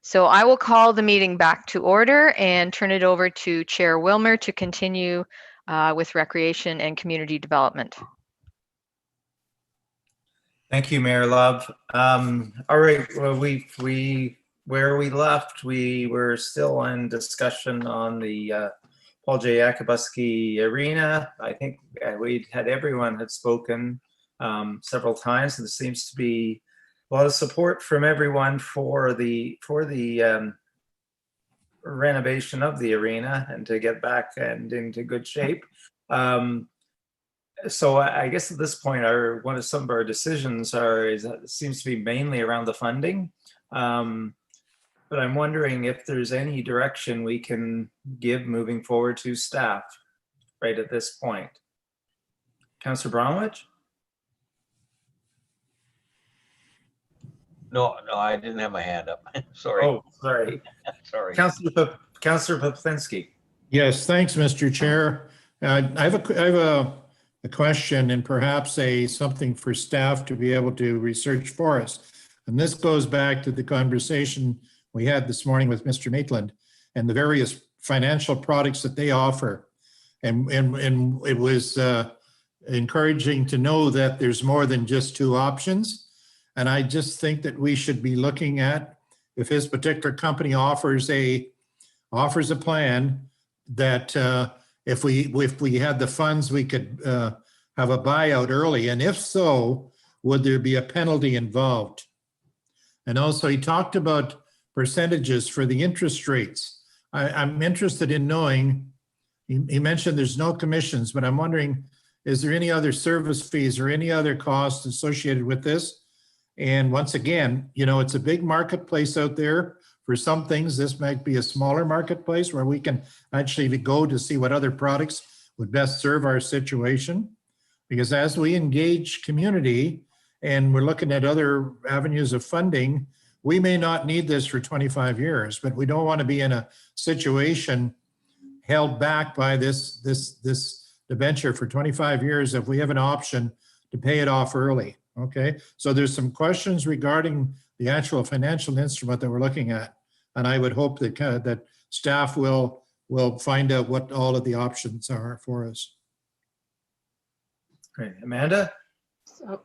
So I will call the meeting back to order and turn it over to Chair Wilmer to continue with recreation and community development. Thank you, Mayor Love. All right, well, where we left, we were still in discussion on the Paul J. Yakabuski Arena. I think everyone had spoken several times, and there seems to be a lot of support from everyone for the renovation of the arena and to get back and into good shape. So I guess at this point, some of our decisions seems to be mainly around the funding. But I'm wondering if there's any direction we can give moving forward to staff right at this point. Councillor Bromwich? No, I didn't have my hand up. Sorry. Oh, sorry. Sorry. Councillor Poplinski. Yes, thanks, Mr. Chair. I have a question and perhaps something for staff to be able to research for us. And this goes back to the conversation we had this morning with Mr. Maitland and the various financial products that they offer. And it was encouraging to know that there's more than just two options. And I just think that we should be looking at if his particular company offers a plan that if we had the funds, we could have a buyout early. And if so, would there be a penalty involved? And also he talked about percentages for the interest rates. I'm interested in knowing, he mentioned there's no commissions, but I'm wondering, is there any other service fees or any other costs associated with this? And once again, it's a big marketplace out there. For some things, this might be a smaller marketplace where we can actually go to see what other products would best serve our situation. Because as we engage community and we're looking at other avenues of funding, we may not need this for 25 years, but we don't want to be in a situation held back by this debenture for 25 years if we have an option to pay it off early. Okay, so there's some questions regarding the actual financial instrument that we're looking at. And I would hope that that staff will find out what all of the options are for us. Great. Amanda? So,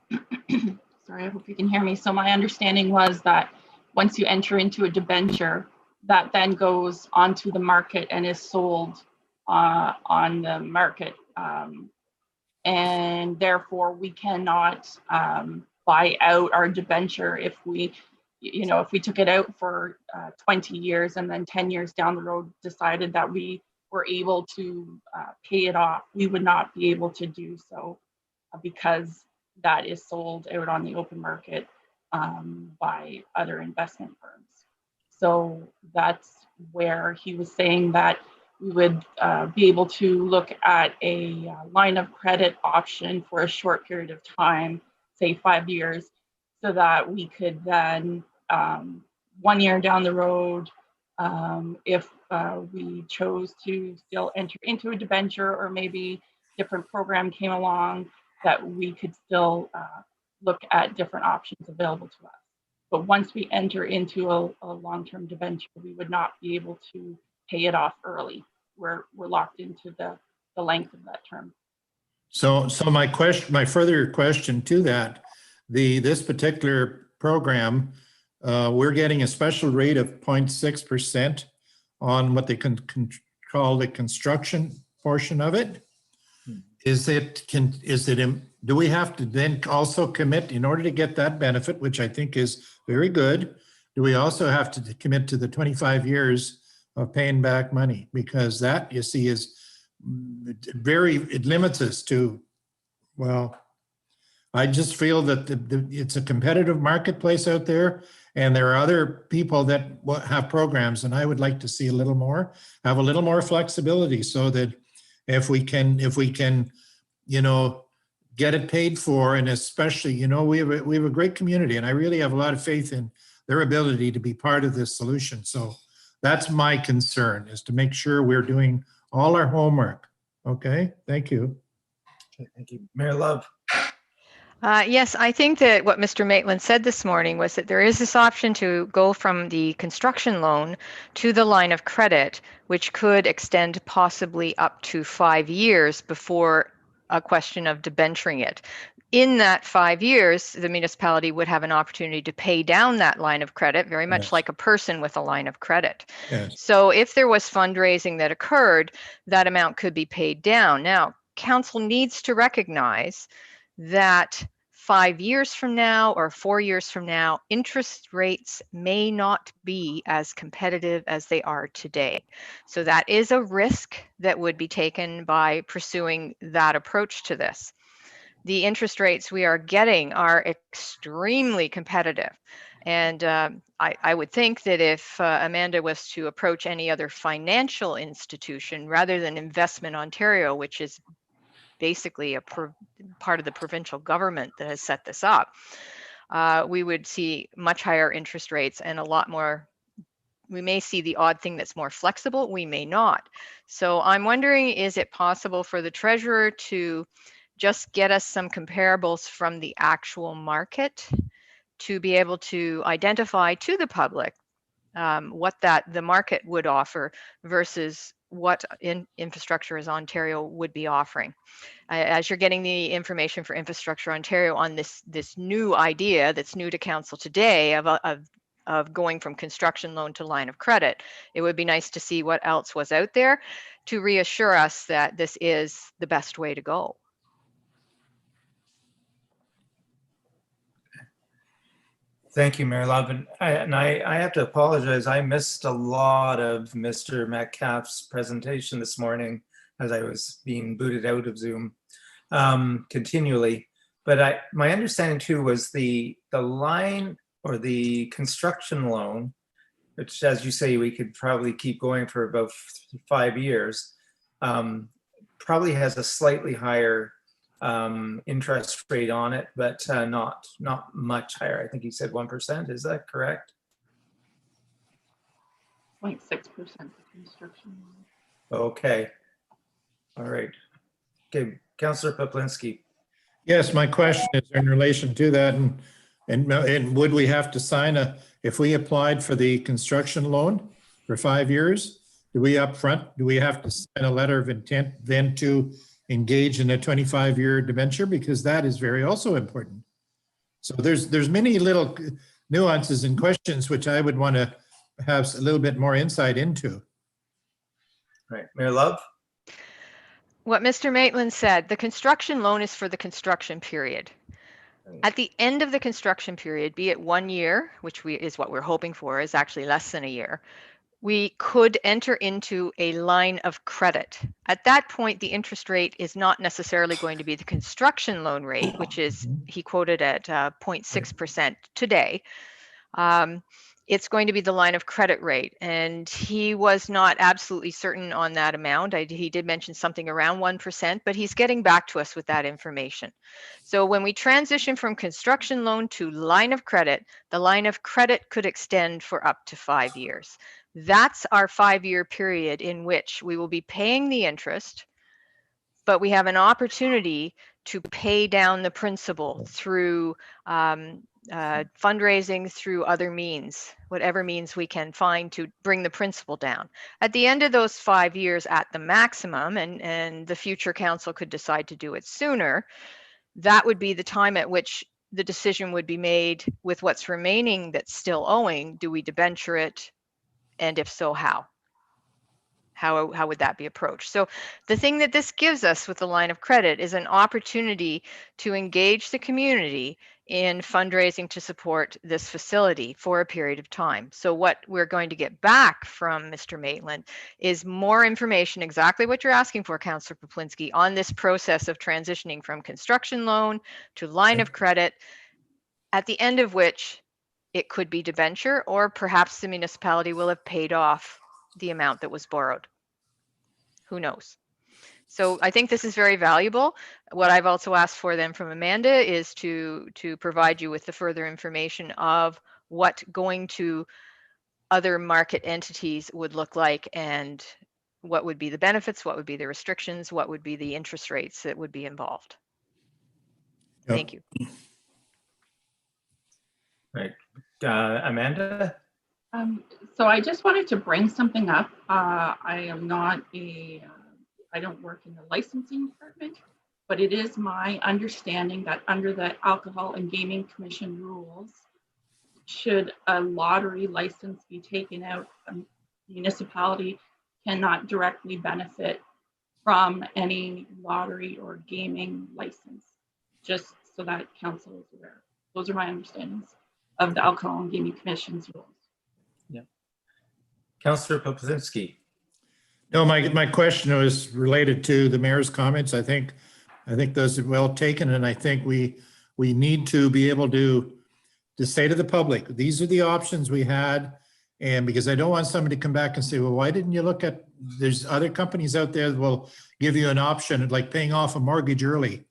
sorry, I hope you can hear me. So my understanding was that once you enter into a debenture, that then goes onto the market and is sold on the market. And therefore we cannot buy out our debenture if we took it out for 20 years and then 10 years down the road decided that we were able to pay it off, we would not be able to do so because that is sold out on the open market by other investment firms. So that's where he was saying that we would be able to look at a line of credit option for a short period of time, say 5 years, so that we could then 1 year down the road, if we chose to still enter into a debenture or maybe different program came along, that we could still look at different options available to us. But once we enter into a long-term debenture, we would not be able to pay it off early. We're locked into the length of that term. So my further question to that, this particular program, we're getting a special rate of 0.6% on what they can call the construction portion of it. Do we have to then also commit in order to get that benefit, which I think is very good? Do we also have to commit to the 25 years of paying back money? Because that, you see, is it limits us to, well, I just feel that it's a competitive marketplace out there, and there are other people that have programs, and I would like to see have a little more flexibility, so that if we can, get it paid for. And especially, you know, we have a great community, and I really have a lot of faith in their ability to be part of this solution. So that's my concern, is to make sure we're doing all our homework. Okay, thank you. Okay, thank you. Mayor Love. Yes, I think that what Mr. Maitland said this morning was that there is this option to go from the construction loan to the line of credit, which could extend possibly up to 5 years before a question of debenturing it. In that 5 years, the municipality would have an opportunity to pay down that line of credit, very much Yes. like a person with a line of credit. Yes. So if there was fundraising that occurred, that amount could be paid down. Now, council needs to recognize that 5 years from now or 4 years from now, interest rates may not be as competitive as they are today. So that is a risk that would be taken by pursuing that approach to this. The interest rates we are getting are extremely competitive. And I would think that if Amanda was to approach any other financial institution rather than Investment Ontario, which is basically a part of the provincial government that has set this up, we would see much higher interest rates and a lot more. We may see the odd thing that's more flexible, we may not. So I'm wondering, is it possible for the treasurer to just get us some comparables from the actual market to be able to identify to the public what the market would offer versus what Infrastructure as Ontario would be offering. As you're getting the information for Infrastructure Ontario on this new idea that's new to council today of going from construction loan to line of credit, it would be nice to see what else was out there to reassure us that this is the best way to go. Thank you, Mayor Love. And I have to apologize. I missed a lot of Mr. Metcalf's presentation this morning as I was being booted out of Zoom continually. But my understanding too was the line or the construction loan, which, as you say, we could probably keep going for about 5 years, probably has a slightly higher interest rate on it, but not much higher. I think you said 1%. Is that correct? 0.6% for construction. Okay. All right. Okay, Councillor Poplinski. Yes, my question is in relation to that, and would we have to sign if we applied for the construction loan for 5 years, do we have to sign a letter of intent then to engage in a 25-year debenture? Because that is also important. So there's many little nuances and questions which I would want to have a little bit more insight into. Right, Mayor Love. What Mr. Maitland said, the construction loan is for the construction period. At the end of the construction period, be it 1 year, which is what we're hoping for, is actually less than a year, we could enter into a line of credit. At that point, the interest rate is not necessarily going to be the construction loan rate, which is, he quoted at 0.6% today. It's going to be the line of credit rate. And he was not absolutely certain on that amount. He did mention something around 1%, but he's getting back to us with that information. So when we transition from construction loan to line of credit, the line of credit could extend for up to 5 years. That's our 5-year period in which we will be paying the interest, but we have an opportunity to pay down the principal through fundraising, through other means, whatever means we can find to bring the principal down. At the end of those 5 years at the maximum, and the future council could decide to do it sooner, that would be the time at which the decision would be made with what's remaining that's still owing. Do we debenture it? And if so, how? How would that be approached? So the thing that this gives us with the line of credit is an opportunity to engage the community in fundraising to support this facility for a period of time. So what we're going to get back from Mr. Maitland is more information, exactly what you're asking for, Councillor Poplinski, on this process of transitioning from construction loan to line of credit, at the end of which it could be debenture, or perhaps the municipality will have paid off the amount that was borrowed. Who knows? So I think this is very valuable. What I've also asked for then from Amanda is to provide you with the further information of what going to other market entities would look like, and what would be the benefits, what would be the restrictions, what would be the interest rates that would be involved. Yep. Thank you. Right. Amanda? So I just wanted to bring something up. I am not I don't work in the licensing department, but it is my understanding that under the Alcohol and Gaming Commission rules, should a lottery license be taken out, a municipality cannot directly benefit from any lottery or gaming license, just so that council is aware. Those are my understandings of the Alcohol and Gaming Commission's rules. Yeah. Councillor Popzinski. No, my question was related to the mayor's comments. I think those are well taken, and I think we need to be able to say to the public, these are the options we had. And because I don't want somebody to come back and say, well, why didn't you look at, there's other companies out there that will give you an option like paying off a mortgage early.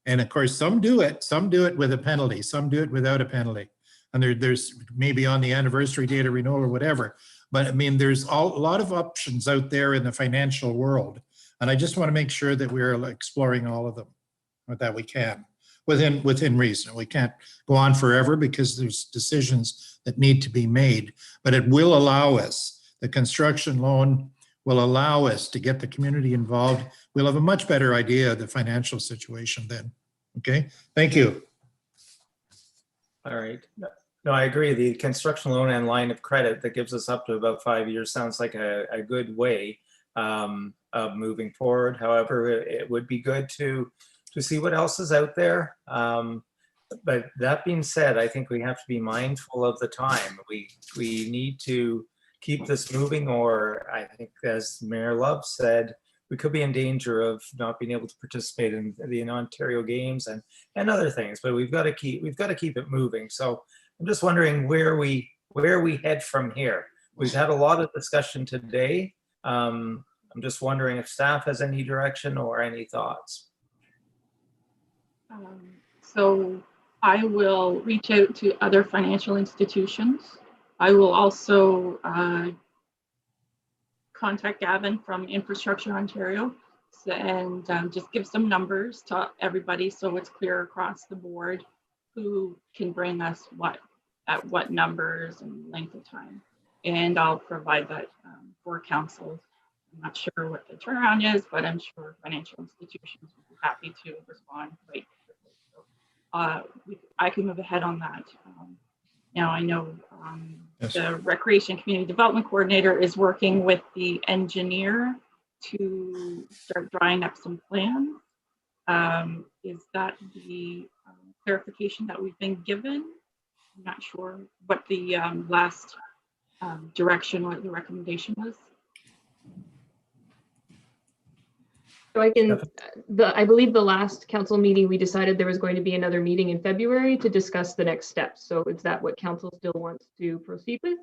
And of course, some do it with a penalty, some do it without a penalty. And there's maybe on the anniversary date of renewal or whatever. But I mean, there's a lot of options out there in the financial world. And I just want to make sure that we're exploring all of them, or that we can, within reason. We can't go on forever because there's decisions that need to be made, but it will allow us, the construction loan will allow us to get the community involved. We'll have a much better idea of the financial situation then. Okay, thank you. All right. No, I agree. The construction loan and line of credit that gives us up to about 5 years sounds like a good way of moving forward. However, it would be good to see what else is out there. But that being said, I think we have to be mindful of the time. We need to keep this moving, or I think, as Mayor Love said, we could be in danger of not being able to participate in the Ontario Games and other things. But we've got to keep it moving. So I'm just wondering where we head from here. We've had a lot of discussion today. I'm just wondering if staff has any direction or any thoughts. So I will reach out to other financial institutions. I will also contact Gavin from Infrastructure Ontario and just give some numbers to everybody so it's clear across the board who can bring us what at what numbers and length of time. And I'll provide that for council. I'm not sure what the turnaround is, but I'm sure financial institutions will be happy to respond quite quickly. So I can move ahead on that. Now I know Yes. the Recreation Community Development Coordinator is working with the engineer to start drawing up some plans. Is that the clarification that we've been given? I'm not sure what the last direction, what the recommendation was. So I can, I believe the last council meeting, we decided there was going to be another meeting in February to discuss the next steps. So is that what council still wants to proceed with?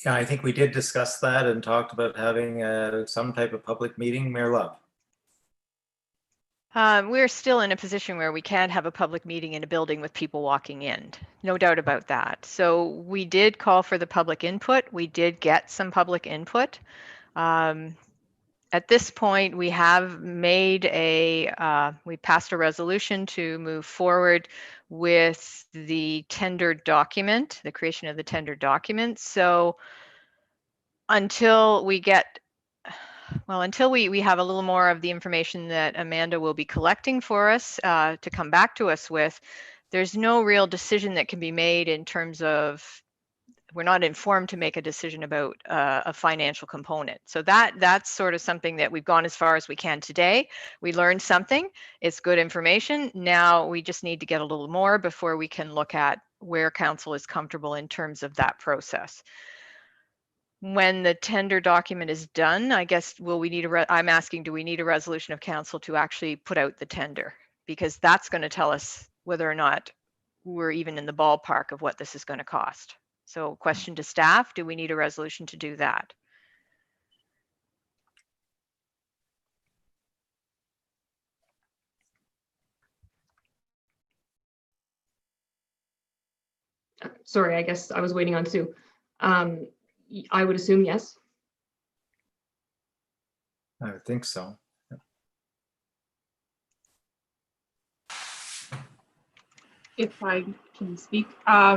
Yeah, I think we did discuss that and talked about having some type of public meeting. Mayor Love. We're still in a position where we can't have a public meeting in a building with people walking in. No doubt about that. So we did call for the public input. We did get some public input. At this point, we have made we passed a resolution to move forward with the tender document, the creation of the tender document. So until we get until we have a little more of the information that Amanda will be collecting for us to come back to us with, there's no real decision that can be made in terms of, we're not informed to make a decision about a financial component. So that's sort of something that we've gone as far as we can today. We learned something, it's good information. Now we just need to get a little more before we can look at where council is comfortable in terms of that process. When the tender document is done, I guess, I'm asking, do we need a resolution of council to actually put out the tender? Because that's going to tell us whether or not we're even in the ballpark of what this is going to cost. So question to staff, do we need a resolution to do that? Sorry, I guess I was waiting on Sue. I would assume yes. I would think so. If I can speak,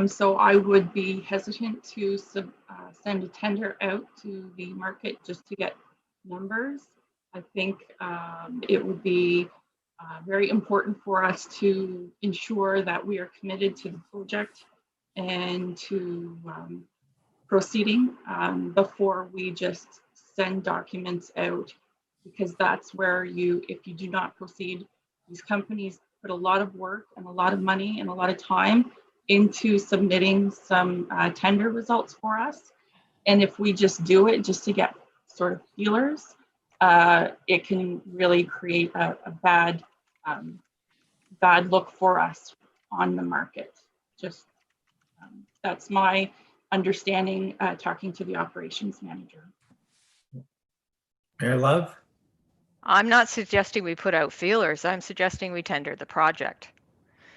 so I would be hesitant to send a tender out to the market just to get numbers. I think it would be very important for us to ensure that we are committed to the project and to proceeding before we just send documents out, because that's where if you do not proceed, these companies put a lot of work and a lot of money and a lot of time into submitting some tender results for us. And if we just do it just to get sort of feelers, it can really create a bad look for us on the market. Just that's my understanding talking to the operations manager. Mayor Love? I'm not suggesting we put out feelers. I'm suggesting we tender the project.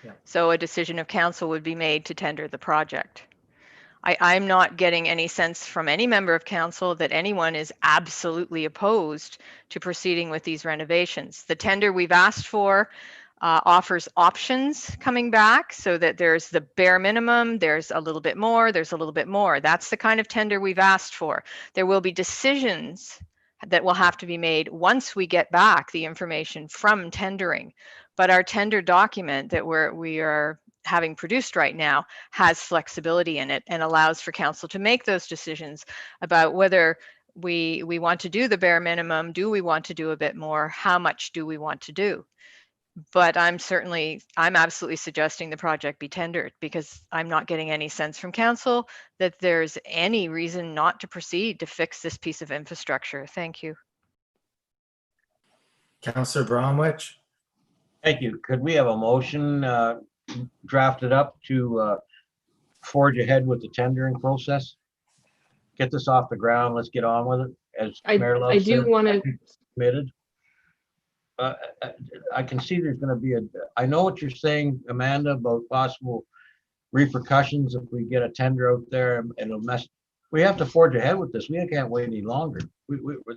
Yeah. So a decision of council would be made to tender the project. I'm not getting any sense from any member of council that anyone is absolutely opposed to proceeding with these renovations. The tender we've asked for offers options coming back, so that there's the bare minimum, there's a little bit more, there's a little bit more. That's the kind of tender we've asked for. There will be decisions that will have to be made once we get back the information from tendering. But our tender document that we are having produced right now has flexibility in it and allows for council to make those decisions about whether we want to do the bare minimum, do we want to do a bit more, how much do we want to do? But I'm absolutely suggesting the project be tendered, because I'm not getting any sense from council that there's any reason not to proceed to fix this piece of infrastructure. Thank you. Councillor Bromwich? Thank you. Could we have a motion drafted up to forge ahead with the tendering process? Get this off the ground. Let's get on with it. As Mayor Love I do said, want to. committed. I can see there's going to be I know what you're saying, Amanda, about possible repercussions if we get a tender out there and it'll mess. We have to forge ahead with this. We can't wait any longer.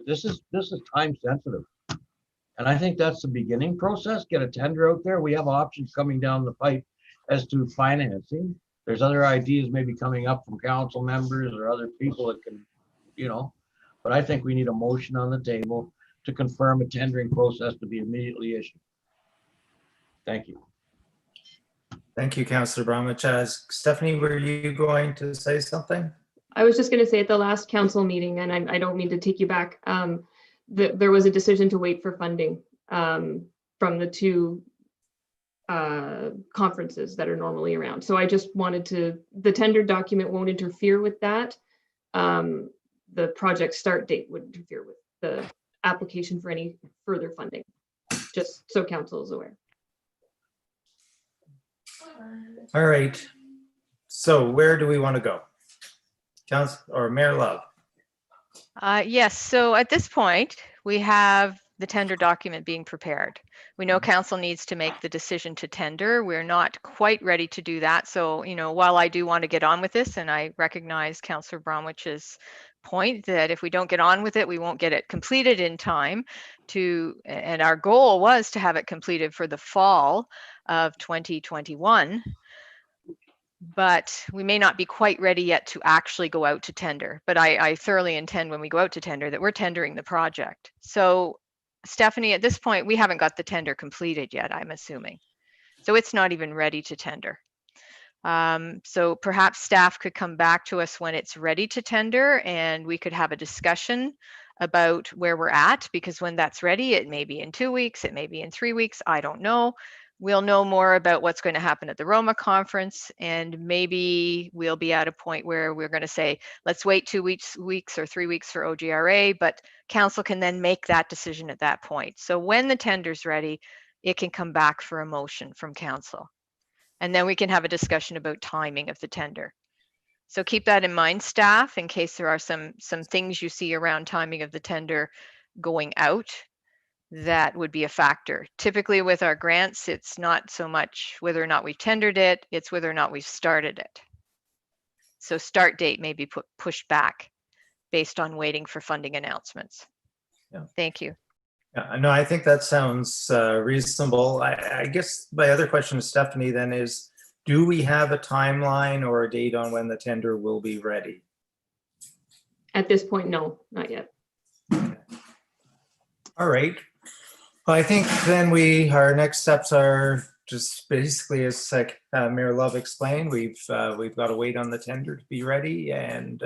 This is time sensitive. And I think that's the beginning process. Get a tender out there. We have options coming down the pipe as to financing. There's other ideas maybe coming up from council members or other people that can, but I think we need a motion on the table to confirm a tendering process to be immediately issued. Thank you. Thank you, Councillor Bromwich. Stephanie, were you going to say something? I was just going to say at the last council meeting, and I don't mean to take you back, there was a decision to wait for funding from the two conferences that are normally around. So I just wanted the tender document won't interfere with that. The project start date would interfere with the application for any further funding, just so council is aware. All right. So where do we want to go? Council or Mayor Love? Yes, so at this point, we have the tender document being prepared. We know council needs to make the decision to tender. We're not quite ready to do that. So, while I do want to get on with this, and I recognize Councillor Bromwich's point that if we don't get on with it, we won't get it completed in time and our goal was to have it completed for the fall of 2021. But we may not be quite ready yet to actually go out to tender. But I thoroughly intend when we go out to tender that we're tendering the project. So Stephanie, at this point, we haven't got the tender completed yet, I'm assuming. So it's not even ready to tender. So perhaps staff could come back to us when it's ready to tender and we could have a discussion about where we're at, because when that's ready, it may be in 2 weeks, it may be in 3 weeks, I don't know. We'll know more about what's going to happen at the Roma conference, and maybe we'll be at a point where we're going to say, let's wait 2 weeks or 3 weeks for OGRA, but council can then make that decision at that point. So when the tender's ready, it can come back for a motion from council. And then we can have a discussion about timing of the tender. So keep that in mind, staff, in case there are some things you see around timing of the tender going out. That would be a factor. Typically with our grants, it's not so much whether or not we've tendered it, it's whether or not we've started it. So start date may be pushed back based on waiting for funding announcements. Yeah. Thank you. Yeah, no, I think that sounds reasonable. I guess my other question to Stephanie then is, do we have a timeline or a date on when the tender will be ready? At this point, no, not yet. All right. Well, I think then our next steps are just basically, as Mayor Love explained, we've got to wait on the tender to be ready, and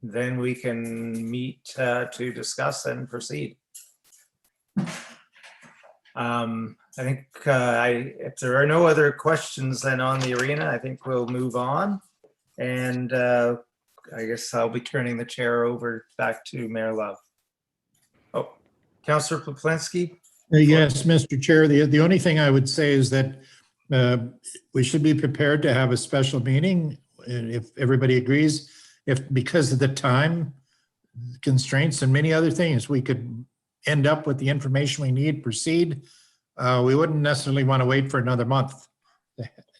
then we can meet to discuss and proceed. I think if there are no other questions then on the arena, I think we'll move on. And I guess I'll be turning the chair over back to Mayor Love. Oh, Councillor Poplinski. Yes, Mr. Chair. The only thing I would say is that we should be prepared to have a special meeting, if everybody agrees. Because of the time constraints and many other things, we could end up with the information we need, proceed. We wouldn't necessarily want to wait for another month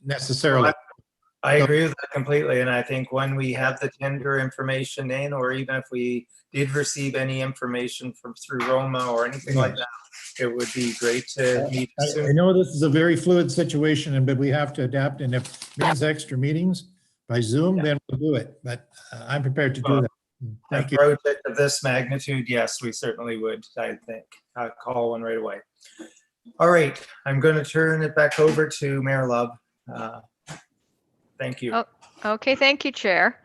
necessarily. Well, I agree with that completely. And I think when we have the tender information in, or even if we did receive any information through Roma or anything like that, it would be great to meet soon. I know this is a very fluid situation, but we have to adapt. And if it means extra meetings by Zoom, then we'll do it. But I'm prepared to do that. Thank A you. project of this magnitude, yes, we certainly would, I think. Call one right away. All right, I'm going to turn it back over to Mayor Love. Thank you. Oh, okay, thank you, Chair.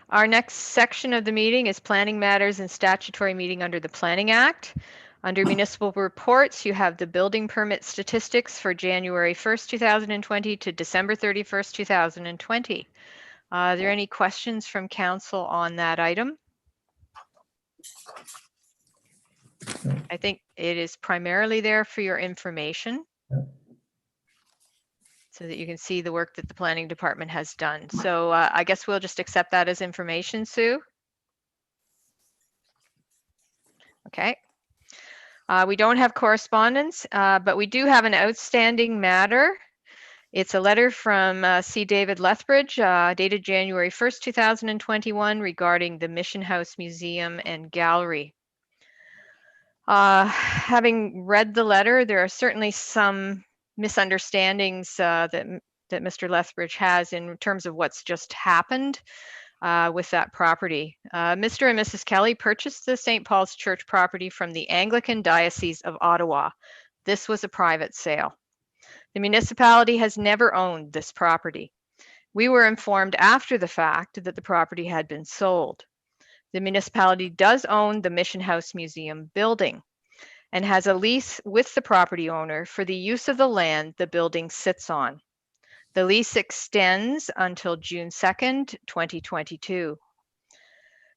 Our next section of the meeting is planning matters and statutory meeting under the Planning Act. Under municipal reports, you have the building permit statistics for January 1st, 2020 to December 31st, 2020. Are there any questions from council on that item? I think it is primarily there for your information, so that you can see the work that the planning department has done. So I guess we'll just accept that as information, Sue. Okay. We don't have correspondence, but we do have an outstanding matter. It's a letter from C. David Lethbridge, dated January 1st, 2021, regarding the Mission House Museum and Gallery. Having read the letter, there are certainly some misunderstandings that Mr. Lethbridge has in terms of what's just happened with that property. Mr. and Mrs. Kelly purchased the St. Paul's Church property from the Anglican Diocese of Ottawa. This was a private sale. The municipality has never owned this property. We were informed after the fact that the property had been sold. The municipality does own the Mission House Museum building and has a lease with the property owner for the use of the land the building sits on. The lease extends until June 2nd, 2022.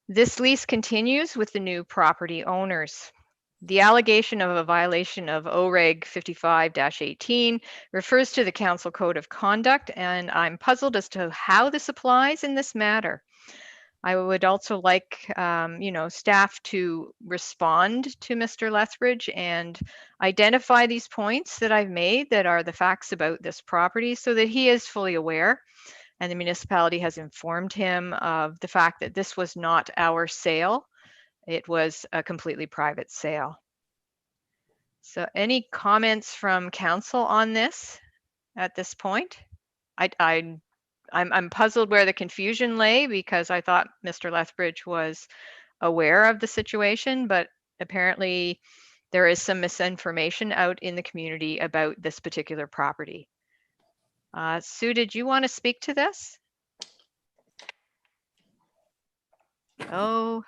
This lease continues with the new property owners. The allegation of a violation of OREG 55-18 refers to the Council Code of Conduct, and I'm puzzled as to how this applies in this matter. I would also like, staff to respond to Mr. Lethbridge and identify these points that I've made that are the facts about this property, so that he is fully aware and the municipality has informed him of the fact that this was not our sale. It was a completely private sale. So any comments from council on this at this point? I'm puzzled where the confusion lay, because I thought Mr. Lethbridge was aware of the situation, but apparently there is some misinformation out in the community about this particular property. Sue, did you want to speak to this? Oh,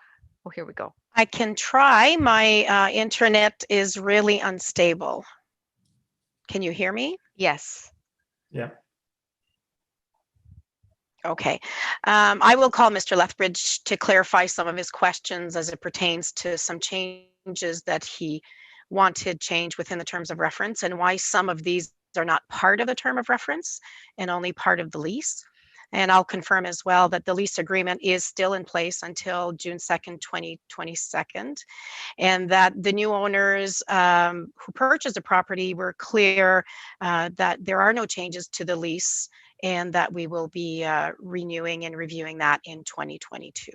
here we go. I can try. My internet is really unstable. Can you hear me? Yes. Yeah. Okay. I will call Mr. Lethbridge to clarify some of his questions as it pertains to some changes that he wanted change within the terms of reference, and why some of these are not part of the term of reference and only part of the lease. And I'll confirm as well that the lease agreement is still in place until June 2nd, 2022, and that the new owners who purchased the property were clear that there are no changes to the lease and that we will be renewing and reviewing that in 2022.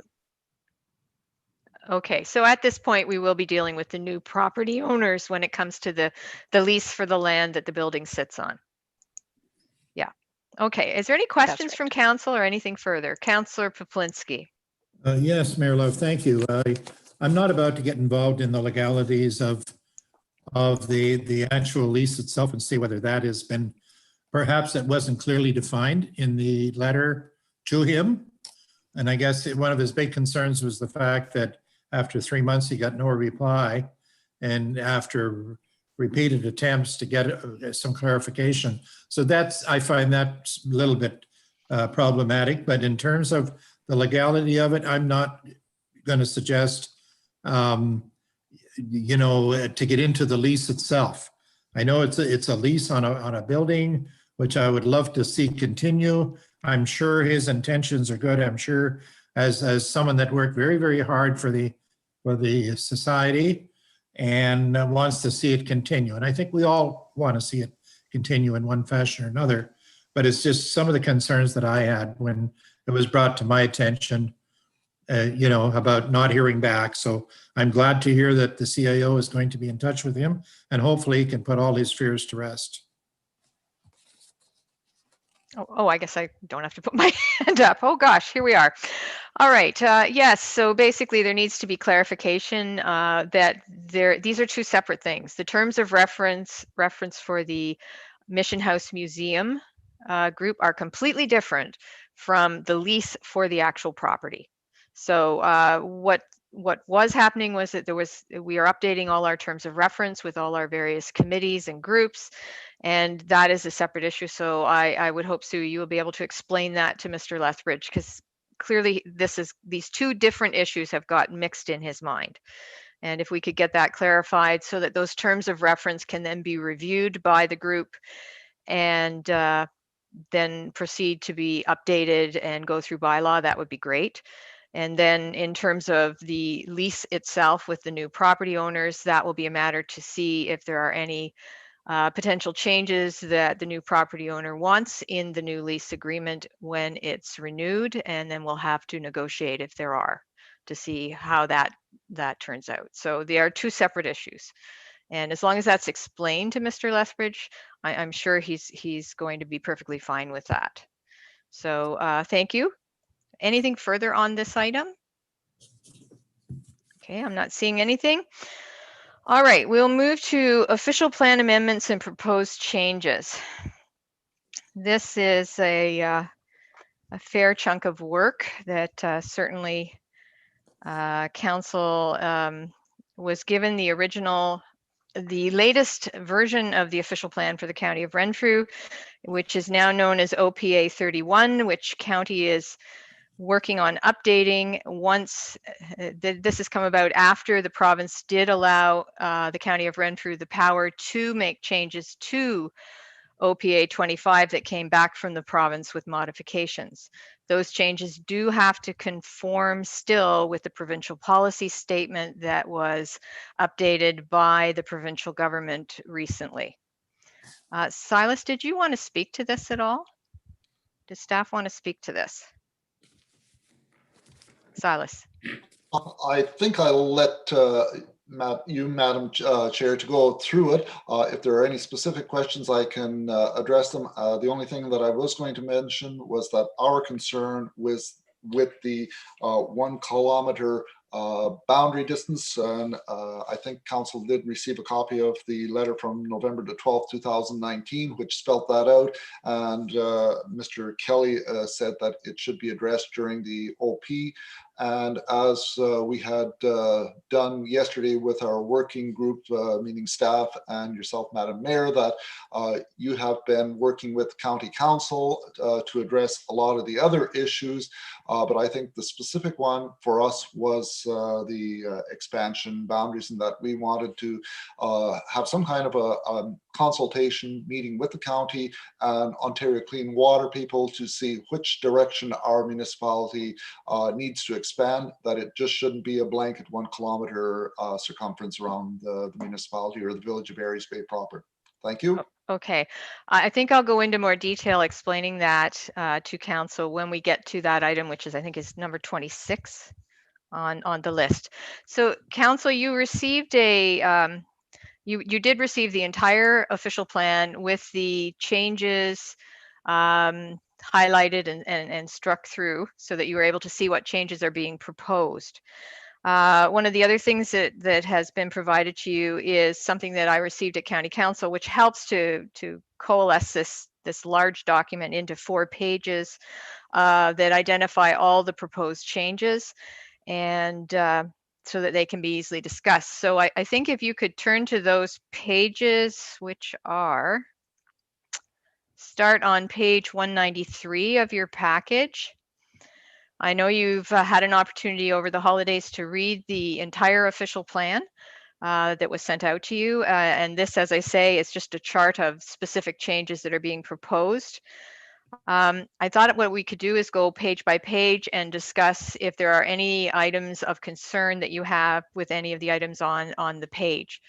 Okay, so at this point, we will be dealing with the new property owners when it comes to the lease for the land that the building sits on. Yeah. Okay, is there any questions from council or anything further? Councillor Poplinski. Yes, Mayor Love, thank you. I'm not about to get involved in the legalities of the actual lease itself and see whether that has been, perhaps it wasn't clearly defined in the letter to him. And I guess one of his big concerns was the fact that after 3 months, he got no reply. And after repeated attempts to get some clarification. So I find that a little bit problematic, but in terms of the legality of it, I'm not going to suggest, to get into the lease itself. I know it's a lease on a building, which I would love to see continue. I'm sure his intentions are good. I'm sure as someone that worked very, very hard for the society and wants to see it continue. And I think we all want to see it continue in one fashion or another, but it's just some of the concerns that I had when it was brought to my attention, about not hearing back. So I'm glad to hear that the CIO is going to be in touch with him and hopefully he can put all his fears to rest. Oh, I guess I don't have to put my hand up. Oh gosh, here we are. All right. Yes. So basically, there needs to be clarification that these are two separate things. The terms of reference for the Mission House Museum group are completely different from the lease for the actual property. So what was happening was that we are updating all our terms of reference with all our various committees and groups, and that is a separate issue. So I would hope, Sue, you will be able to explain that to Mr. Lethbridge, because clearly these two different issues have got mixed in his mind. And if we could get that clarified so that those terms of reference can then be reviewed by the group and then proceed to be updated and go through bylaw, that would be great. And then in terms of the lease itself with the new property owners, that will be a matter to see if there are any potential changes that the new property owner wants in the new lease agreement when it's renewed. And then we'll have to negotiate if there are, to see how that turns out. So they are two separate issues. And as long as that's explained to Mr. Lethbridge, I'm sure he's going to be perfectly fine with that. So thank you. Anything further on this item? Okay, I'm not seeing anything. All right, we'll move to official plan amendments and proposed changes. This is a fair chunk of work that certainly council was given the latest version of the official plan for the County of Renfrew, which is now known as OPA 31, which county is working on updating once this has come about after the province did allow the County of Renfrew the power to make changes to OPA 25 that came back from the province with modifications. Those changes do have to conform still with the provincial policy statement that was updated by the provincial government recently. Silas, did you want to speak to this at all? Does staff want to speak to this? Silas. I think I'll let Madam Chair, to go through it. If there are any specific questions, I can address them. The only thing that I was going to mention was that our concern was with the 1 kilometer boundary distance, and I think council did receive a copy of the letter from November the 12th, 2019, which spelled that out, and Mr. Kelly said that it should be addressed during the OP. And as we had done yesterday with our working group, meaning staff and yourself, Madam Mayor, that you have been working with County Council to address a lot of the other issues. But I think the specific one for us was the expansion boundaries, and that we wanted to have some kind of a consultation meeting with the county and Ontario Clean Water people to see which direction our municipality needs to expand, that it just shouldn't be a blanket 1 kilometer circumference around the municipality or the village of Aries Bay proper. Thank you. Okay, I think I'll go into more detail explaining that to council when we get to that item, which is, I think, is number 26 on the list. So council, you received a, you did receive the entire official plan with the changes highlighted and struck through so that you were able to see what changes are being proposed. One of the other things that has been provided to you is something that I received at County Council, which helps to coalesce this large document into 4 pages that identify all the proposed changes, and so that they can be easily discussed. So I think if you could turn to those pages, which are, start on page 193 of your package. I know you've had an opportunity over the holidays to read the entire official plan that was sent out to you. And this, as I say, is just a chart of specific changes that are being proposed. I thought what we could do is go page by page and discuss if there are any items of concern that you have with any of the items on the page.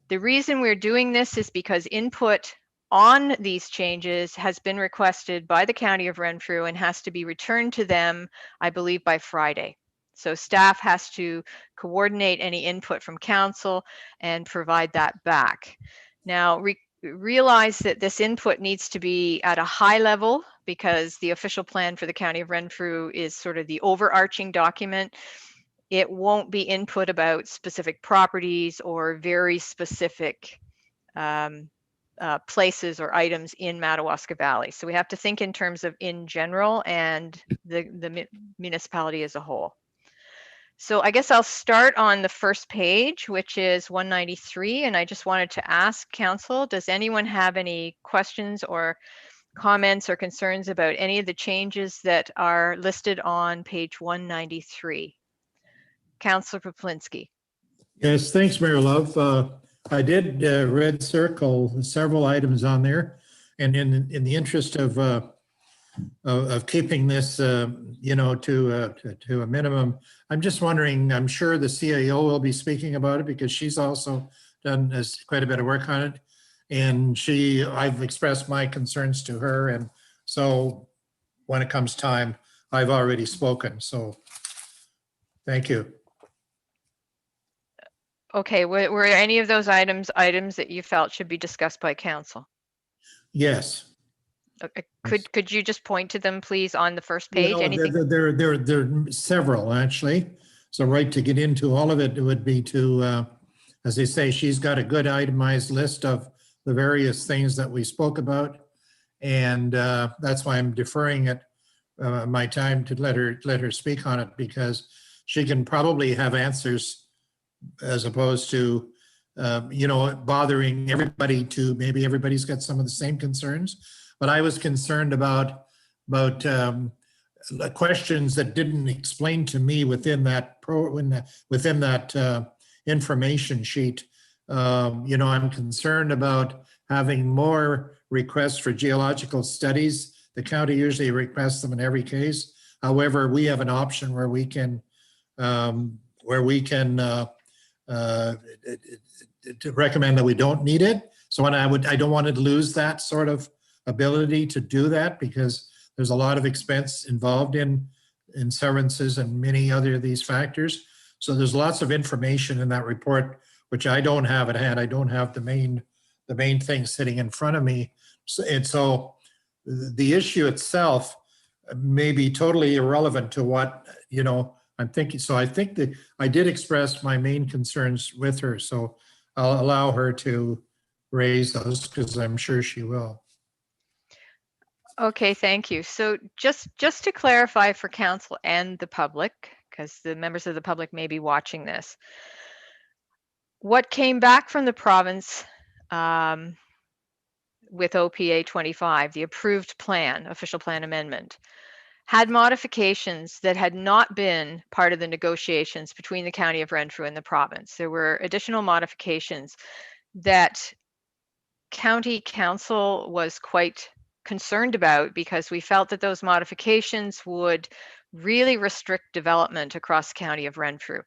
The reason we're doing this is because input on these changes has been requested by the County of Renfrew and has to be returned to them, I believe, by Friday. So staff has to coordinate any input from council and provide that back. Now, realize that this input needs to be at a high level because the official plan for the County of Renfrew is sort of the overarching document. It won't be input about specific properties or very specific places or items in Madawaska Valley. So we have to think in terms of in general and the municipality as a whole. So I guess I'll start on the first page, which is 193. And I just wanted to ask council, does anyone have any questions or comments or concerns about any of the changes that are listed on page 193? Councillor Poplinski. Yes, thanks, Mayor Love. I did red circle several items on there, and in the interest of keeping this, you know, to a minimum, I'm just wondering. I'm sure the CAO will be speaking about it because she's also done quite a bit of work on it, and I've expressed my concerns to her, and so when it comes time, I've already spoken. So, thank you. Okay, were any of those items that you felt should be discussed by council? Yes. Okay. Could you just point to them, please, on the first page? Well, Anything? there are several, actually. So right, to get into all of it, it would be to, as they say, she's got a good itemized list of the various things that we spoke about. And that's why I'm deferring it, my time to let her speak on it, because she can probably have answers as opposed to, you know, bothering everybody to, maybe everybody's got some of the same concerns. But I was concerned about questions that didn't explain to me within that information sheet. You know, I'm concerned about having more requests for geological studies. The county usually requests them in every case. However, we have an option where we can to recommend that we don't need it. So when I don't want to lose that sort of ability to do that, because there's a lot of expense involved in severances and many other of these factors. So there's lots of information in that report, which I don't have at hand. I don't have the main thing sitting in front of me. So the issue itself may be totally irrelevant to what, you know, I'm thinking. So I think that I did express my main concerns with her. So I'll allow her to raise those because I'm sure she will. Okay, thank you. So just to clarify for council and the public, because the members of the public may be watching this, what came back from the province with OPA 25, the approved plan, official plan amendment, had modifications that had not been part of the negotiations between the County of Renfrew and the province. There were additional modifications that County Council was quite concerned about because we felt that those modifications would really restrict development across the County of Renfrew.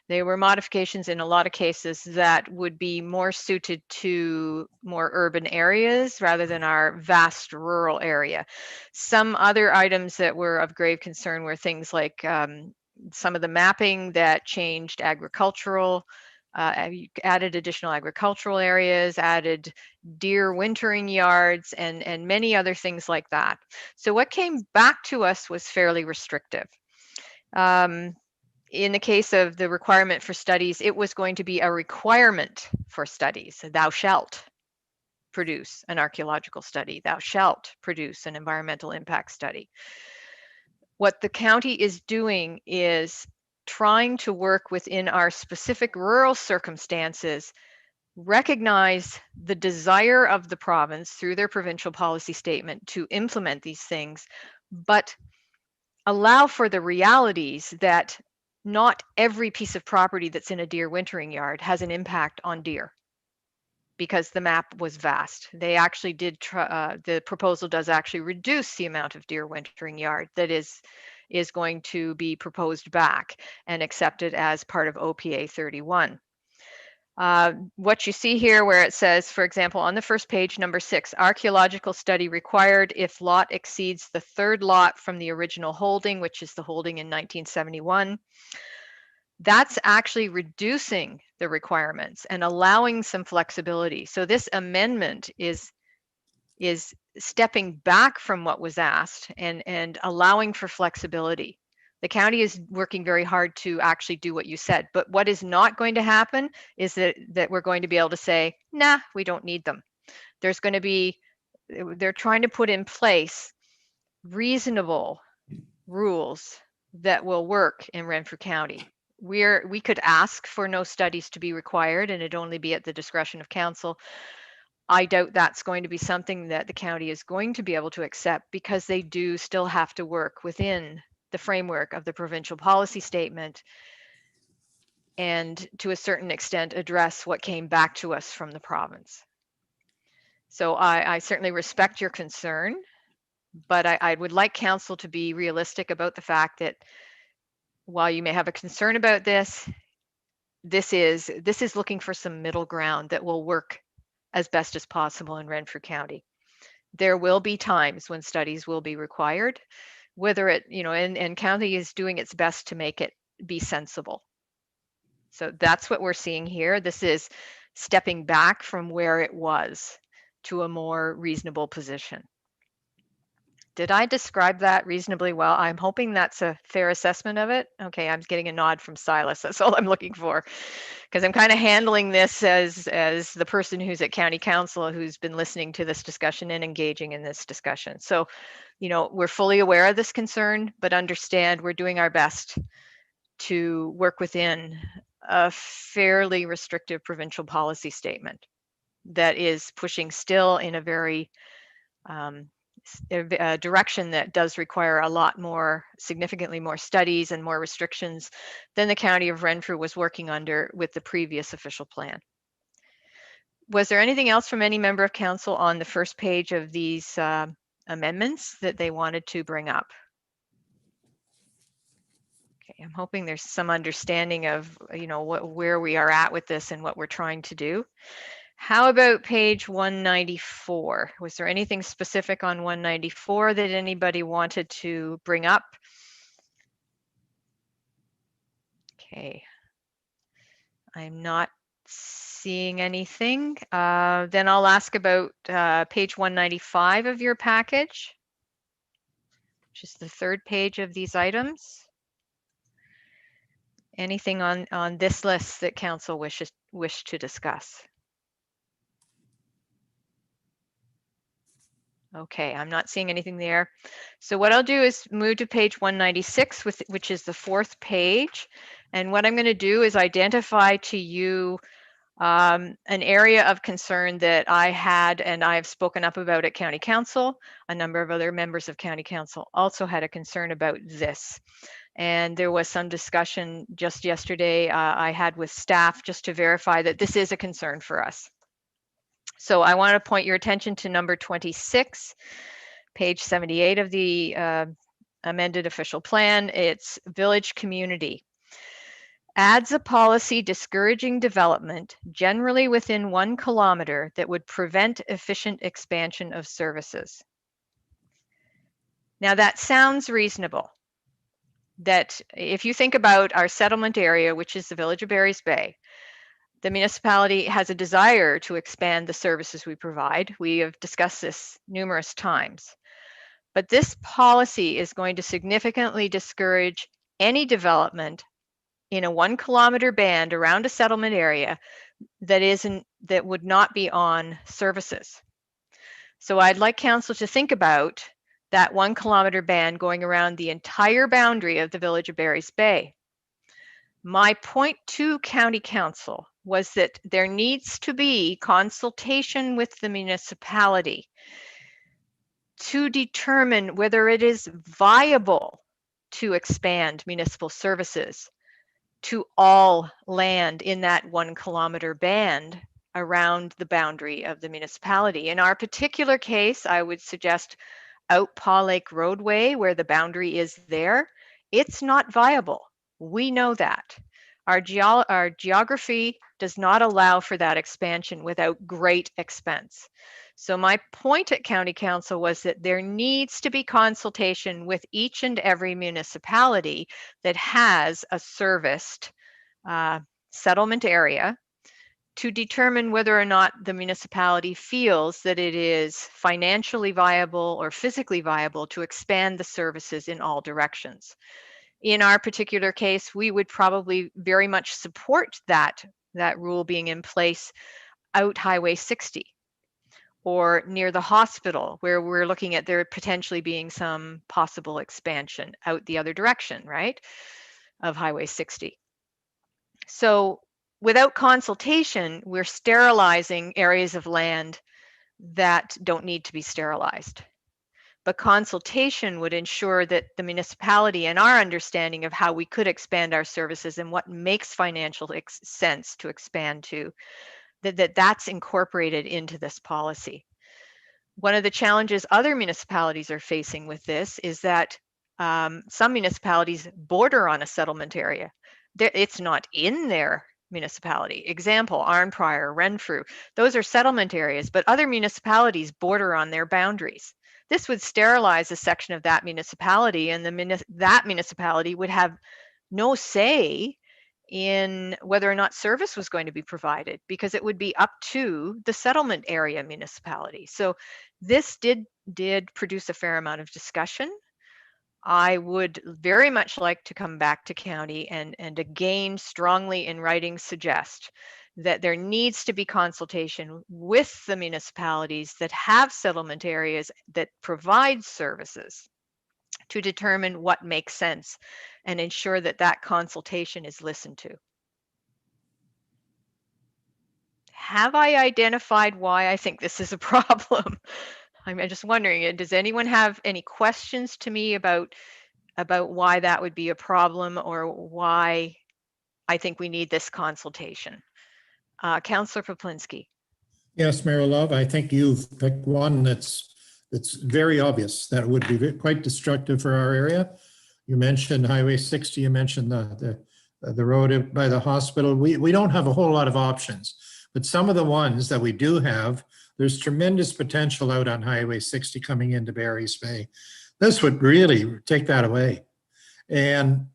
They were modifications in a lot of cases that would be more suited to more urban areas rather than our vast rural area. Some other items that were of grave concern were things like some of the mapping that changed agricultural, added additional agricultural areas, added deer wintering yards, and many other things like that. So what came back to us was fairly restrictive. In the case of the requirement for studies, it was going to be a requirement for studies. Thou shalt produce an archaeological study. Thou shalt produce an environmental impact study. What the county is doing is trying to work within our specific rural circumstances, recognize the desire of the province through their provincial policy statement to implement these things, but allow for the realities that not every piece of property that's in a deer wintering yard has an impact on deer, because the map was vast. They actually did, the proposal does actually reduce the amount of deer wintering yard that is going to be proposed back and accepted as part of OPA 31. What you see here where it says, for example, on the first page, number 6, archaeological study required if lot exceeds the third lot from the original holding, which is the holding in 1971. That's actually reducing the requirements and allowing some flexibility. So this amendment is stepping back from what was asked and allowing for flexibility. The county is working very hard to actually do what you said, but what is not going to happen is that we're going to be able to say, nah, we don't need them. There's going to be, they're trying to put in place reasonable rules that will work in Renfrew County. We could ask for no studies to be required and it'd only be at the discretion of council. I doubt that's going to be something that the county is going to be able to accept because they do still have to work within the framework of the provincial policy statement and to a certain extent address what came back to us from the province. So I certainly respect your concern, but I would like council to be realistic about the fact that while you may have a concern about this, this is looking for some middle ground that will work as best as possible in Renfrew County. There will be times when studies will be required, whether it, and county is doing its best to make it be sensible. So that's what we're seeing here. This is stepping back from where it was to a more reasonable position. Did I describe that reasonably well? I'm hoping that's a fair assessment of it. Okay, I'm getting a nod from Silas. That's all I'm looking for, because I'm kind of handling this as the person who's at County Council who's been listening to this discussion and engaging in this discussion. So, we're fully aware of this concern, but understand we're doing our best to work within a fairly restrictive provincial policy statement that is pushing still in a very direction that does require a lot more, significantly more studies and more restrictions than the County of Renfrew was working under with the previous official plan. Was there anything else from any member of council on the first page of these amendments that they wanted to bring up? Okay, I'm hoping there's some understanding of, where we are at with this and what we're trying to do. How about page 194? Was there anything specific on 194 that anybody wanted to bring up? Okay. I'm not seeing anything. Then I'll ask about page 195 of your package, which is the third page of these items. Anything on this list that council wish to discuss? Okay, I'm not seeing anything there. So what I'll do is move to page 196, which is the fourth page. And what I'm going to do is identify to you An area of concern that I had and I've spoken up about at County Council, a number of other members of County Council also had a concern about this. And there was some discussion just yesterday I had with staff just to verify that this is a concern for us. So I want to point your attention to number 26, page 78 of the amended official plan. It's village community. Adds a policy discouraging development generally within 1 kilometer that would prevent efficient expansion of services. Now that sounds reasonable. That if you think about our settlement area, which is the village of Barry's Bay, the municipality has a desire to expand the services we provide. We have discussed this numerous times. But this policy is going to significantly discourage any development in a 1 kilometer band around a settlement area that would not be on services. So I'd like council to think about that 1 kilometer band going around the entire boundary of the village of Barry's Bay. My point to County Council was that there needs to be consultation with the municipality to determine whether it is viable to expand municipal services to all land in that 1 kilometer band around the boundary of the municipality. In our particular case, I would suggest out Paw Lake Roadway, where the boundary is there, it's not viable. We know that. Our geography does not allow for that expansion without great expense. So my point at County Council was that there needs to be consultation with each and every municipality that has a serviced settlement area to determine whether or not the municipality feels that it is financially viable or physically viable to expand the services in all directions. In our particular case, we would probably very much support that rule being in place out Highway 60 or near the hospital, where we're looking at there potentially being some possible expansion out the other direction, right, of Highway 60. So without consultation, we're sterilizing areas of land that don't need to be sterilized. But consultation would ensure that the municipality and our understanding of how we could expand our services and what makes financial sense to expand to, that's incorporated into this policy. One of the challenges other municipalities are facing with this is that some municipalities border on a settlement area. It's not in their municipality. Example, Arnprior, Renfrew, those are settlement areas, but other municipalities border on their boundaries. This would sterilize a section of that municipality, and that municipality would have no say in whether or not service was going to be provided, because it would be up to the settlement area municipality. So this did produce a fair amount of discussion. I would very much like to come back to county and again strongly in writing suggest that there needs to be consultation with the municipalities that have settlement areas that provide services to determine what makes sense and ensure that that consultation is listened to. Have I identified why I think this is a problem? I'm just wondering, does anyone have any questions to me about why that would be a problem or why I think we need this consultation? Councillor Poplinski. Yes, Mayor Love, I think you've picked one that's very obvious that would be quite destructive for our area. You mentioned Highway 60, you mentioned the road by the hospital. We don't have a whole lot of options, but some of the ones that we do have, there's tremendous potential out on Highway 60 coming into Barry's Bay. This would really take that away. And,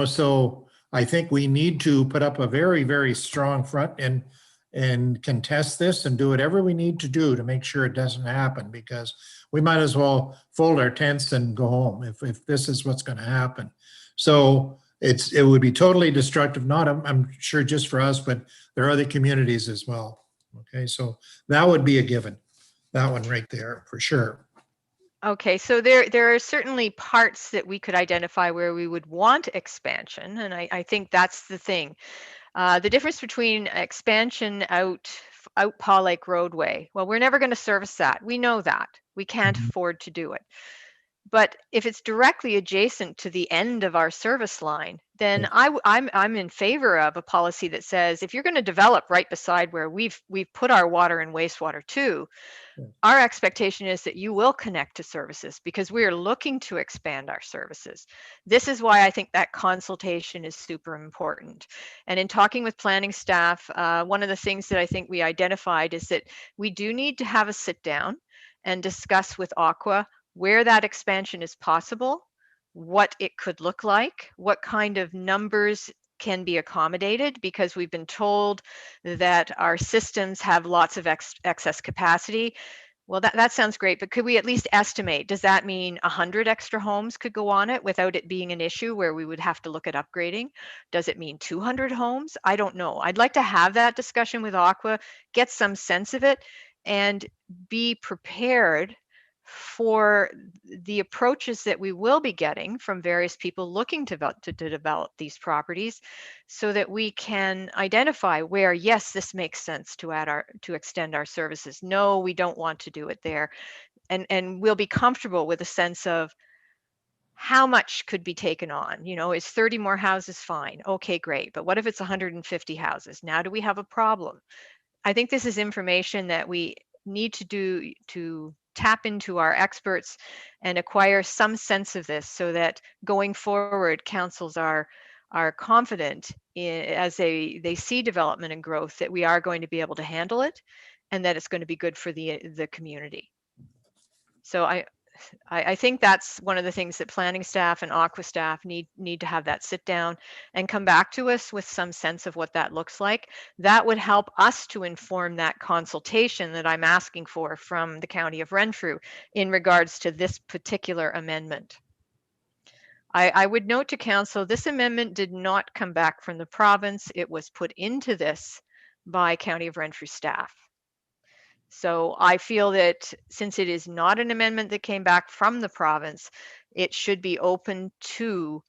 so I think we need to put up a very, very strong front and contest this and do whatever we need to do to make sure it doesn't happen, because we might as well fold our tents and go home if this is what's going to happen. So it would be totally destructive, not I'm sure just for us, but there are other communities as well. Okay, so that would be a given. That one right there for sure. Okay, so there are certainly parts that we could identify where we would want expansion, and I think that's the thing. The difference between expansion out Paw Lake roadway, well, we're never going to service that. We know that. We can't afford to do it. But if it's directly adjacent to the end of our service line, then I'm in favor of a policy that says if you're going to develop right beside where we've put our water and wastewater to, our expectation is that you will connect to services because we are looking to expand our services. This is why I think that consultation is super important. And in talking with planning staff, one of the things that I think we identified is that we do need to have a sit down and discuss with Aqua where that expansion is possible, what it could look like, what kind of numbers can be accommodated, because we've been told that our systems have lots of excess capacity. Well, that sounds great, but could we at least estimate, does that mean 100 extra homes could go on it without it being an issue where we would have to look at upgrading? Does it mean 200 homes? I don't know. I'd like to have that discussion with Aqua, get some sense of it, and be prepared for the approaches that we will be getting from various people looking to develop these properties, so that we can identify where, yes, this makes sense to extend our services. No, we don't want to do it there. And we'll be comfortable with a sense of how much could be taken on. You know, is 30 more houses fine? Okay, great. But what if it's 150 houses? Now do we have a problem? I think this is information that we need to do to tap into our experts and acquire some sense of this, so that going forward, councils are confident as they see development and growth, that we are going to be able to handle it and that it's going to be good for the community. So I think that's one of the things that planning staff and Aqua staff need to have that sit down and come back to us with some sense of what that looks like. That would help us to inform that consultation that I'm asking for from the County of Renfrew in regards to this particular amendment. I would note to council, this amendment did not come back from the province. It was put into this by County of Renfrew staff. So I feel that since it is not an amendment that came back from the province, it should be open to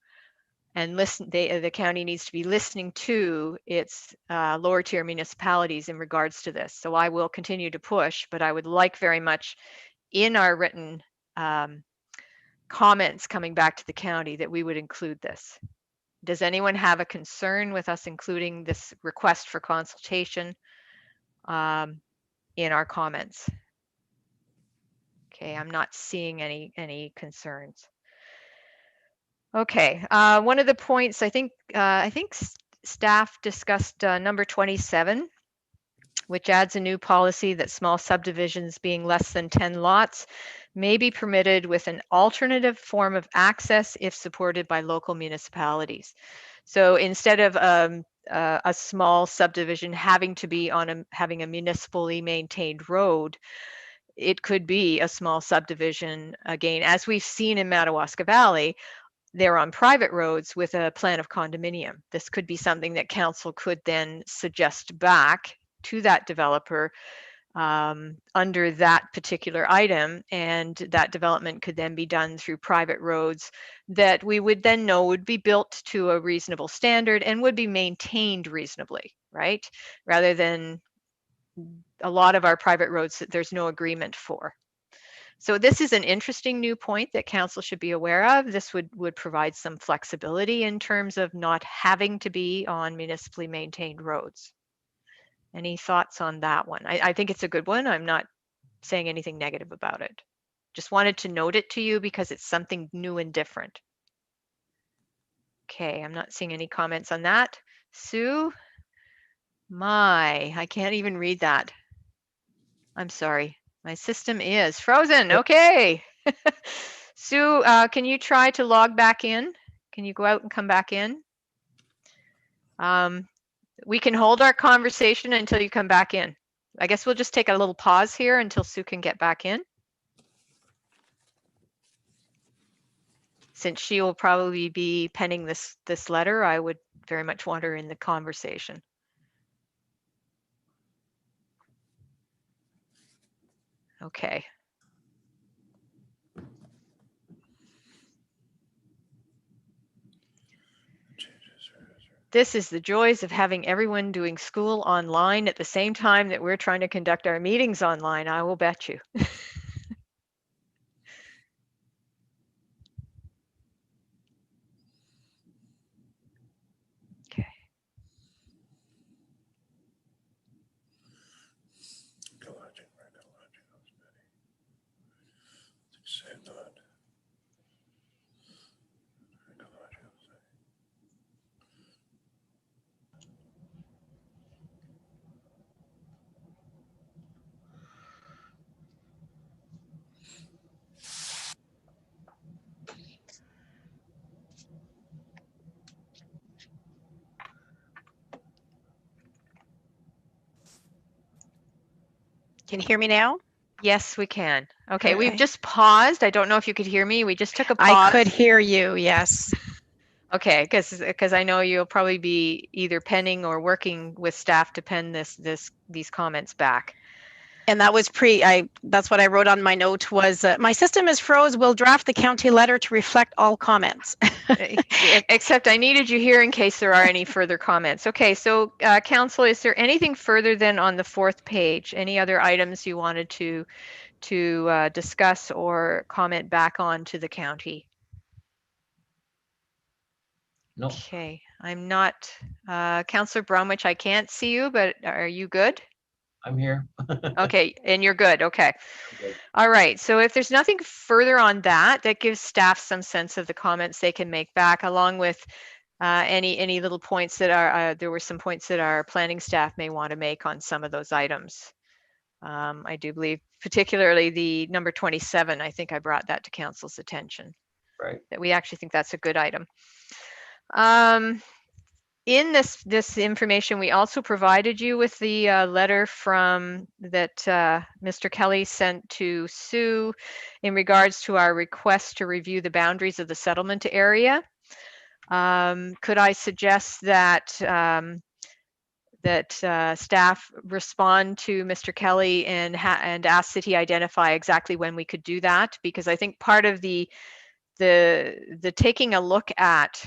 and listen. The county needs to be listening to its lower tier municipalities in regards to this. So I will continue to push, but I would like very much in our written comments coming back to the county that we would include this. Does anyone have a concern with us including this request for consultation in our comments? Okay, I'm not seeing any concerns. Okay, one of the points I think staff discussed number 27, which adds a new policy that small subdivisions being less than 10 lots may be permitted with an alternative form of access if supported by local municipalities. So instead of a small subdivision having to be on having a municipally maintained road, it could be a small subdivision, again, as we've seen in Madawaska Valley, they're on private roads with a plan of condominium. This could be something that council could then suggest back to that developer under that particular item, and that development could then be done through private roads that we would then know would be built to a reasonable standard and would be maintained reasonably, right? Rather than a lot of our private roads that there's no agreement for. So this is an interesting new point that council should be aware of. This would provide some flexibility in terms of not having to be on municipally maintained roads. Any thoughts on that one? I think it's a good one. I'm not saying anything negative about it. Just wanted to note it to you because it's something new and different. Okay, I'm not seeing any comments on that. Sue? I can't even read that. I'm sorry. My system is frozen. Okay. Sue, can you try to log back in? Can you go out and come back in? We can hold our conversation until you come back in. I guess we'll just take a little pause here until Sue can get back in. Since she will probably be penning this letter, I would very much want her in the conversation. Okay. This is the joys of having everyone doing school online at the same time that we're trying to conduct our meetings online, I will bet you. Okay. Can you hear me now? Yes, we can. Okay, we've Okay. just paused. I don't know if you could hear me. We just took a pause. I could hear you, yes. Okay, because I know you'll probably be either penning or working with staff to pen these comments back. And that was that's what I wrote on my note was, my system is froze. We'll draft the county letter to reflect all comments. Except I needed you here in case there are any further comments. Okay, so Council, is there anything further than on the 4th page? Any other items you wanted to discuss or comment back on to the county? No. Okay, I'm not, Councillor Bromwich, I can't see you, but are you good? I'm here. Okay, and you're good, okay. Good. All right, so if there's nothing further on that, that gives staff some sense of the comments they can make back, along with any little points that are, there were some points that our planning staff may want to make on some of those items. I do believe, particularly the number 27, I think I brought that to council's attention. Right. That we actually think that's a good item. In this information, we also provided you with the letter from that Mr. Kelly sent to Sue in regards to our request to review the boundaries of the settlement area. Could I suggest that staff respond to Mr. Kelly and ask that he identify exactly when we could do that? Because I think part of the taking a look at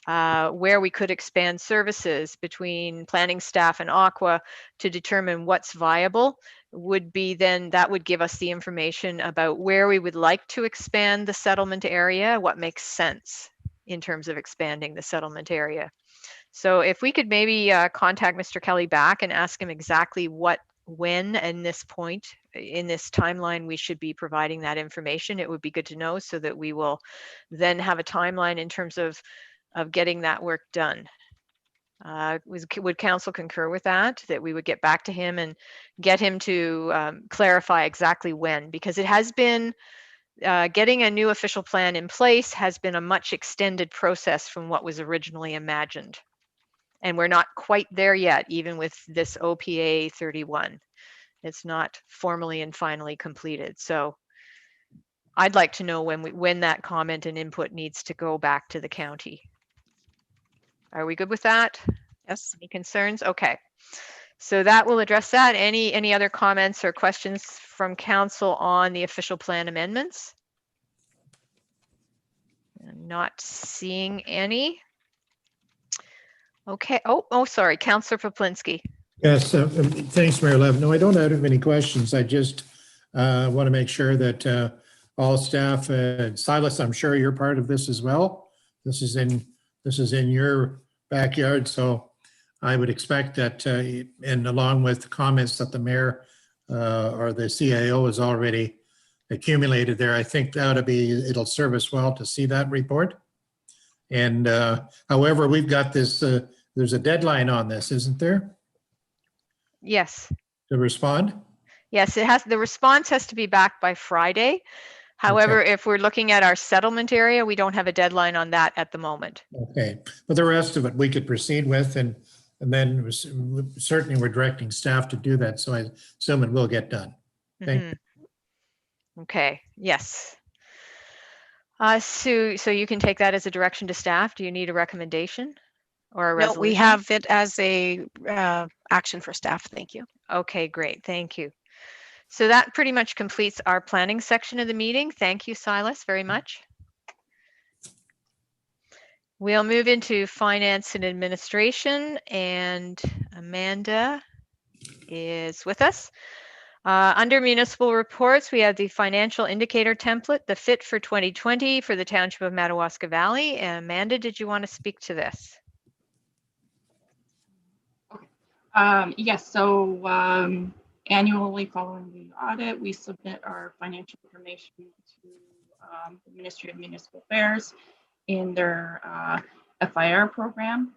where we could expand services between planning staff and Aqua to determine what's viable would be then that would give us the information about where we would like to expand the settlement area, what makes sense in terms of expanding the settlement area. So if we could maybe contact Mr. Kelly back and ask him exactly when and this point in this timeline we should be providing that information, it would be good to know so that we will then have a timeline in terms of getting that work done. Would council concur with that we would get back to him and get him to clarify exactly when? Because it has been, getting a new official plan in place has been a much extended process from what was originally imagined. And we're not quite there yet, even with this OPA 31. It's not formally and finally completed. So I'd like to know when that comment and input needs to go back to the county. Are we good with that? Yes. Any concerns? Okay. So that will address that. Any other comments or questions from council on the official plan amendments? I'm not seeing any. Okay. Oh, sorry. Councillor Poplinski. Yes, thanks, Mayor Lev. No, I don't have any questions. I just want to make sure that all staff, Silas, I'm sure you're part of this as well. This is in your backyard, so I would expect that, and along with the comments that the mayor or the CAO has already accumulated there, I think it'll serve us well to see that report. And however, we've got this, there's a deadline on this, isn't there? Yes. To respond? Yes, the response has to be back by Friday. However, if we're looking at our settlement area, we don't have a deadline on that at the moment. Okay, but the rest of it we could proceed with, and then certainly we're directing staff to do that, so I assume it will get done. Thank you. Okay, yes. Sue, so you can take that as a direction to staff. Do you need a recommendation or a resolution? No, we have it as a action for staff. Thank you. Okay, great. Thank you. So that pretty much completes our planning section of the meeting. Thank you, Silas, very much. We'll move into finance and administration, and Amanda is with us. Under municipal reports, we have the financial indicator template, the FIT for 2020 for the Township of Madawaska Valley. Amanda, did you want to speak to this? Yes, so annually following the audit, we submit our financial information to the Ministry of Municipal Affairs in their FIR program.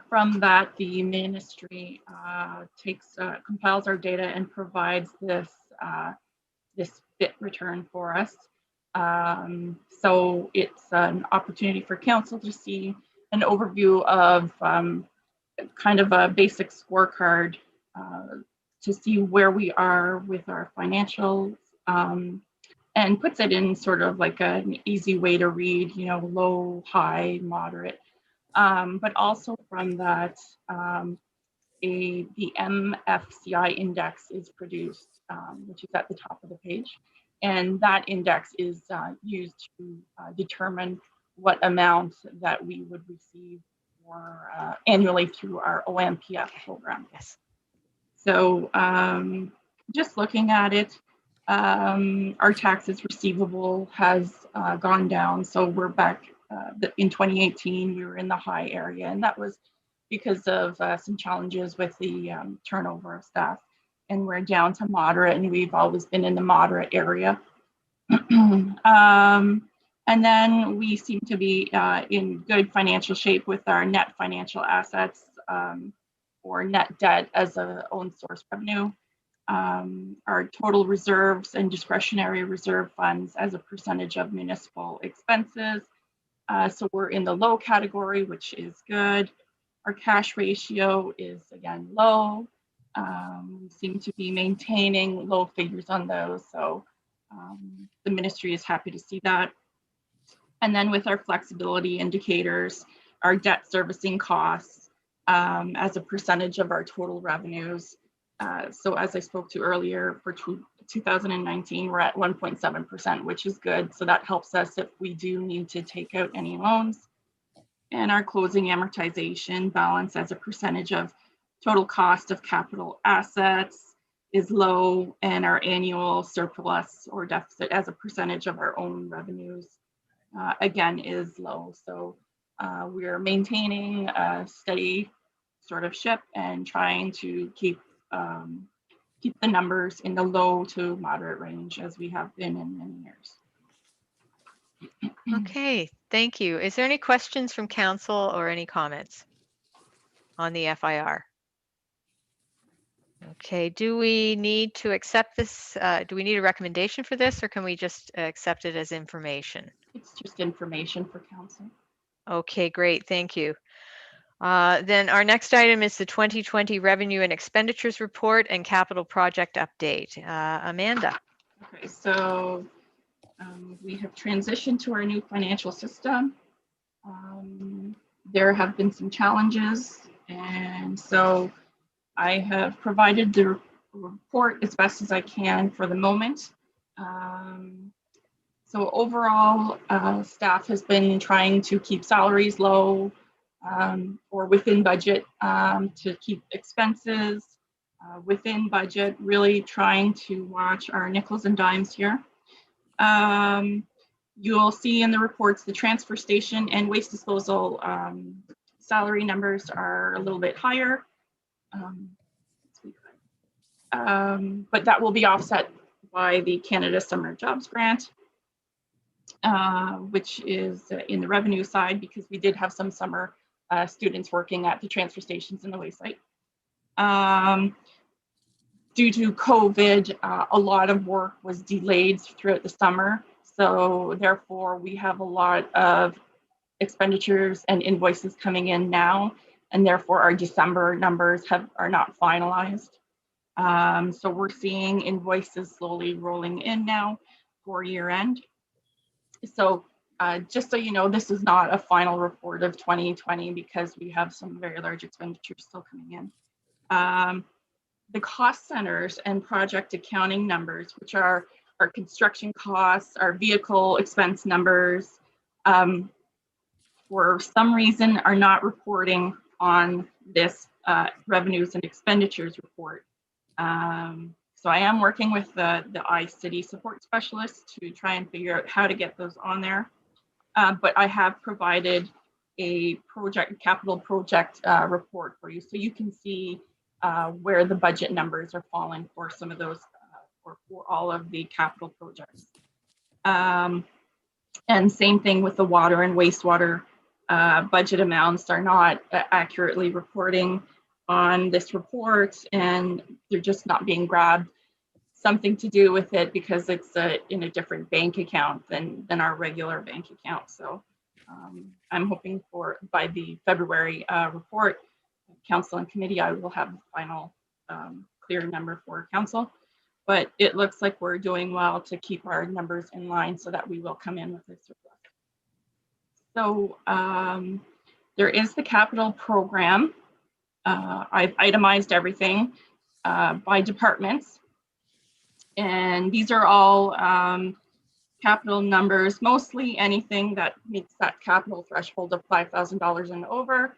From that, the ministry compiles our data and provides this FIT return for us. So it's an opportunity for council to see an overview of kind of a basic scorecard to see where we are with our financials, and puts it in sort of like an easy way to read, you know, low, high, moderate. But also from that, the MFCI index is produced, which is at the top of the page. And that index is used to determine what amount that we would receive for, annually through our OMPF program. Yes. So just looking at it, our taxes receivable has gone down. So we're back in 2018, we were in the high area, and that was because of some challenges with the turnover of staff. And we're down to moderate, and we've always been in the moderate area. And then we seem to be in good financial shape with our net financial assets, or net debt as a own source revenue. Our total reserves and discretionary reserve funds as a percentage of municipal expenses. So we're in the low category, which is good. Our cash ratio is again low. We seem to be maintaining low figures on those. So the ministry is happy to see that. And then with our flexibility indicators, our debt servicing costs as a percentage of our total revenues. So as I spoke to earlier, for 2019, we're at 1.7%, which is good. So that helps us if we do need to take out any loans. And our closing amortization balance as a percentage of total cost of capital assets is low, and our annual surplus or deficit as a percentage of our own revenues, again, is low. So we're maintaining a steady sort of ship and trying to keep the numbers in the low to moderate range as we have been in many years. Okay, thank you. Is there any questions from council or any comments on the FIR? Okay, do we need to accept this? Do we need a recommendation for this, or can we just accept it as information? It's just information for council. Okay, great, thank you. Then our next item is the 2020 Revenue and Expenditures Report and Capital Project Update. Amanda. Okay, so we have transitioned to our new financial system. There have been some challenges, and so I have provided the report as best as I can for the moment. So overall, staff has been trying to keep salaries low or within budget, to keep expenses within budget, really trying to watch our nickels and dimes here. You'll see in the reports the transfer station and waste disposal salary numbers are a little bit higher. But that will be offset by the Canada Summer Jobs Grant, which is in the revenue side, because we did have some summer students working at the transfer stations in the waste site. Due to COVID, a lot of work was delayed throughout the summer. So therefore, we have a lot of expenditures and invoices coming in now, and therefore our December numbers are not finalized. So we're seeing invoices slowly rolling in now for year end. So just so you know, this is not a final report of 2020 because we have some very large expenditures still coming in. The cost centers and project accounting numbers, which are our construction costs, our vehicle expense numbers, for some reason are not reporting on this revenues and expenditures report. So I am working with the iCity support specialist to try and figure out how to get those on there. But I have provided a capital project report for you, so you can see where the budget numbers are falling for some of those, or for all of the capital projects. And same thing with the water and wastewater budget amounts are not accurately reporting on this report, and they're just not being grabbed. Something to do with it because it's in a different bank account than our regular bank account. So I'm hoping for by the February report, council and committee, I will have the final clear number for council. But it looks like we're doing well to keep our numbers in line so that we will come in with a surplus. So there is the capital program. I've itemized everything by departments. And these are all capital numbers, mostly anything that meets that capital threshold of $5,000 and over.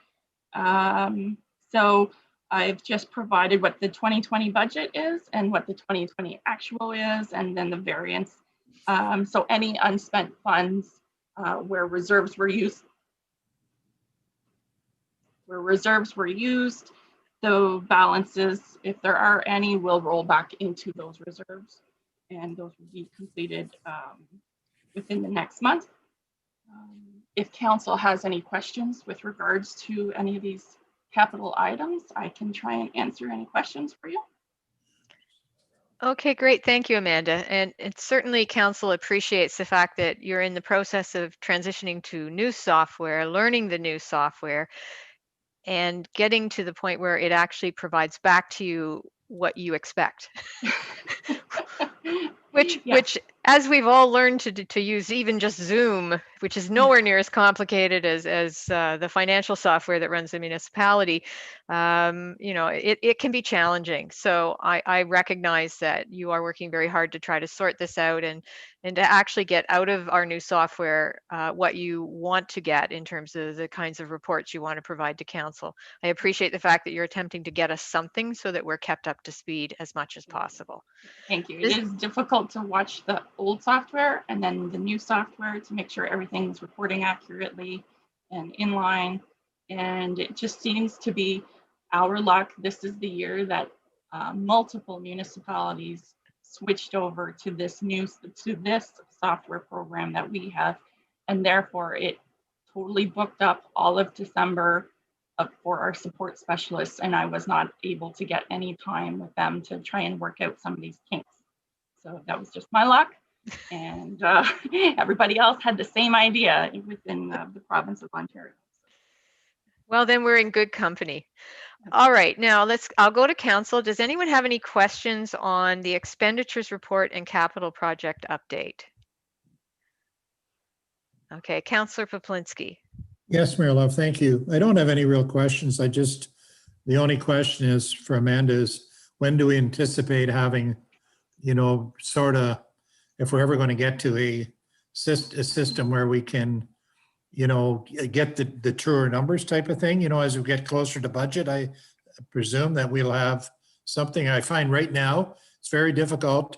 So I've just provided what the 2020 budget is and what the 2020 actual is, and then the variance. So any unspent funds where reserves were used, the balances, if there are any, will roll back into those reserves, and those will be completed within the next month. If council has any questions with regards to any of these capital items, I can try and answer any questions for you. Okay, great. Thank you, Amanda. And certainly council appreciates the fact that you're in the process of transitioning to new software, learning the new software, and getting to the point where it actually provides back to you what you expect. Which, as we've all learned to use even just Zoom, which is nowhere near as complicated as the financial software that runs the municipality, you know, it can be challenging. So I recognize that you are working very hard to try to sort this out and to actually get out of our new software what you want to get in terms of the kinds of reports you want to provide to council. I appreciate the fact that you're attempting to get us something so that we're kept up to speed as much as possible. Thank you. It is difficult to watch the old software and then the new software to make sure everything's reporting accurately and in line. And it just seems to be our luck. This is the year that multiple municipalities switched over to this software program that we have, and therefore it totally booked up all of December for our support specialists, and I was not able to get any time with them to try and work out some of these kinks. So that was just my luck, and everybody else had the same idea within the province of Ontario. Well, then we're in good company. All right, now I'll go to council. Does anyone have any questions on the expenditures report and capital project update? Okay, Councillor Poplinski. Yes, Mayor Love, thank you. I don't have any real questions. The only question is for Amanda is, when do we anticipate having, you know, sort of, if we're ever going to get to a system where we can, you know, get the truer numbers type of thing, you know, as we get closer to budget, I presume that we'll have something. I find right now it's very difficult,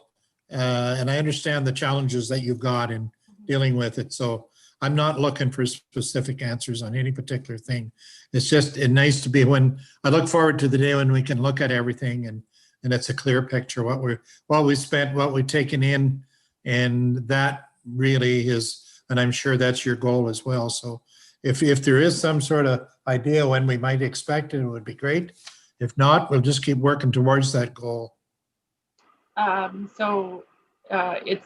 and I understand the challenges that you've got in dealing with it. So I'm not looking for specific answers on any particular thing. It's just nice to be when I look forward to the day when we can look at everything and it's a clear picture what we spent, what we've taken in, and that really is. And I'm sure that's your goal as well. So if there is some sort of idea when we might expect it, it would be great. If not, we'll just keep working towards that goal. It's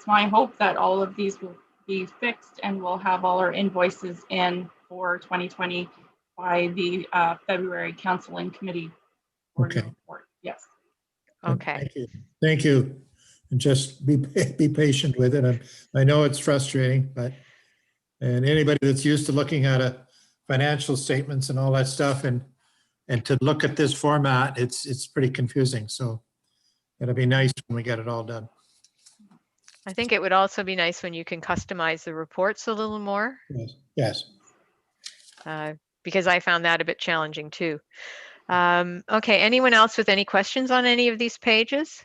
my hope that all of these will be fixed and we'll have all our invoices in for 2020 by the February council and committee report. Yes. Okay. Thank you. And just be patient with it. I know it's frustrating, and anybody that's used to looking at financial statements and all that stuff and to look at this format, it's pretty confusing. So it'll be nice when we get it all done. I think it would also be nice when you can customize the reports a little more. Yes. because I found that a bit challenging too. Okay, anyone else with any questions on any of these pages?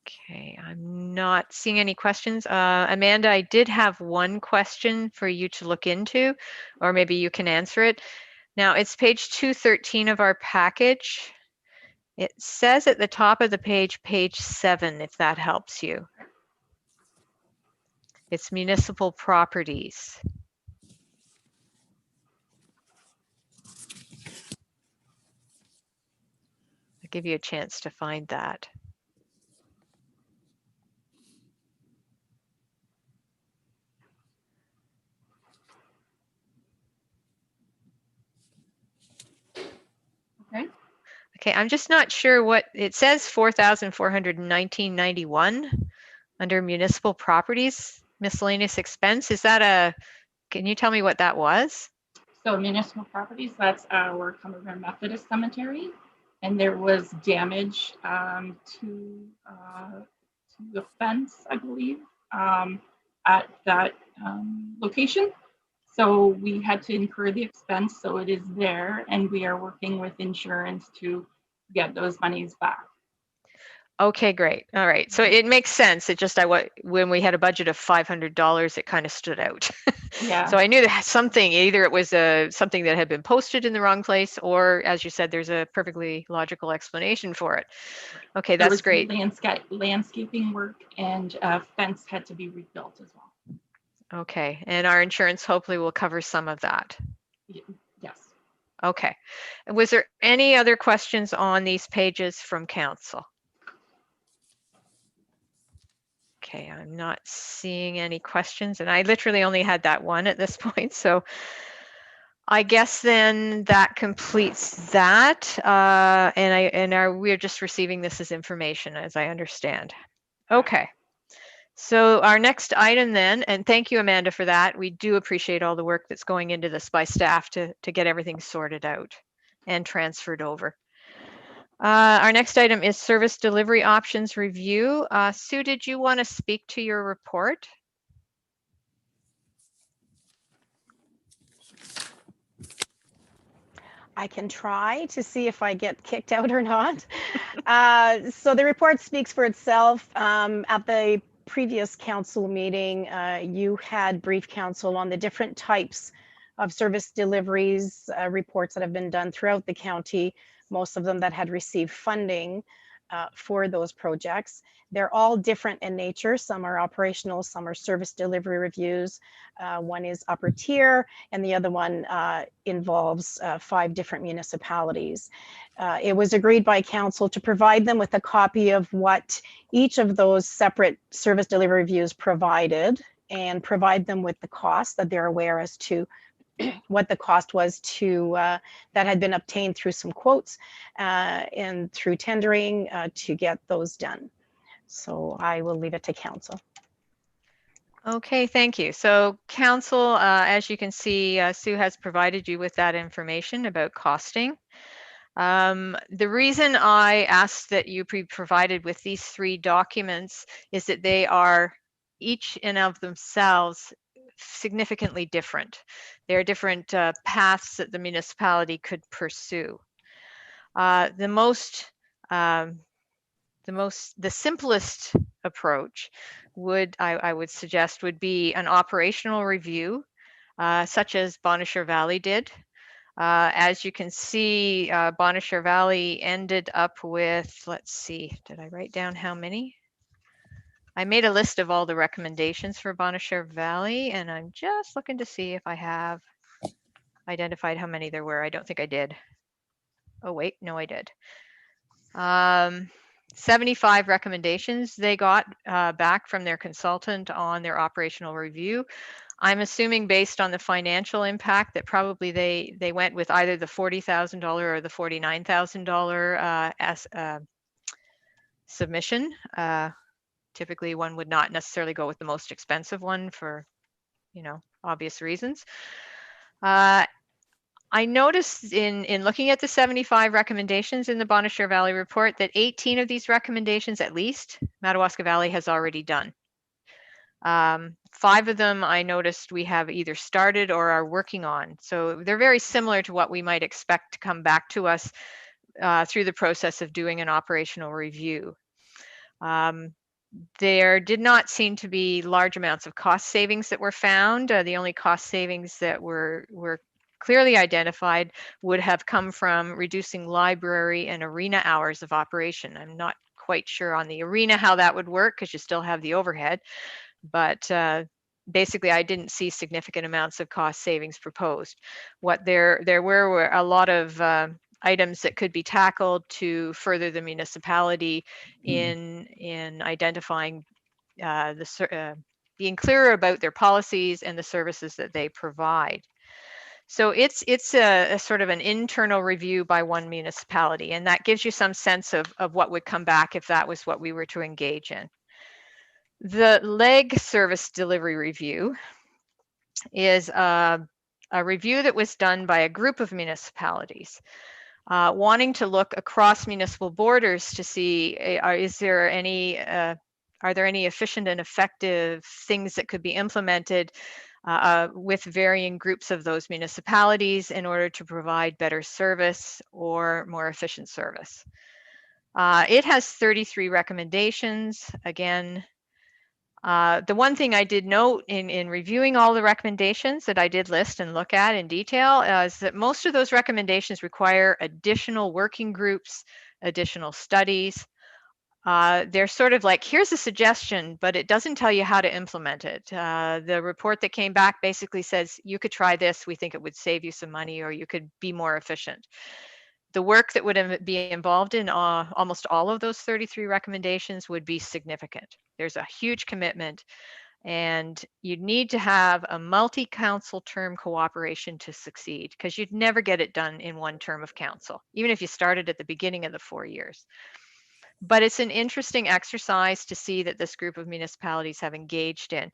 Okay, I'm not seeing any questions. Amanda, I did have one question for you to look into, or maybe you can answer it. Now, it's page 213 of our package. It says at the top of the page, page 7, if that helps you. It's municipal properties. I'll give you a chance to find that. Okay. Okay, I'm just not sure what it says. 4,419.91 under municipal properties miscellaneous expense. Is that a? Can you tell me what that was? So municipal properties, that's our Cumberland Methodist Cemetery. And there was damage to the fence, I believe, at that location. So we had to incur the expense, so it is there, and we are working with insurance to get those monies back. Okay, great. All right. So it makes sense. It just, when we had a budget of $500, it kind of stood out. Yeah. So I knew that something, either it was something that had been posted in the wrong place, or as you said, there's a perfectly logical explanation for it. Okay, There that's was great. Landscaping work, and fence had to be rebuilt as well. Okay, and our insurance hopefully will cover some of that. Yes. Okay. Was there any other questions on these pages from council? Okay, I'm not seeing any questions, and I literally only had that one at this point. So I guess then that completes that. We're just receiving this as information, as I understand. Okay. So our next item then, and thank you, Amanda, for that. We do appreciate all the work that's going into this by staff to get everything sorted out and transferred over. Our next item is service delivery options review. Sue, did you want to speak to your report? I can try to see if I get kicked out or not. So the report speaks for itself. At the previous council meeting, you had brief council on the different types of service deliveries, reports that have been done throughout the county, most of them that had received funding for those projects. They're all different in nature. Some are operational, some are service delivery reviews. One is upper tier, and the other one involves 5 different municipalities. It was agreed by council to provide them with a copy of what each of those separate service delivery reviews provided, and provide them with the cost, that they're aware as to what the cost was to that had been obtained through some quotes and through tendering to get those done. So I will leave it to council. Okay, thank you. So council, as you can see, Sue has provided you with that information about costing. The reason I asked that you be provided with these 3 documents is that they are each in of themselves significantly different. There are different paths that the municipality could pursue. The simplest approach I would suggest would be an operational review, such as Bonnechere Valley did. As you can see, Bonnechere Valley ended up with, let's see, did I write down how many? I made a list of all the recommendations for Bonnechere Valley, and I'm just looking to see if I have identified how many there were. I don't think I did. Oh, wait, no, I did. 75 recommendations they got back from their consultant on their operational review. I'm assuming based on the financial impact that probably they went with either the $40,000 or the $49,000 submission. Typically one would not necessarily go with the most expensive one for, obvious reasons. I noticed in looking at the 75 recommendations in the Bonnechere Valley report that 18 of these recommendations, at least, Madawaska Valley has already done. 5 of them I noticed we have either started or are working on. So they're very similar to what we might expect to come back to us through the process of doing an operational review. There did not seem to be large amounts of cost savings that were found. The only cost savings that were clearly identified would have come from reducing library and arena hours of operation. I'm not quite sure on the arena how that would work because you still have the overhead, but basically I didn't see significant amounts of cost savings proposed. What there were a lot of items that could be tackled to further the municipality in identifying being clearer about their policies and the services that they provide. So it's a sort of an internal review by one municipality, and that gives you some sense of what would come back if that was what we were to engage in. The LEG service delivery review is a review that was done by a group of municipalities wanting to look across municipal borders to see are there any efficient and effective things that could be implemented with varying groups of those municipalities in order to provide better service or more efficient service. It has 33 recommendations. Again, the one thing I did note in reviewing all the recommendations that I did list and look at in detail is that most of those recommendations require additional working groups, additional studies. They're sort of like, here's a suggestion, but it doesn't tell you how to implement it. The report that came back basically says, you could try this, we think it would save you some money, or you could be more efficient. The work that would be involved in almost all of those 33 recommendations would be significant. There's a huge commitment, and you'd need to have a multi-council term cooperation to succeed, because you'd never get it done in one term of council, even if you started at the beginning of the 4 years. But it's an interesting exercise to see that this group of municipalities have engaged in.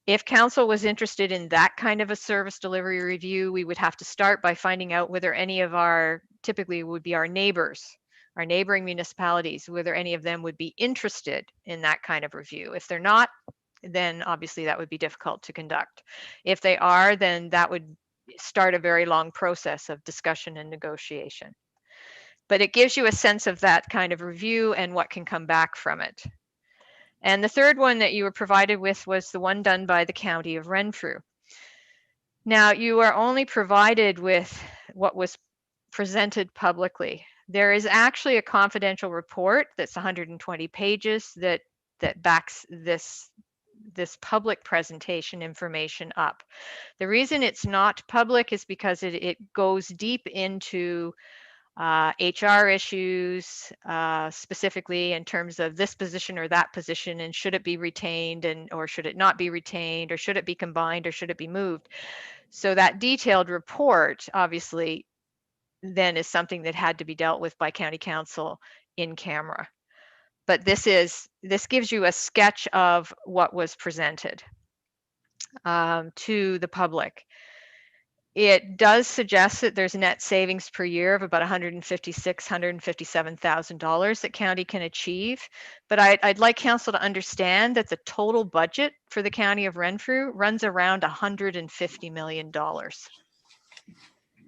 If council was interested in that kind of a service delivery review, we would have to start by finding out whether any of our, typically would be our neighbors, our neighboring municipalities, whether any of them would be interested in that kind of review. If they're not, then obviously that would be difficult to conduct. If they are, then that would start a very long process of discussion and negotiation. But it gives you a sense of that kind of review and what can come back from it. And the third one that you were provided with was the one done by the County of Renfrew. Now, you are only provided with what was presented publicly. There is actually a confidential report that's 120 pages that backs this public presentation information up. The reason it's not public is because it goes deep into HR issues, specifically in terms of this position or that position, and should it be retained or should it not be retained, or should it be combined or should it be moved. So that detailed report obviously then is something that had to be dealt with by County Council in camera. But this gives you a sketch of what was presented to the public. It does suggest that there's net savings per year of about $156,000, $157,000 that county can achieve. But I'd like council to understand that the total budget for the County of Renfrew runs around $150 million.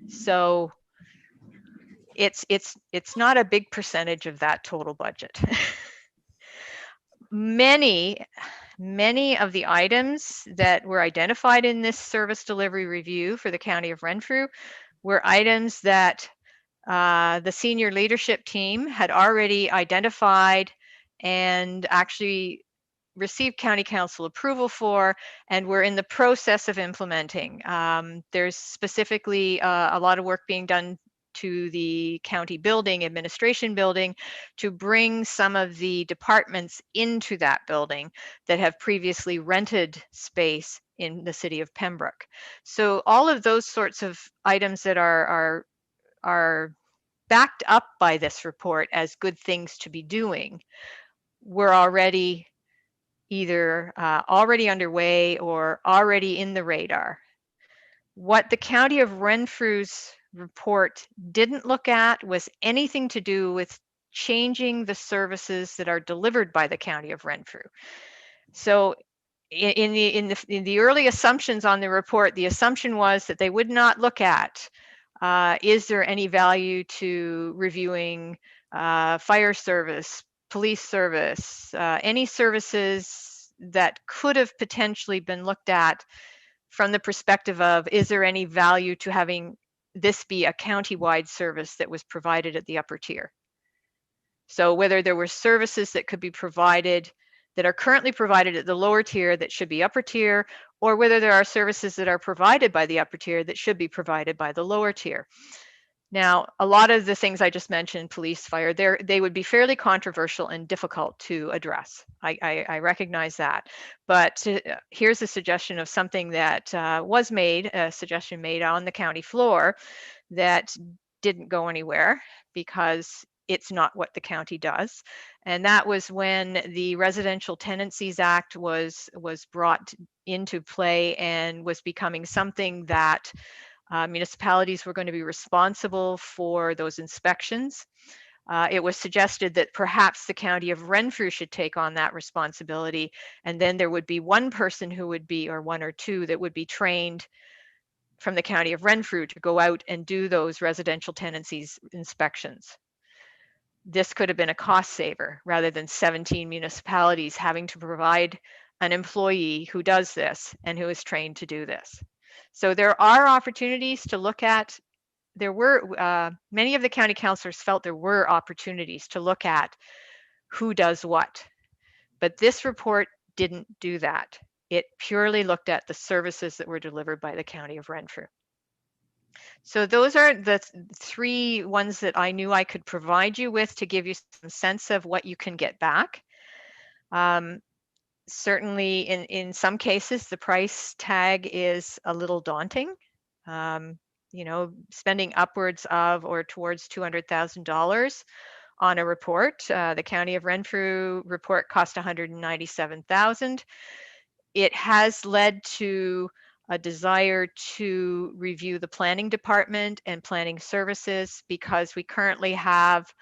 So it's not a big percentage of that total budget. Many of the items that were identified in this service delivery review for the County of Renfrew were items that the senior leadership team had already identified and actually received County Council approval for, and were in the process of implementing. There's specifically a lot of work being done to the county building, administration building, to bring some of the departments into that building that have previously rented space in the city of Pembroke. So all of those sorts of items that are backed up by this report as good things to be doing were already either already underway or already in the radar. What the County of Renfrew's report didn't look at was anything to do with changing the services that are delivered by the County of Renfrew. So in the early assumptions on the report, the assumption was that they would not look at is there any value to reviewing fire service, police service, any services that could have potentially been looked at from the perspective of, is there any value to having this be a county-wide service that was provided at the upper tier? So whether there were services that could be provided that are currently provided at the lower tier that should be upper tier, or whether there are services that are provided by the upper tier that should be provided by the lower tier. Now, a lot of the things I just mentioned, police, fire, they would be fairly controversial and difficult to address. I recognize that. But here's a suggestion of something that was made, a suggestion made on the county floor that didn't go anywhere because it's not what the county does. And that was when the Residential Tenancies Act was brought into play and was becoming something that municipalities were going to be responsible for those inspections. It was suggested that perhaps the county of Renfrew should take on that responsibility. And then there would be one person who would be, or one or two that would be trained from the county of Renfrew to go out and do those residential tenancies inspections. This could have been a cost saver rather than 17 municipalities having to provide an employee who does this and who is trained to do this. So there are opportunities to look at. There were, many of the county councillors felt there were opportunities to look at who does what. But this report didn't do that. It purely looked at the services that were delivered by the county of Renfrew. So those are the three ones that I knew I could provide you with to give you some sense of what you can get back. Certainly in some cases, the price tag is a little daunting. You know, spending upwards of or towards $200,000 on a report. The County of Renfrew report cost $197,000. It has led to a desire to review the planning department and planning services because we currently have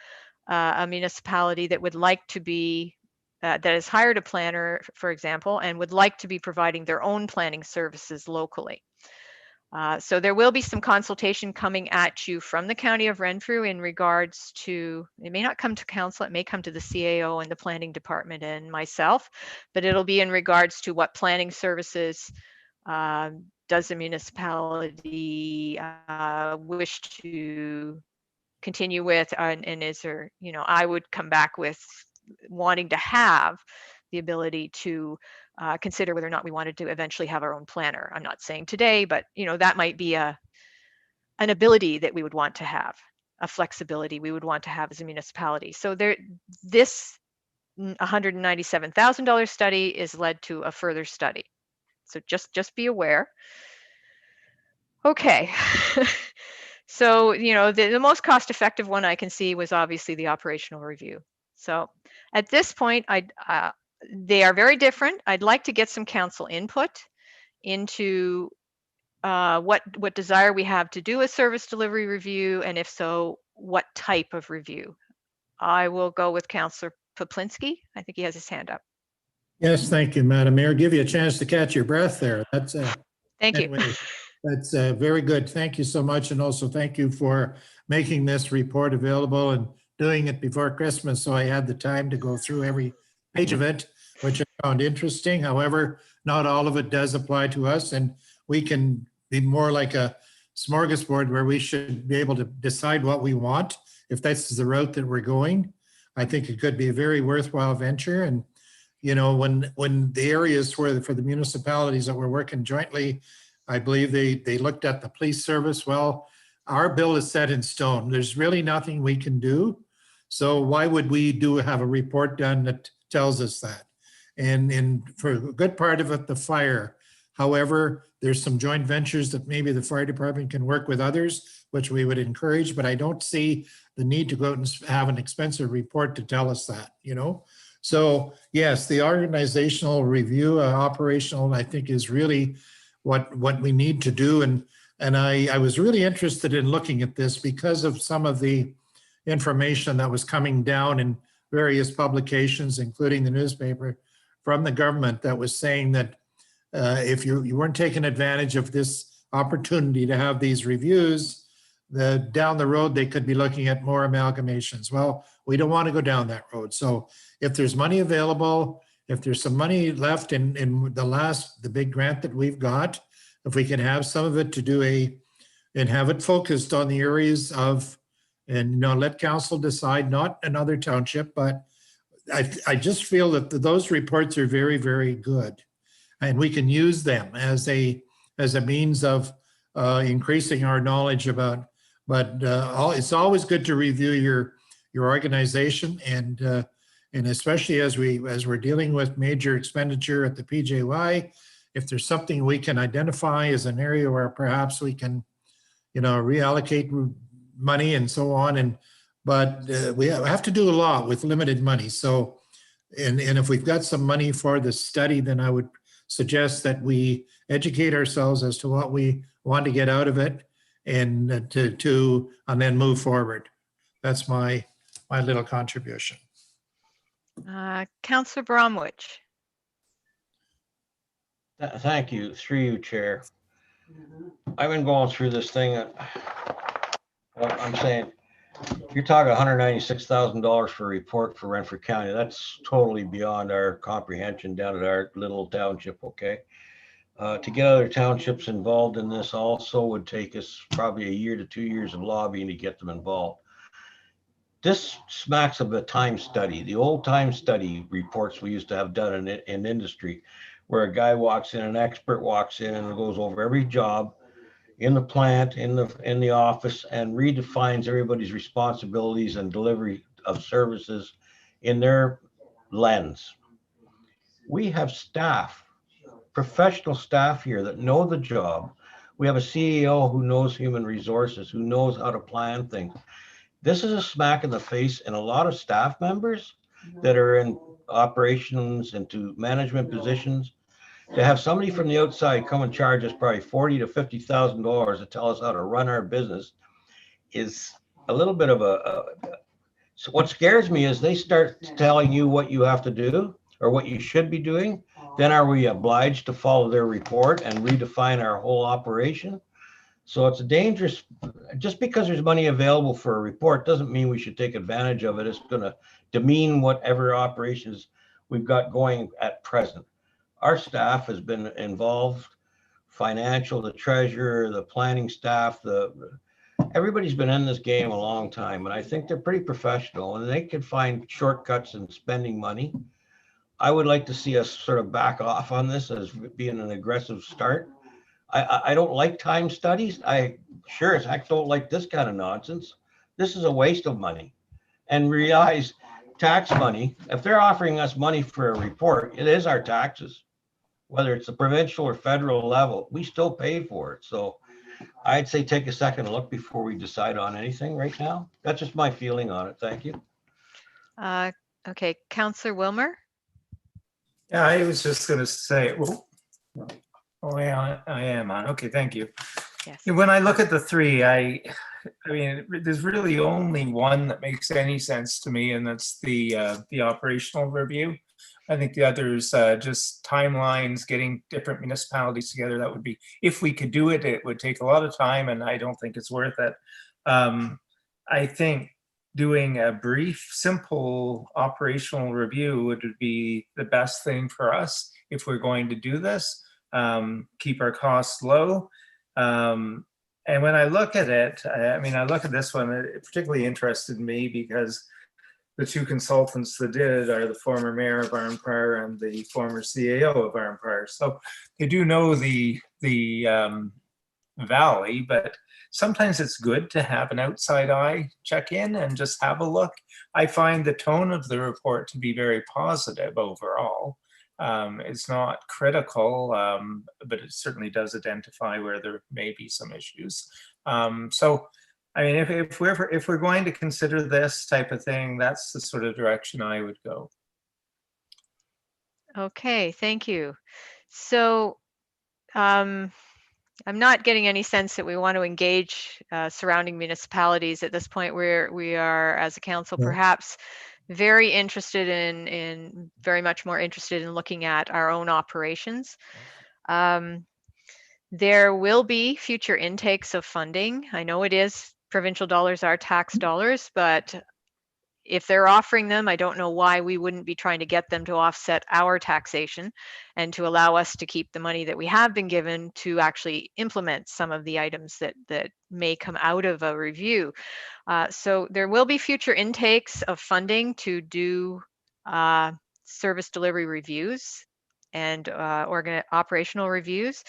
a municipality that would like to be, that has hired a planner, for example, and would like to be providing their own planning services locally. So there will be some consultation coming at you from the County of Renfrew in regards to, it may not come to council, it may come to the CAO and the planning department and myself, but it'll be in regards to what planning services does the municipality wish to continue with, and is there, you know, I would come back with wanting to have the ability to consider whether or not we wanted to eventually have our own planner. I'm not saying today, but you know, that might be an ability that we would want to have, a flexibility we would want to have as a municipality. So there, this $197,000 study is led to a further study. So just be aware. Okay. So, you know, the most cost-effective one I can see was obviously the operational review. So at this point, they are very different. I'd like to get some council input into what desire we have to do a service delivery review, and if so, what type of review. I will go with Councillor Poplinski. I think he has his hand up. Yes, thank you, Madam Mayor. Give you a chance to catch your breath there. That's thank you. Anyway, that's very good. Thank you so much. And also thank you for making this report available and doing it before Christmas. So I had the time to go through every page of it, which I found interesting. However, not all of it does apply to us, and we can be more like a smorgasbord where we should be able to decide what we want. If that's the route that we're going, I think it could be a very worthwhile venture. And you know, when the areas where for the municipalities that we're working jointly, I believe they looked at the police service. Well, our bill is set in stone. There's really nothing we can do. So why would we have a report done that tells us that? And for a good part of it, the fire. However, there's some joint ventures that maybe the fire department can work with others, which we would encourage, but I don't see the need to go out and have an expensive report to tell us that, you know? So yes, the organizational review, operational, I think is really what we need to do. And I was really interested in looking at this because of some of the information that was coming down in various publications, including the newspaper from the government that was saying that if you weren't taking advantage of this opportunity to have these reviews, down the road, they could be looking at more amalgamations. Well, we don't want to go down that road. So if there's money available, if there's some money left in the big grant that we've got, if we can have some of it to do and have it focused on the areas of, and let council decide, not another township, but I just feel that those reports are very, very good. And we can use them as a means of increasing our knowledge about, but it's always good to review your organization, and especially as we're dealing with major expenditure at the PJY, if there's something we can identify as an area where perhaps we can, reallocate money and so on. But we have to do a lot with limited money. So, and if we've got some money for the study, then I would suggest that we educate ourselves as to what we want to get out of it, and and then move forward. That's my little contribution. Councillor Bromwich. Thank you, through you, Chair. I've been going through this thing. I'm saying, you're talking $196,000 for a report for Renfrew County. That's totally beyond our comprehension down at our little township, okay? To get other townships involved in this also would take us probably a year to 2 years of lobbying to get them involved. This smacks of a time study, the old time study reports we used to have done in industry, where a guy walks in, an expert walks in and goes over every job in the plant, in the office, and redefines everybody's responsibilities and delivery of services in their lens. We have staff, professional staff here that know the job. We have a CEO who knows human resources, who knows how to plan things. This is a smack in the face in a lot of staff members that are in operations and to management positions. To have somebody from the outside come and charge us probably $40,000 to $50,000 to tell us how to run our business is a little bit of so what scares me is they start telling you what you have to do or what you should be doing. Then are we obliged to follow their report and redefine our whole operation? So it's a dangerous, just because there's money available for a report doesn't mean we should take advantage of it. It's going to demean whatever operations we've got going at present. Our staff has been involved, financial, the treasurer, the planning staff, everybody's been in this game a long time, and I think they're pretty professional and they can find shortcuts in spending money. I would like to see us sort of back off on this as being an aggressive start. I don't like time studies. I sure as heck don't like this kind of nonsense. This is a waste of money. And realize tax money, if they're offering us money for a report, it is our taxes. Whether it's the provincial or federal level, we still pay for it. So I'd say take a second look before we decide on anything right now. That's just my feeling on it. Thank you. Okay, Councillor Wilmer. Yeah, I was just going to say, oh yeah, I am on. Okay, thank you. Yes. When I look at the three, I mean, there's really only one that makes any sense to me, and that's the operational review. I think the others, just timelines, getting different municipalities together, that would be, if we could do it, it would take a lot of time, and I don't think it's worth it. I think doing a brief, simple operational review would be the best thing for us if we're going to do this. Keep our costs low. And when I look at it, I mean, I look at this one, it particularly interested me because the two consultants that did it are the former mayor of Arnprior and the former CAO of Arnprior. So they do know the valley, but sometimes it's good to have an outside eye check in and just have a look. I find the tone of the report to be very positive overall. It's not critical, but it certainly does identify where there may be some issues. So, I mean, if we're going to consider this type of thing, that's the sort of direction I would go. Okay, thank you. So, I'm not getting any sense that we want to engage surrounding municipalities at this point where we are, as a council, perhaps very interested in very much more interested in looking at our own operations. There will be future intakes of funding. I know it is provincial dollars are tax dollars, but if they're offering them, I don't know why we wouldn't be trying to get them to offset our taxation and to allow us to keep the money that we have been given to actually implement some of the items that may come out of a review. So there will be future intakes of funding to do service delivery reviews and operational reviews.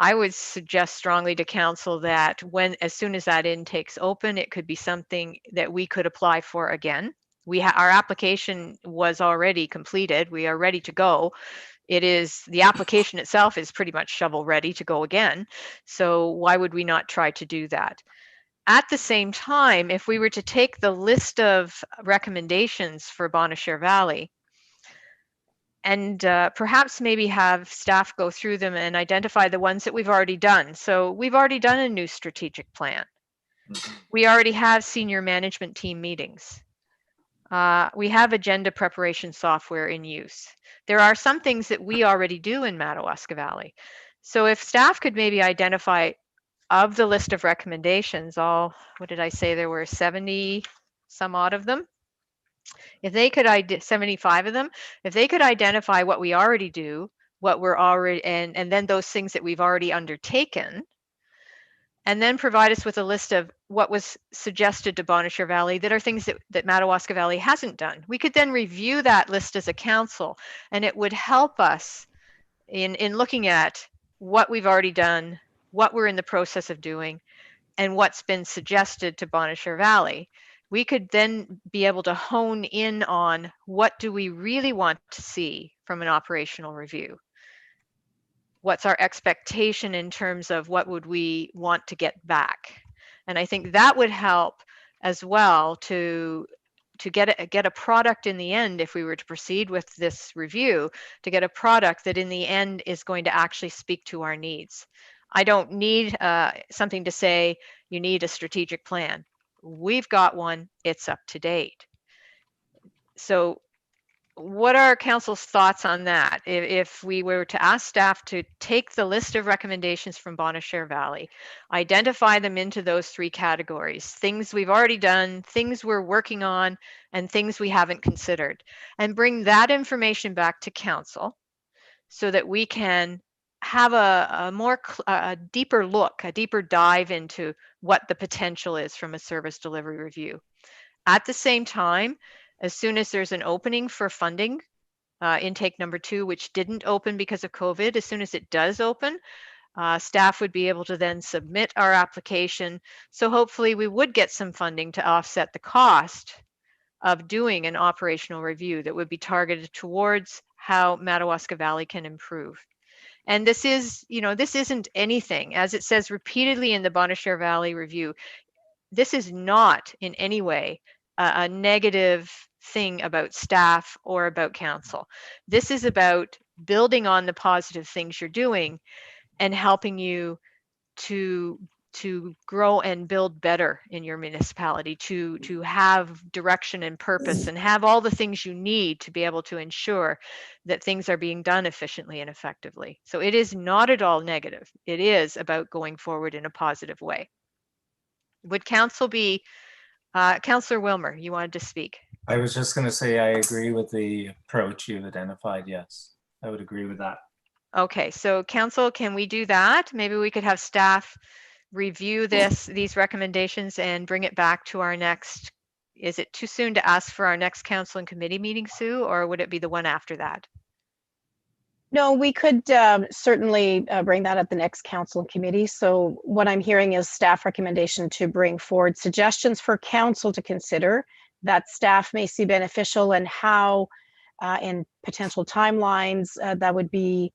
I would suggest strongly to council that as soon as that intake's open, it could be something that we could apply for again. Our application was already completed. We are ready to go. The application itself is pretty much shovel ready to go again. So why would we not try to do that? At the same time, if we were to take the list of recommendations for Bonnechere Valley and perhaps maybe have staff go through them and identify the ones that we've already done. So we've already done a new strategic plan. We already have senior management team meetings. We have agenda preparation software in use. There are some things that we already do in Madawaska Valley. So if staff could maybe identify of the list of recommendations, what did I say? There were 70 some odd of them. If they could 75 of them, if they could identify what we already do, what we're already, and then those things that we've already undertaken, and then provide us with a list of what was suggested to Bonnechere Valley that are things that Madawaska Valley hasn't done. We could then review that list as a council, and it would help us in looking at what we've already done, what we're in the process of doing, and what's been suggested to Bonnechere Valley. We could then be able to hone in on what do we really want to see from an operational review? What's our expectation in terms of what would we want to get back? And I think that would help as well to get a product in the end, if we were to proceed with this review, to get a product that in the end is going to actually speak to our needs. I don't need something to say you need a strategic plan. We've got one, it's up to date. So what are council's thoughts on that? If we were to ask staff to take the list of recommendations from Bonnechere Valley, identify them into those 3 categories, things we've already done, things we're working on, and things we haven't considered, and bring that information back to council so that we can have a deeper look, a deeper dive into what the potential is from a service delivery review. At the same time, as soon as there's an opening for funding, intake number 2, which didn't open because of COVID, as soon as it does open, staff would be able to then submit our application. So hopefully we would get some funding to offset the cost of doing an operational review that would be targeted towards how Madawaska Valley can improve. And this isn't anything, as it says repeatedly in the Bonnechere Valley review, this is not in any way a negative thing about staff or about council. This is about building on the positive things you're doing and helping you to grow and build better in your municipality, to have direction and purpose and have all the things you need to be able to ensure that things are being done efficiently and effectively. So it is not at all negative. It is about going forward in a positive way. Would council be, Councillor Wilmer, you wanted to speak? I was just going to say I agree with the approach you've identified. Yes, I would agree with that. Okay, so council, can we do that? Maybe we could have staff review these recommendations and bring it back to our next, is it too soon to ask for our next council and committee meeting, Sue, or would it be the one after that? No, we could certainly bring that at the next council and committee. So what I'm hearing is staff recommendation to bring forward suggestions for council to consider that staff may see beneficial, and how and potential timelines that would be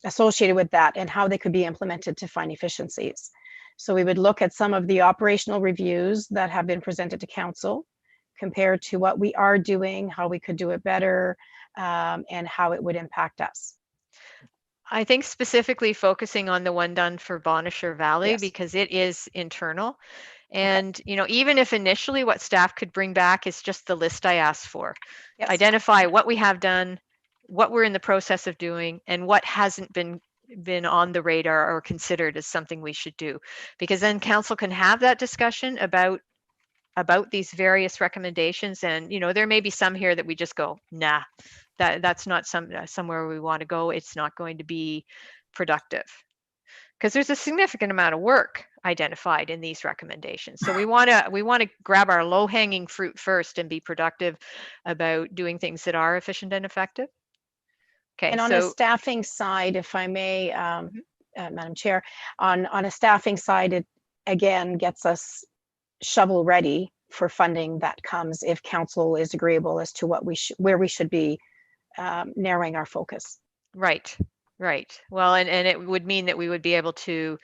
associated with that, and how they could be implemented to find efficiencies. So we would look at some of the operational reviews that have been presented to council, compared to what we are doing, how we could do it better, and how it would impact us. I think specifically focusing on the one done for Bonnechere Valley, Yes. because it is internal. And, you know, even if initially what staff could bring back is just the list I asked for, Yes. identify what we have done, what we're in the process of doing, and what hasn't been on the radar or considered as something we should do. Because then council can have that discussion about these various recommendations. And, you know, there may be some here that we just go, nah, that's not somewhere we want to go. It's not going to be productive. Because there's a significant amount of work identified in these recommendations. So we want to grab our low-hanging fruit first and be productive about doing things that are efficient and effective. Okay, and on a staffing side, if I may, Madam Chair, on a staffing side, it again gets us shovel ready for funding that comes if council is agreeable as to what where we should be narrowing our focus. Right. Well, and it would mean that we would be able to,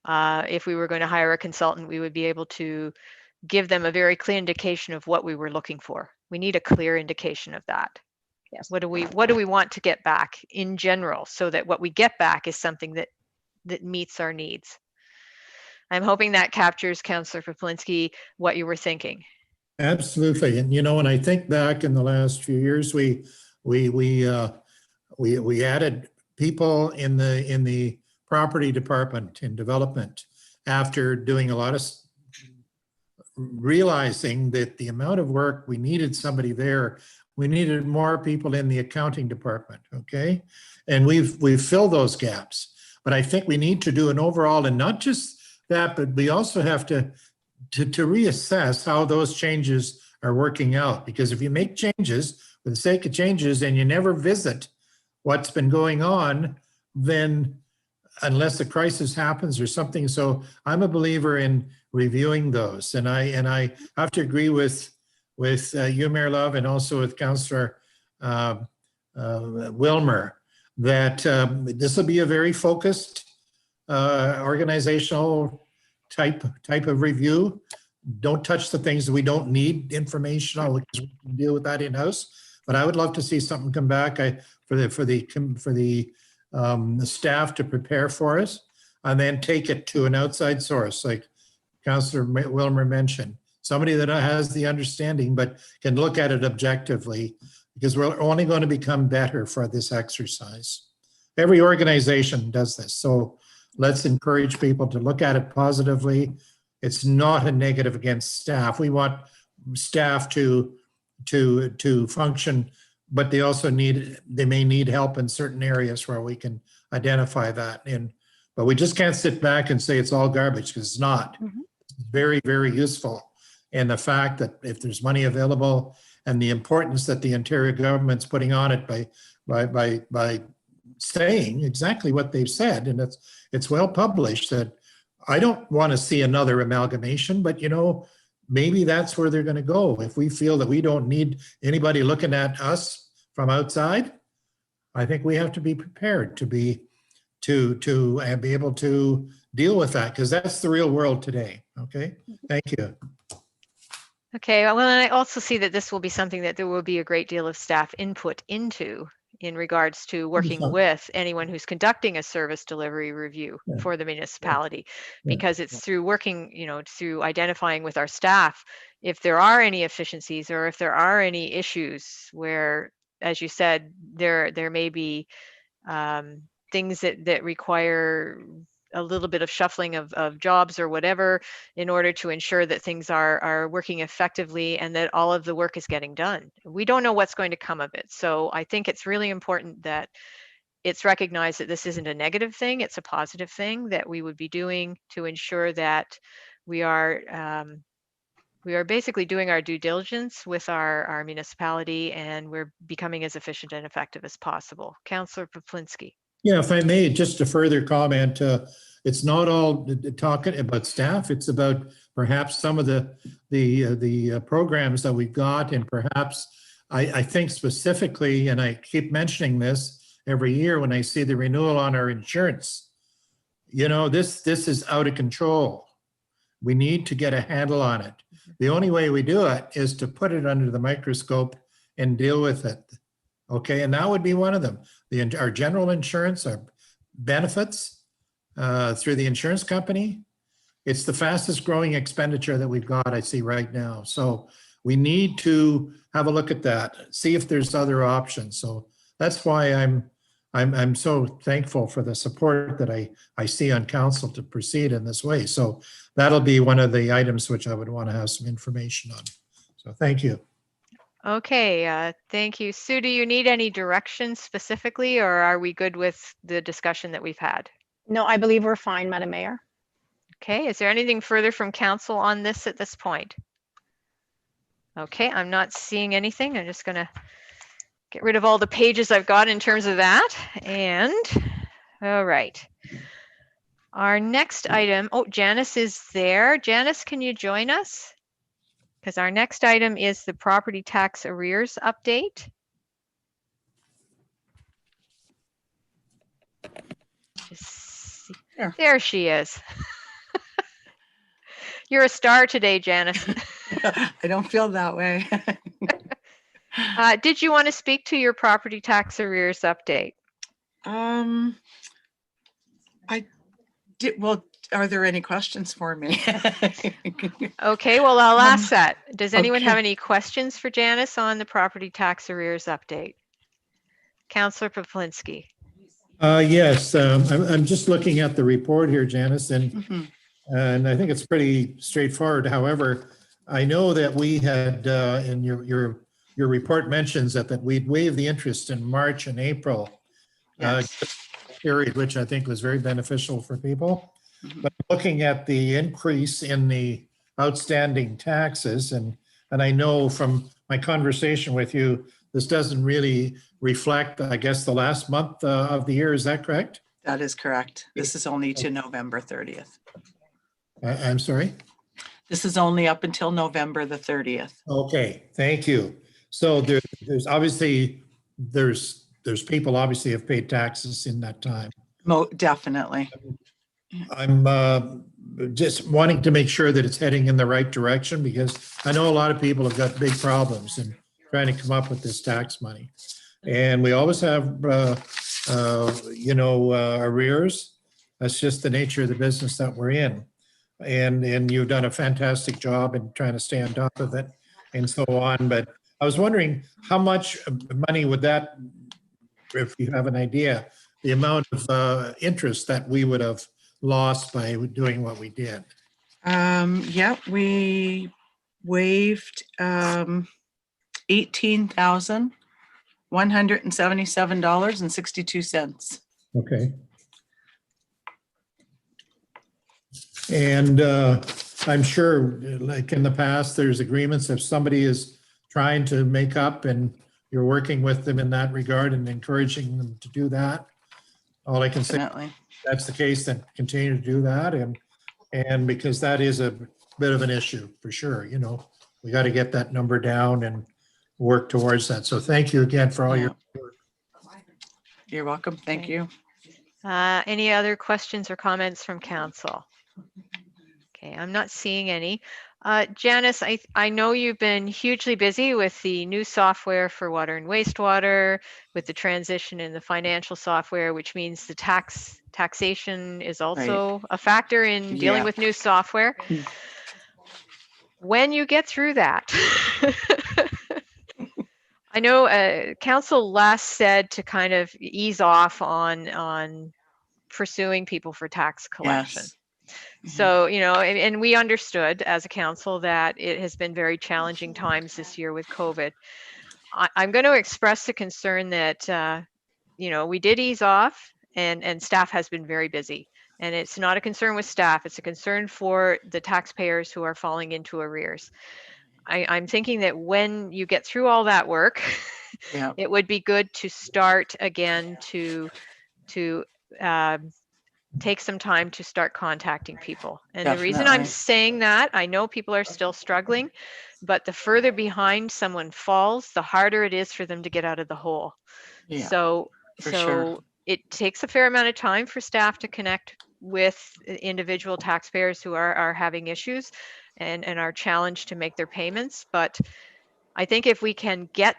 if we were going to hire a consultant, we would be able to give them a very clear indication of what we were looking for. We need a clear indication of that. Yes. What do we want to get back in general, so that what we get back is something that meets our needs. I'm hoping that captures, Councillor Paplinsky, what you were thinking. Absolutely. And, you know, when I think back in the last few years, we added people in the property department in development after doing a lot of realizing that the amount of work we needed somebody there. We needed more people in the accounting department, okay? And we've filled those gaps. But I think we need to do an overall, and not just that, but we also have to reassess how those changes are working out. Because if you make changes for the sake of changes and you never visit what's been going on, then unless a crisis happens or something. So I'm a believer in reviewing those. And I have to agree with you, Mayor Love, and also with Councillor Wilmer, that this will be a very focused organizational type of review. Don't touch the things that we don't need information on, because we can deal with that in-house. But I would love to see something come back for the staff to prepare for us, and then take it to an outside source, like Councillor Wilmer mentioned. Somebody that has the understanding but can look at it objectively, because we're only going to become better for this exercise. Every organization does this. So let's encourage people to look at it positively. It's not a negative against staff. We want staff to function, but they also may need help in certain areas where we can identify that. But we just can't sit back and say it's all garbage, because it's not. It's very, very useful. And the fact that if there's money available, and the importance that the Ontario government's putting on it by saying exactly what they've said, and it's well published, that I don't want to see another amalgamation, but, you know, maybe that's where they're going to go. If we feel that we don't need anybody looking at us from outside, I think we have to be prepared to be able to deal with that, because that's the real world today. Okay, thank you. Okay, well, and I also see that this will be something that there will be a great deal of staff input into, in regards to working with anyone who's conducting a service delivery review for the municipality, because it's through working, you know, through identifying with our staff if there are any efficiencies, or if there are any issues where, as you said, there may be things that require a little bit of shuffling of jobs or whatever, in order to ensure that things are working effectively and that all of the work is getting done. We don't know what's going to come of it. So I think it's really important that it's recognized that this isn't a negative thing, it's a positive thing that we would be doing to ensure that we are basically doing our due diligence with our municipality, and we're becoming as efficient and effective as possible. Councillor Paplinsky. Yeah, if I may, just a further comment, it's not all talking about staff. It's about perhaps some of the programs that we've got, and perhaps I think specifically, and I keep mentioning this every year when I see the renewal on our insurance. You know, this is out of control. We need to get a handle on it. The only way we do it is to put it under the microscope and deal with it. Okay, and that would be one of them. Our general insurance, our benefits through the insurance company, it's the fastest growing expenditure that we've got, I see right now. So we need to have a look at that, see if there's other options. So that's why I'm so thankful for the support that I see on council to proceed in this way. So that'll be one of the items which I would want to have some information on. So thank you. Okay, thank you. Sue, do you need any direction specifically, or are we good with the discussion that we've had? No, I believe we're fine, Madam Mayor. Okay, is there anything further from council on this at this point? Okay, I'm not seeing anything. I'm just gonna get rid of all the pages I've got in terms of that. And, all right. Our next item, oh, Janice is there. Janice, can you join us? Because our next item is the property tax arrears update. There she is. You're a star today, Janice. I don't feel that way. Did you want to speak to your property tax arrears update? I did. Well, are there any questions for me? Okay, well, I'll ask that. Does anyone have okay. any questions for Janice on the property tax arrears update? Councillor Poplinski. Yes, I'm just looking at the report here, Janice, and I think it's pretty straightforward. However, I know that we had, in your report mentions that we'd waive the interest in March and April. Period, which I think was very beneficial for people. But looking at the increase in the outstanding taxes, and I know from my conversation with you, this doesn't really reflect, I guess, the last month of the year. Is that correct? That is correct. This is only to November 30th. I'm sorry? This is only up until November the 30th. Okay, thank you. So there's obviously, there's people obviously have paid taxes in that time. Definitely. I'm just wanting to make sure that it's heading in the right direction, because I know a lot of people have got big problems in trying to come up with this tax money. And we always have, arrears. That's just the nature of the business that we're in. And you've done a fantastic job in trying to stay on top of it and so on. But I was wondering how much money would that, if you have an idea, the amount of interest that we would have lost by doing what we did. Yeah, we waived $18,177.62. Okay. And I'm sure, like in the past, there's agreements if somebody is trying to make up and you're working with them in that regard and encouraging them to do that. All I can say, that's the case, then continue to do that. And because that is a bit of an issue for sure, we got to get that number down and work towards that. So thank you again for all your work. You're welcome. Thank you. Any other questions or comments from council? Okay, I'm not seeing any. Janice, I know you've been hugely busy with the new software for water and wastewater, with the transition in the financial software, which means the taxation is also a factor in dealing with new software. When you get through that, I know council last said to kind of ease off on pursuing people for tax collection. Yes. So, and we understood as a council that it has been very challenging times this year with COVID. I'm going to express the concern that, we did ease off and staff has been very busy. And it's not a concern with staff. It's a concern for the taxpayers who are falling into arrears. I'm thinking that when you get through all that work, it would be good to start again to take some time to start contacting people. And the reason I'm saying that, I know people are still struggling, but the further behind someone falls, the harder it is for them to get out of the hole. So it takes a fair amount of time for staff to connect with individual taxpayers who are having issues and are challenged to make their payments. But I think if we can get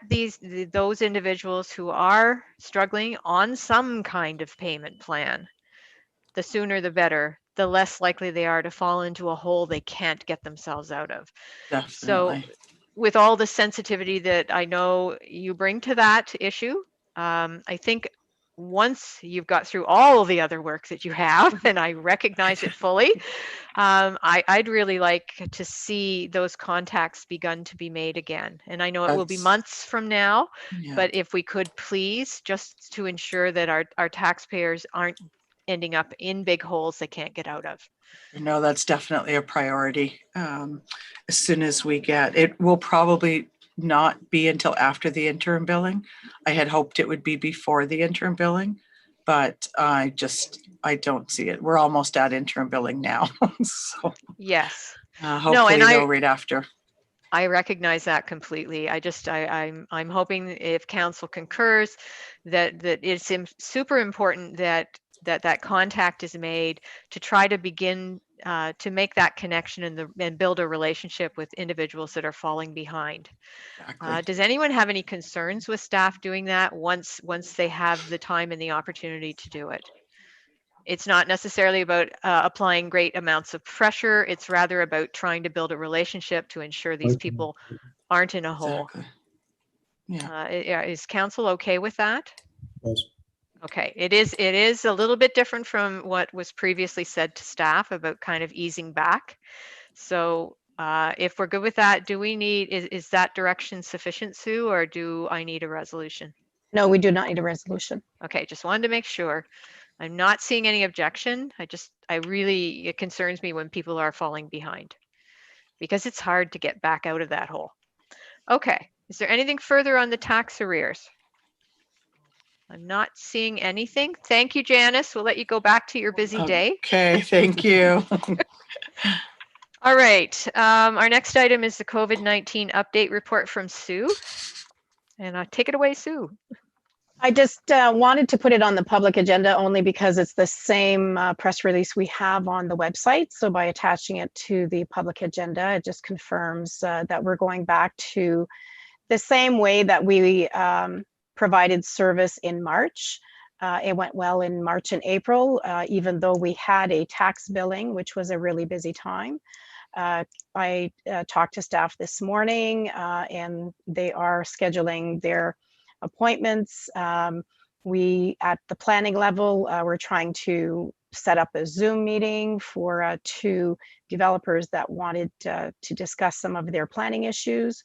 those individuals who are struggling on some kind of payment plan, the sooner the better, the less likely they are to fall into a hole they can't get themselves out of. So Definitely. with all the sensitivity that I know you bring to that issue, I think once you've got through all the other work that you have, and I recognize it fully, I'd really like to see those contacts begun to be made again. And I know it will be That's- months from now, Yeah. but if we could please, just to ensure that our taxpayers aren't ending up in big holes they can't get out of. No, that's definitely a priority. As soon as we get, it will probably not be until after the interim billing. I had hoped it would be before the interim billing, but I don't see it. We're almost at interim billing now. So Yes. hopefully they'll read after. I recognize that completely. I'm hoping if council concurs that it's super important that contact is made to try to begin to make that connection and build a relationship with individuals that are falling behind. Exactly. Does anyone have any concerns with staff doing that once they have the time and the opportunity to do it? It's not necessarily about applying great amounts of pressure. It's rather about trying to build a relationship to ensure these people aren't in a hole. Exactly. Yeah. Is council okay with that? Yes. Okay, it is a little bit different from what was previously said to staff about kind of easing back. So if we're good with that, do we need, is that direction sufficient, Sue, or do I need a resolution? No, we do not need a resolution. Okay, just wanted to make sure. I'm not seeing any objection. It concerns me when people are falling behind because it's hard to get back out of that hole. Okay, is there anything further on the tax arrears? I'm not seeing anything. Thank you, Janice. We'll let you go back to your busy day. Okay, thank you. All right, our next item is the COVID-19 update report from Sue. And take it away, Sue. I just wanted to put it on the public agenda only because it's the same press release we have on the website. So by attaching it to the public agenda, it just confirms that we're going back to the same way that we provided service in March. It went well in March and April, even though we had a tax billing, which was a really busy time. I talked to staff this morning and they are scheduling their appointments. We, at the planning level, we're trying to set up a Zoom meeting for 2 developers that wanted to discuss some of their planning issues.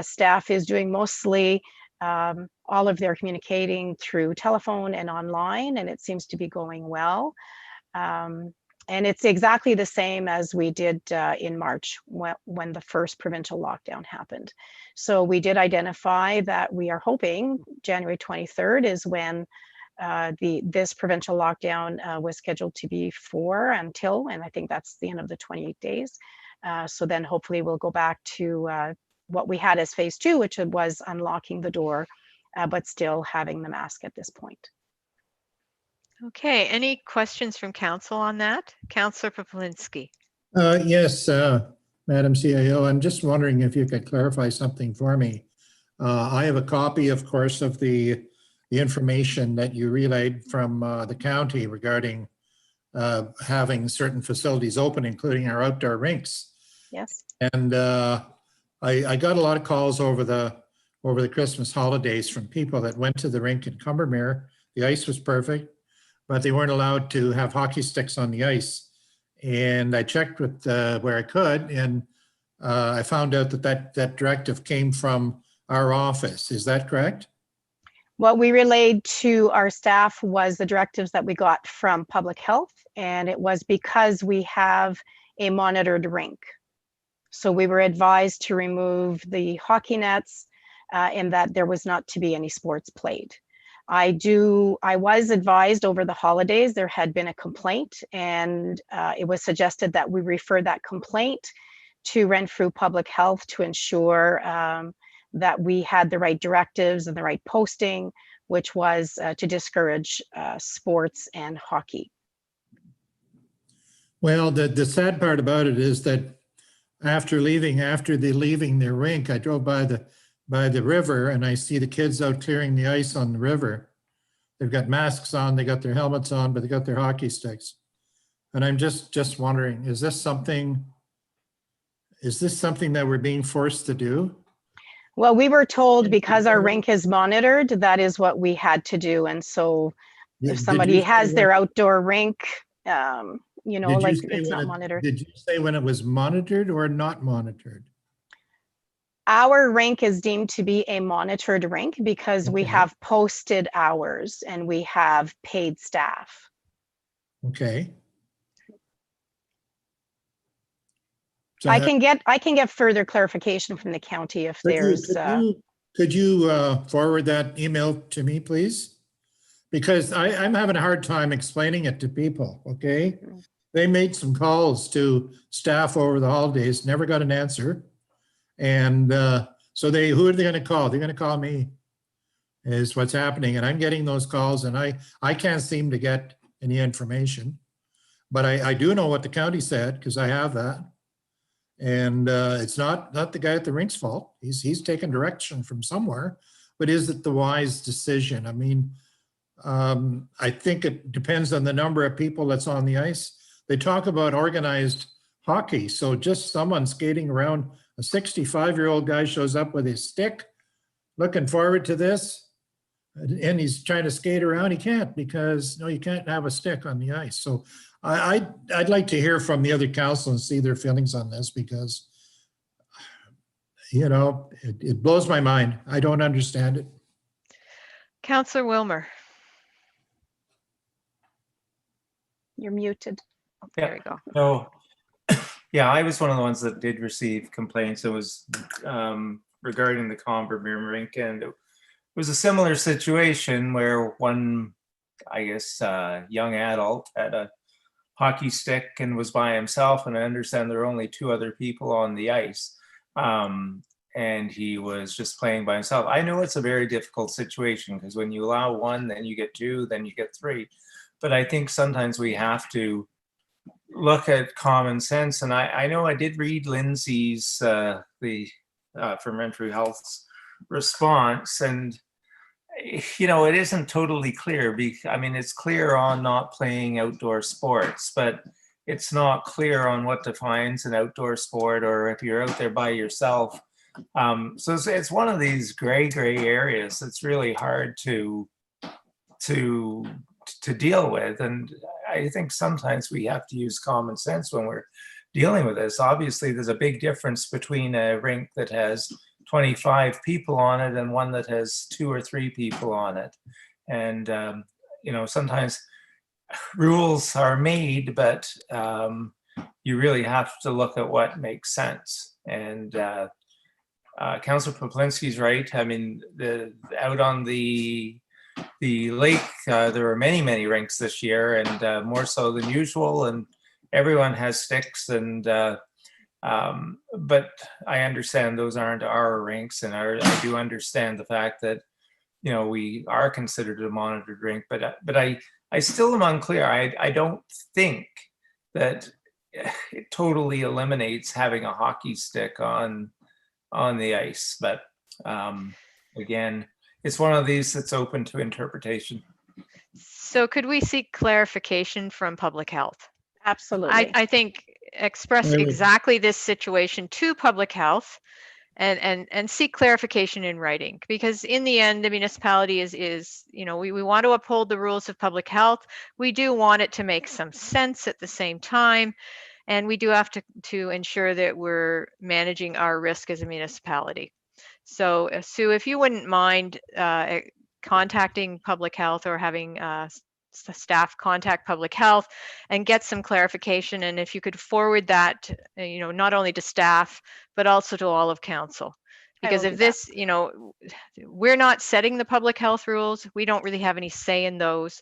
Staff is doing mostly all of their communicating through telephone and online, and it seems to be going well. And it's exactly the same as we did in March when the first provincial lockdown happened. So we did identify that we are hoping January 23rd is when this provincial lockdown was scheduled to be and I think that's the end of the 28 days. So then hopefully we'll go back to what we had as phase 2, which was unlocking the door, but still having the mask at this point. Okay, any questions from council on that? Councillor Popolinski. Yes, Madam CAO, I'm just wondering if you could clarify something for me. I have a copy, of course, of the information that you relayed from the county regarding having certain facilities open, including our outdoor rinks. Yes. And I got a lot of calls over the Christmas holidays from people that went to the rink in Combermere. The ice was perfect, but they weren't allowed to have hockey sticks on the ice. And I checked with where I could, and I found out that directive came from our office. Is that correct? What we relayed to our staff was the directives that we got from public health, and it was because we have a monitored rink. So we were advised to remove the hockey nets and that there was not to be any sports played. I was advised over the holidays there had been a complaint, and it was suggested that we refer that complaint to Renfrew Public Health to ensure that we had the right directives and the right posting, which was to discourage sports and hockey. Well, the sad part about it is that after leaving their rink, I drove by the river and I see the kids out clearing the ice on the river. They've got masks on, they got their helmets on, but they got their hockey sticks. And I'm just wondering, is this something that we're being forced to do? Well, we were told because our rink is monitored, that is what we had to do. And so if Did somebody you has say their when- outdoor rink, you know, did you like say it's when not it- monitored. Did you say when it was monitored or not monitored? Our rink is deemed to be a monitored rink because we Okay. have posted hours and we have paid staff. Okay. So I can get further clarification from the county if there's, could you forward that email to me, please? Because I'm having a hard time explaining it to people, okay? They made some calls to staff over the holidays, never got an answer. And so who are they gonna call? They're gonna call me, is what's happening. And I'm getting those calls and I can't seem to get any information. But I do know what the county said, because I have that. And it's not the guy at the rink's fault. He's taken direction from somewhere, but is it the wise decision? I mean, I think it depends on the number of people that's on the ice. They talk about organized hockey. So just someone skating around, a 65-year-old guy shows up with his stick, looking forward to this, and he's trying to skate around. He can't, because no, you can't have a stick on the ice. So I'd like to hear from the other council and see their feelings on this, because, you know, it blows my mind. I don't understand it. Councillor Wilmer. you're muted. Oh, there we go. So, yeah, I was one of the ones that did receive complaints. It was regarding the Combermere rink, and it was a similar situation where one, I guess, young adult had a hockey stick and was by himself, and I understand there were only 2 other people on the ice, and he was just playing by himself. I know it's a very difficult situation, because when you allow 1, then you get 2, then you get 3. But I think sometimes we have to look at common sense. And I know I did read Lindsay's, from Renfrew Health's response, and you know, it isn't totally clear. I mean, it's clear on not playing outdoor sports, but it's not clear on what defines an outdoor sport, or if you're out there by yourself. So it's one of these gray areas that's really hard to deal with. And I think sometimes we have to use common sense when we're dealing with this. Obviously, there's a big difference between a rink that has 25 people on it and one that has 2 or 3 people on it. And, you know, sometimes rules are made, but you really have to look at what makes sense. And Councillor Poplinski's right. I mean, out on the lake, there were many rinks this year, and more so than usual, and everyone has sticks. And but I understand those aren't our rinks, and I do understand the fact that, you know, we are considered a monitored rink, but I still am unclear. I don't think that it totally eliminates having a hockey stick on the ice, but again, it's one of these that's open to interpretation. So could we seek clarification from public health? Absolutely. I think express exactly this situation to public health and seek clarification in writing, because in the end, the municipality is, you know, we want to uphold the rules of public health. We do want it to make some sense at the same time. And we do have to ensure that we're managing our risk as a municipality. So Sue, if you wouldn't mind contacting public health, or having staff contact public health and get some clarification. And if you could forward that, you know, not only to staff, but also to all of council. Because if this, you know, we're not setting the public health rules, we don't really have any say in those.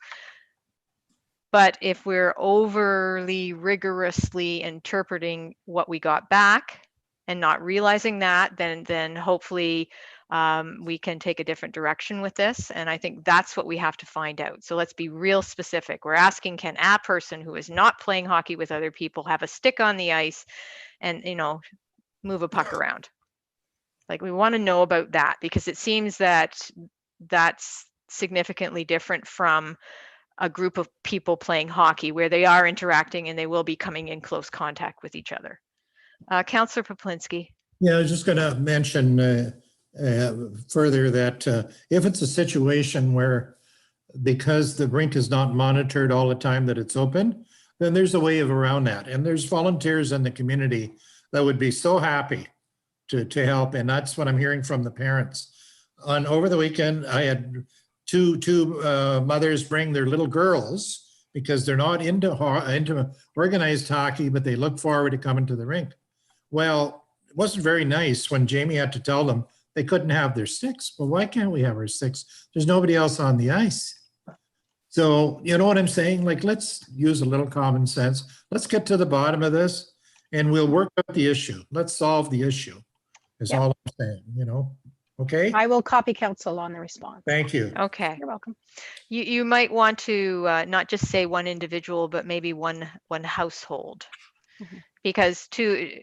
But if we're overly rigorously interpreting what we got back and not realizing that, then hopefully we can take a different direction with this. And I think that's what we have to find out. So let's be real specific. We're asking, can a person who is not playing hockey with other people have a stick on the ice and, you know, move a puck around? Like, we want to know about that, because it seems that that's significantly different from a group of people playing hockey where they are interacting and they will be coming in close contact with each other. Councillor Poplinski. Yeah, I was just going to mention further that if it's a situation where, because the rink is not monitored all the time that it's open, then there's a way of around that. And there's volunteers in the community that would be so happy to help. And that's what I'm hearing from the parents. Over the weekend, I had two mothers bring their little girls because they're not into organized hockey, but they look forward to coming to the rink. Well, it wasn't very nice when Jamie had to tell them they couldn't have their sticks. Well, why can't we have our sticks? There's nobody else on the ice. So, you know what I'm saying? Like, let's use a little common sense. Let's get to the bottom of this and we'll work out the issue. Let's solve the issue is all I'm saying, you know? Okay. I will copy council on the response. Thank you. Okay. You're welcome. You might want to not just say one individual, but maybe one household. Because two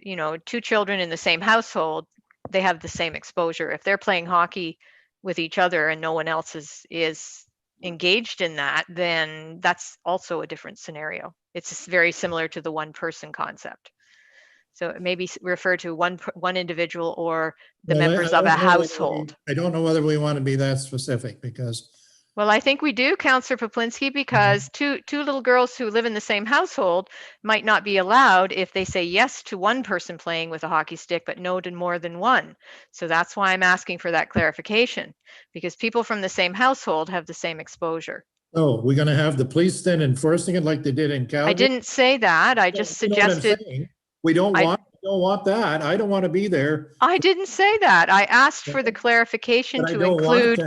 children in the same household, they have the same exposure. If they're playing hockey with each other and no one else is engaged in that, then that's also a different scenario. It's very similar to the one person concept. So maybe refer to one individual or the members of a household. I don't know whether we want to be that specific because. Well, I think we do, Councillor Poplinski, because two little girls who live in the same household might not be allowed if they say yes to one person playing with a hockey stick, but no to more than one. So that's why I'm asking for that clarification, because people from the same household have the same exposure. Oh, we're going to have the police then enforcing it like they did in Calgary? I didn't say that. I just suggested. We don't want that. I don't want to be there. I didn't say that. I asked for the clarification to include.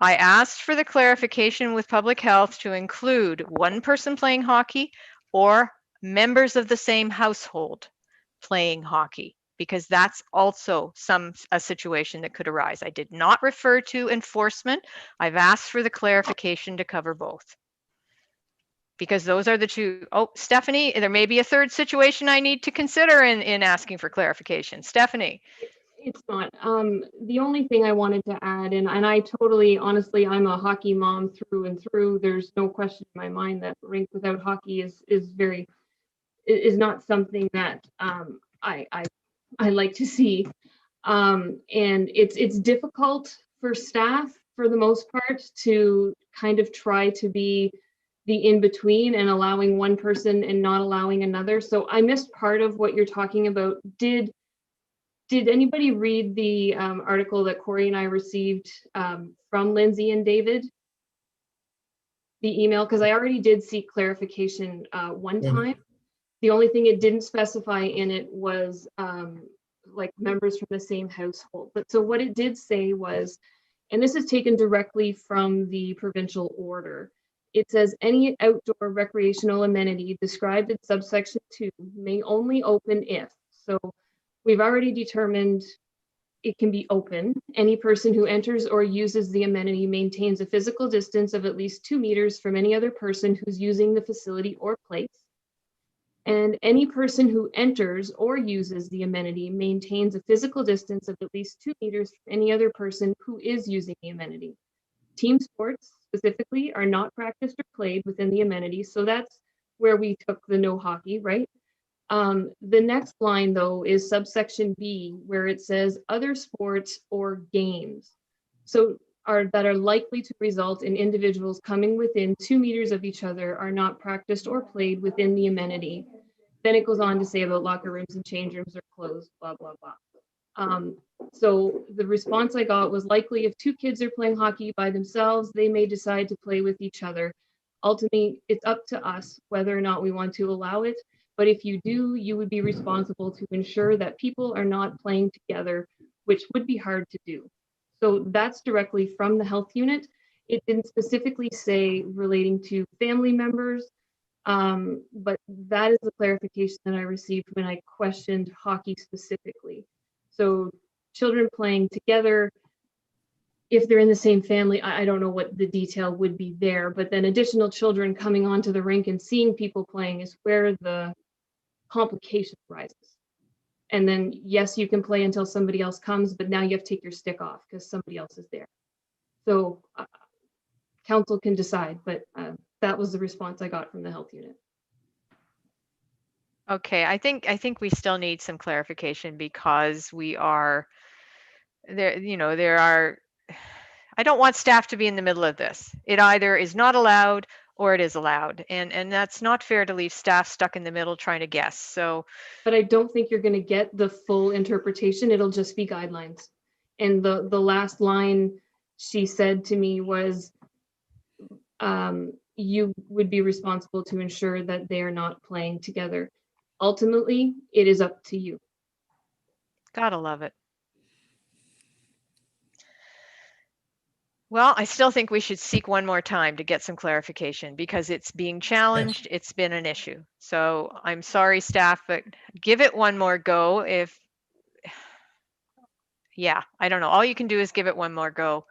I asked for the clarification with public health to include one person playing hockey or members of the same household playing hockey, because that's also a situation that could arise. I did not refer to enforcement. I've asked for the clarification to cover both. Because those are the two. Oh, Stephanie, there may be a third situation I need to consider in asking for clarification. Stephanie. It's not. The only thing I wanted to add, and I totally, honestly, I'm a hockey mom through and through. There's no question in my mind that rink without hockey is not something that I like to see. And it's difficult for staff for the most part to kind of try to be the in-between and allowing one person and not allowing another. So I missed part of what you're talking about. Did anybody read the article that Corey and I received from Lindsay and David? The email, because I already did seek clarification one time. The only thing it didn't specify in it was like members from the same household. But so what it did say was, and this is taken directly from the provincial order, it says any outdoor recreational amenity described in subsection 2 may only open if. So we've already determined it can be open. Any person who enters or uses the amenity maintains a physical distance of at least 2 meters from any other person who's using the facility or place. And any person who enters or uses the amenity maintains a physical distance of at least 2 meters from any other person who is using the amenity. Team sports specifically are not practiced or played within the amenity. So that's where we took the no hockey, right? The next line though is subsection B, where it says other sports or games. So that are likely to result in individuals coming within 2 meters of each other are not practiced or played within the amenity. Then it goes on to say about locker rooms and change rooms are closed, blah, blah, blah. So the response I got was likely if 2 kids are playing hockey by themselves, they may decide to play with each other. Ultimately, it's up to us whether or not we want to allow it. But if you do, you would be responsible to ensure that people are not playing together, which would be hard to do. So that's directly from the health unit. It didn't specifically say relating to family members, but that is the clarification that I received when I questioned hockey specifically. So children playing together, if they're in the same family, I don't know what the detail would be there, but then additional children coming onto the rink and seeing people playing is where the complication rises. And then, yes, you can play until somebody else comes, but now you have to take your stick off because somebody else is there. So council can decide, but that was the response I got from the health unit. Okay, I think we still need some clarification because we are there, you know, there are, I don't want staff to be in the middle of this. It either is not allowed or it is allowed. And that's not fair to leave staff stuck in the middle trying to guess. So, but I don't think you're going to get the full interpretation. It'll just be guidelines. And the last line she said to me was, you would be responsible to ensure that they are not playing together. Ultimately, it is up to you. gotta love it. Well, I still think we should seek one more time to get some clarification because it's being challenged. It's been an issue. So I'm sorry, staff, but give it one more go. If, yeah, I don't know. All you can do is give it one more go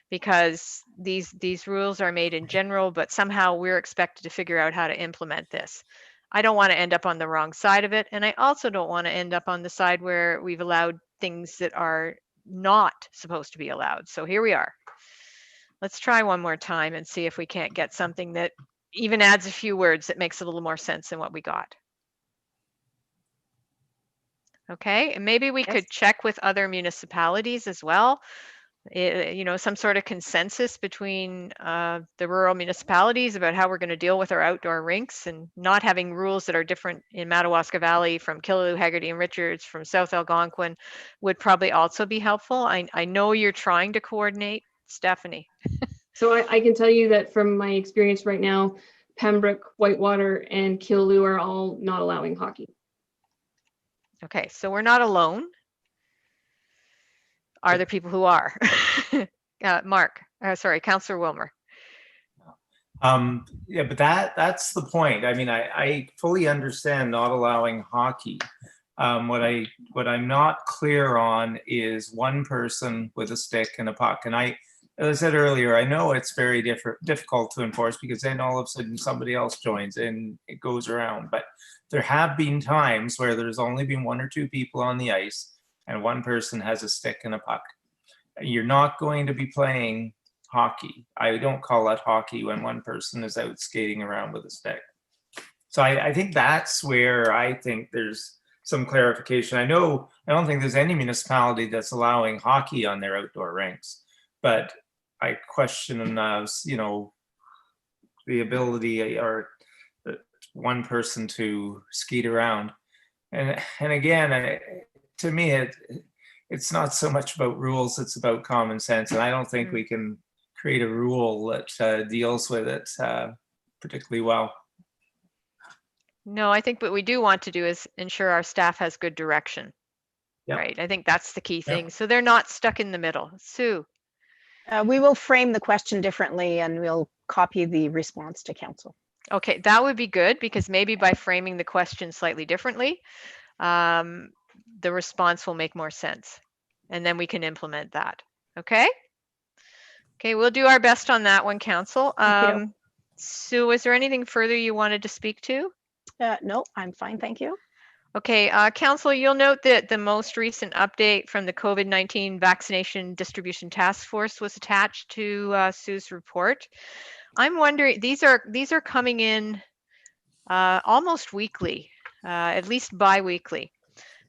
because these rules are made in general, but somehow we're expected to figure out how to implement this. I don't want to end up on the wrong side of it. And I also don't want to end up on the side where we've allowed things that are not supposed to be allowed. So here we are. Let's try one more time and see if we can't get something that even adds a few words that makes a little more sense than what we got. Okay, and maybe we could check with other municipalities as well. You know, some sort of consensus between the rural municipalities about how we're going to deal with our outdoor rinks and not having rules that are different in Madawaska Valley from Killaloe, Haggerty, and Richards, from South Algonquin would probably also be helpful. I know you're trying to coordinate, Stephanie. So I can tell you that from my experience right now, Pembroke, Whitewater, and Killaloe are all not allowing hockey. Okay, so we're not alone. Are there people who are? Mark, sorry, Councillor Wilmer. Yeah, but that's the point. I mean, I fully understand not allowing hockey. What I'm not clear on is one person with a stick and a puck. And as I said earlier, I know it's very difficult to enforce because then all of a sudden somebody else joins and it goes around. But there have been times where there's only been one or two people on the ice and one person has a stick and a puck. You're not going to be playing hockey. I don't call that hockey when one person is out skating around with a stick. So I think that's where I think there's some clarification. I don't think there's any municipality that's allowing hockey on their outdoor rinks, but I question, you know, the ability or one person to skate around. And again, to me, it's not so much about rules, it's about common sense. And I don't think we can create a rule that deals with it particularly well. No, I think what we do want to do is ensure our staff has good direction. Yep. Right. I think that's the key thing. Yep. So they're not stuck in the middle. Sue. We will frame the question differently and we'll copy the response to council. Okay, that would be good because maybe by framing the question slightly differently, the response will make more sense and then we can implement that. Okay. Okay, we'll do our best on that one, council. Sue, is there anything further you wanted to speak to? No, I'm fine, thank you. Okay, council, you'll note that the most recent update from the COVID-19 Vaccination Distribution Task Force was attached to Sue's report. I'm wondering, these are coming in almost weekly, at least bi-weekly.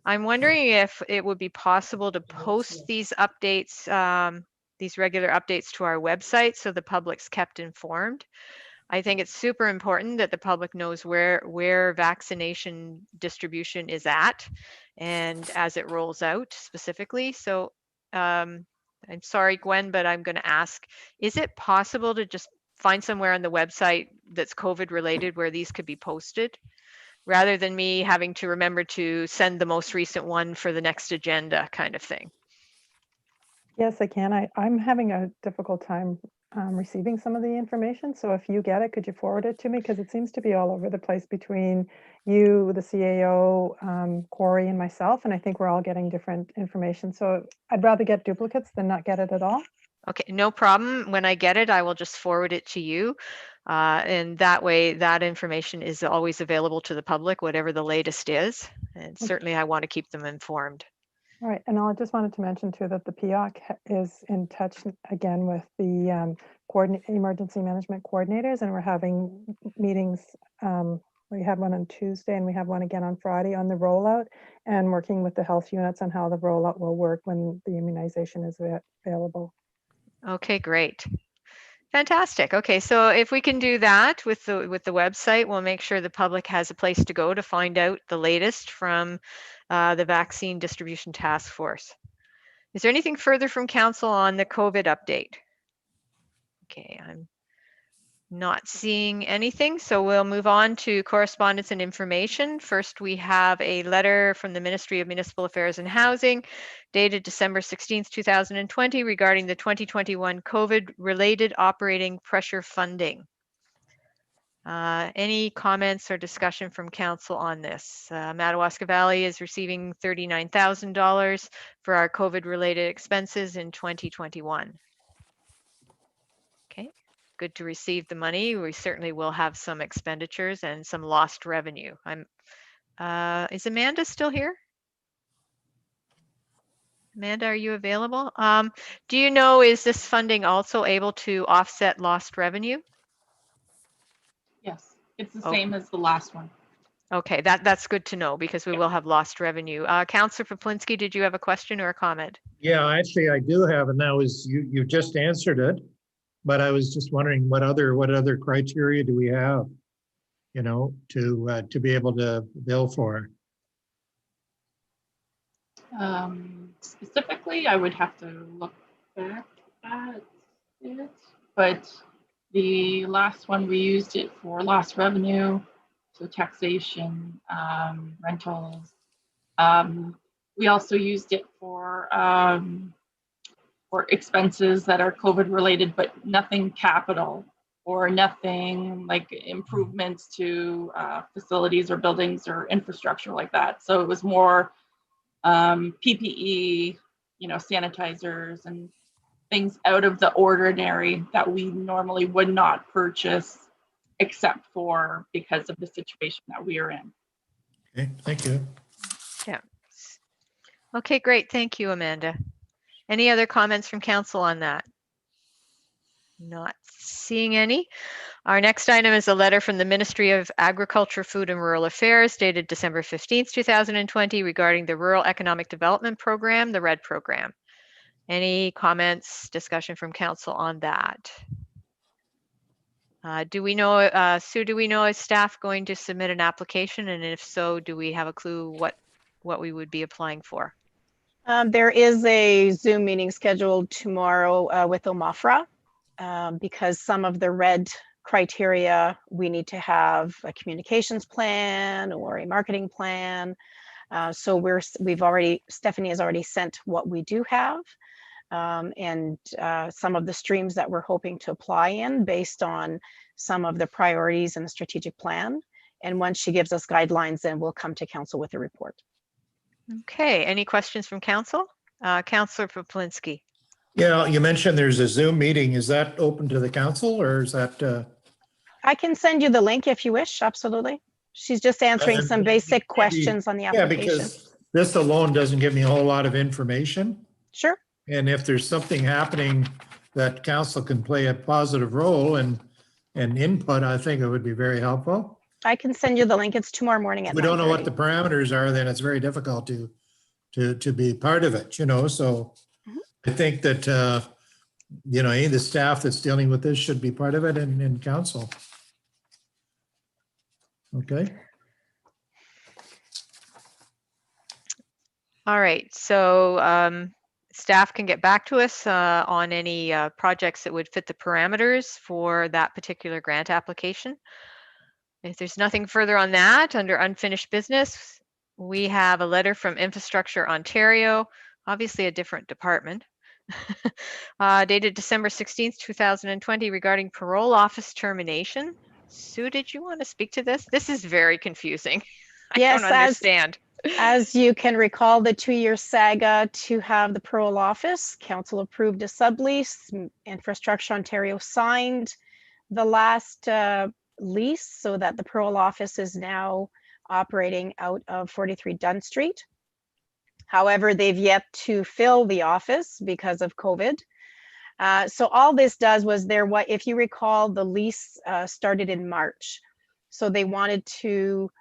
I'm wondering if it would be possible to post these updates, these regular updates to our website so the public's kept informed. I think it's super important that the public knows where vaccination distribution is at and as it rolls out specifically. So I'm sorry, Gwen, but I'm going to ask, is it possible to just find somewhere on the website that's COVID related where these could be posted rather than me having to remember to send the most recent one for the next agenda kind of thing? Yes, I can. I'm having a difficult time receiving some of the information. So if you get it, could you forward it to me? Because it seems to be all over the place between you, the CAO, Corey, and myself. And I think we're all getting different information. So I'd rather get duplicates than not get it at all. Okay, no problem. When I get it, I will just forward it to you. And that way, that information is always available to the public, whatever the latest is. And certainly I want to keep them informed. All right, and I just wanted to mention too that the PIOC is in touch again with the emergency management coordinators, and we're having meetings. We had one on Tuesday and we have one again on Friday on the rollout, and working with the health units on how the rollout will work when the immunization is available. Okay, great. Fantastic. Okay, so if we can do that with the website, we'll make sure the public has a place to go to find out the latest from the Vaccine Distribution Task Force. Is there anything further from council on the COVID update? Okay, I'm not seeing anything, so we'll move on to correspondence and information. First, we have a letter from the Ministry of Municipal Affairs and Housing dated December 16th, 2020 regarding the 2021 COVID-related operating pressure funding. Any comments or discussion from council on this? Madawaska Valley is receiving $39,000 for our COVID-related expenses in 2021. Okay. Good to receive the money. We certainly will have some expenditures and some lost revenue. Is Amanda still here? Amanda, are you available? Do you know, is this funding also able to offset lost revenue? Yes, it's the Oh. same as the last one. Okay, that's good to know because we will have lost revenue. Councillor Poplinski, did you have a question or a comment? Yeah, actually, I do have, and that was, you just answered it. But I was just wondering what other criteria do we have, you know, to be able to bill for? Specifically, I would have to look back at it, but the last one we used it for lost revenue, so taxation, rentals. We also used it for expenses that are COVID related, but nothing capital or nothing like improvements to facilities or buildings or infrastructure like that. So it was more PPE, you know, sanitizers and things out of the ordinary that we normally would not purchase except for because of the situation that we are in. Okay, thank you. Yeah. Okay, great. Thank you, Amanda. Any other comments from council on that? Not seeing any. Our next item is a letter from the Ministry of Agriculture, Food and Rural Affairs dated December 15th, 2020 regarding the Rural Economic Development Program, the RED program. Any comments, discussion from council on that? Do we know, Sue, do we know, is staff going to submit an application? And if so, do we have a clue what we would be applying for? There is a Zoom meeting scheduled tomorrow with OMAFRA because some of the RED criteria, we need to have a communications plan or a marketing plan. So Stephanie has already sent what we do have and some of the streams that we're hoping to apply in based on some of the priorities in the strategic plan. And once she gives us guidelines, then we'll come to council with a report. Okay, any questions from council? Councillor Poplinski. Yeah, you mentioned there's a Zoom meeting. Is that open to the council or is that? I can send you the link if you wish, absolutely. She's just answering some basic questions on the application. Yeah, because this alone doesn't give me a whole lot of information. Sure. And if there's something happening that council can play a positive role and input, I think it would be very helpful. I can send you the link. It's tomorrow morning at 9:30. We don't know what the parameters are, then it's very difficult to be part of it, you know, so I think that, you know, any of the staff that's dealing with this should be part of it in council. Okay. All right, so staff can get back to us on any projects that would fit the parameters for that particular grant application. If there's nothing further on that, under unfinished business, we have a letter from Infrastructure Ontario, obviously a different department, dated December 16th, 2020 regarding parole office termination. Sue, did you want to speak to this? This is very confusing. Yes, I don't understand. As you can recall, the 2-year saga to have the parole office, council approved a sublease, Infrastructure Ontario signed the last lease so that the parole office is now operating out of 43 Dunn Street. However, they've yet to fill the office because of COVID. So all this does was if you recall, the lease started in March. So they wanted to,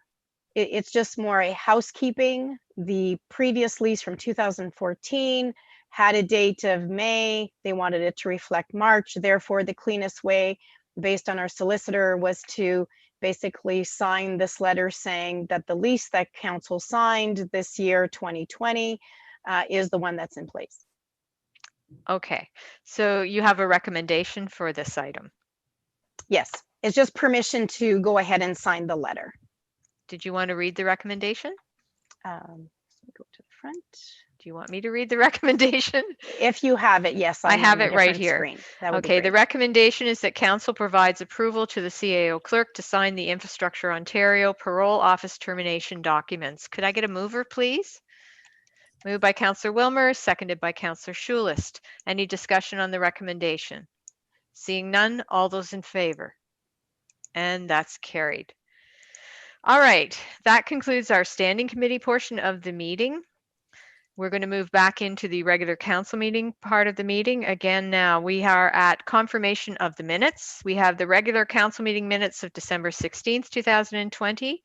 it's just more a housekeeping. The previous lease from 2014 had a date of May. They wanted it to reflect March. Therefore, the cleanest way, based on our solicitor, was to basically sign this letter saying that the lease that council signed this year, 2020, is the one that's in place. Okay, so you have a recommendation for this item. Yes, it's just permission to go ahead and sign the letter. Did you want to read the recommendation? Let me go to the front. Do you want me to read the recommendation? If you have it, yes. I I'm have on a it right different here. screen. That would be Okay, the great. recommendation is that council provides approval to the CAO clerk to sign the Infrastructure Ontario parole office termination documents. Could I get a mover, please? Moved by Councillor Wilmer, seconded by Councillor Schulist. Any discussion on the recommendation? Seeing none, all those in favor? And that's carried. All right, that concludes our standing committee portion of the meeting. We're going to move back into the regular council meeting part of the meeting. Again, now we are at confirmation of the minutes. We have the regular council meeting minutes of December 16th, 2020.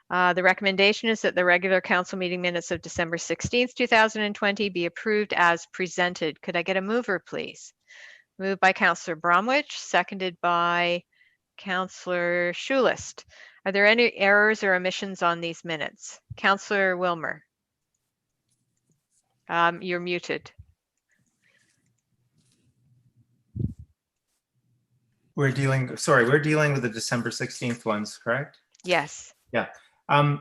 The recommendation is that the regular council meeting minutes of December 16th, 2020 be approved as presented. Could I get a mover, please? Moved by Councillor Bromwich, seconded by Councillor Schulist. Are there any errors or omissions on these minutes? Councillor Wilmer. You're muted. We're dealing with the December 16th ones, correct? Yes. Yeah. On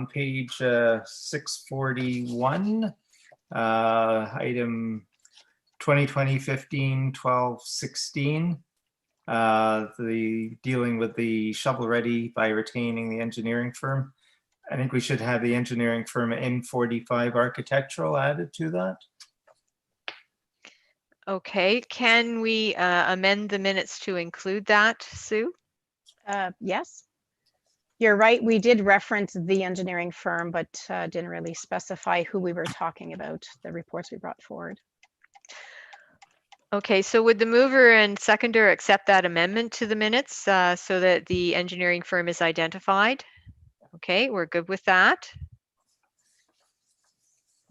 page 641, item 2020-15-12-16, the dealing with the shovel ready by retaining the engineering firm. I think we should have the engineering firm N45 Architectural added to that. Okay, can we amend the minutes to include that, Sue? Yes. You're right. We did reference the engineering firm, but didn't really specify who we were talking about, the reports we brought forward. Okay, so would the mover and seconder accept that amendment to the minutes so that the engineering firm is identified? Okay, we're good with that.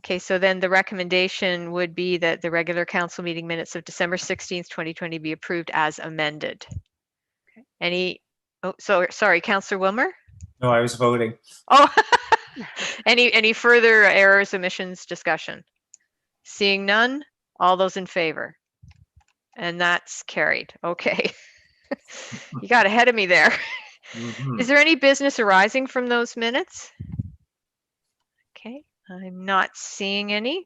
Okay, so then the recommendation would be that the regular council meeting minutes of December 16th, 2020 be approved as amended. Okay. Sorry, Councillor Wilmer? No, I was voting. Oh, any further errors, omissions, discussion? Seeing none, all those in favor? And that's carried. Okay. You got ahead of me there. Mm-hmm. Is there any business arising from those minutes? Okay, I'm not seeing any.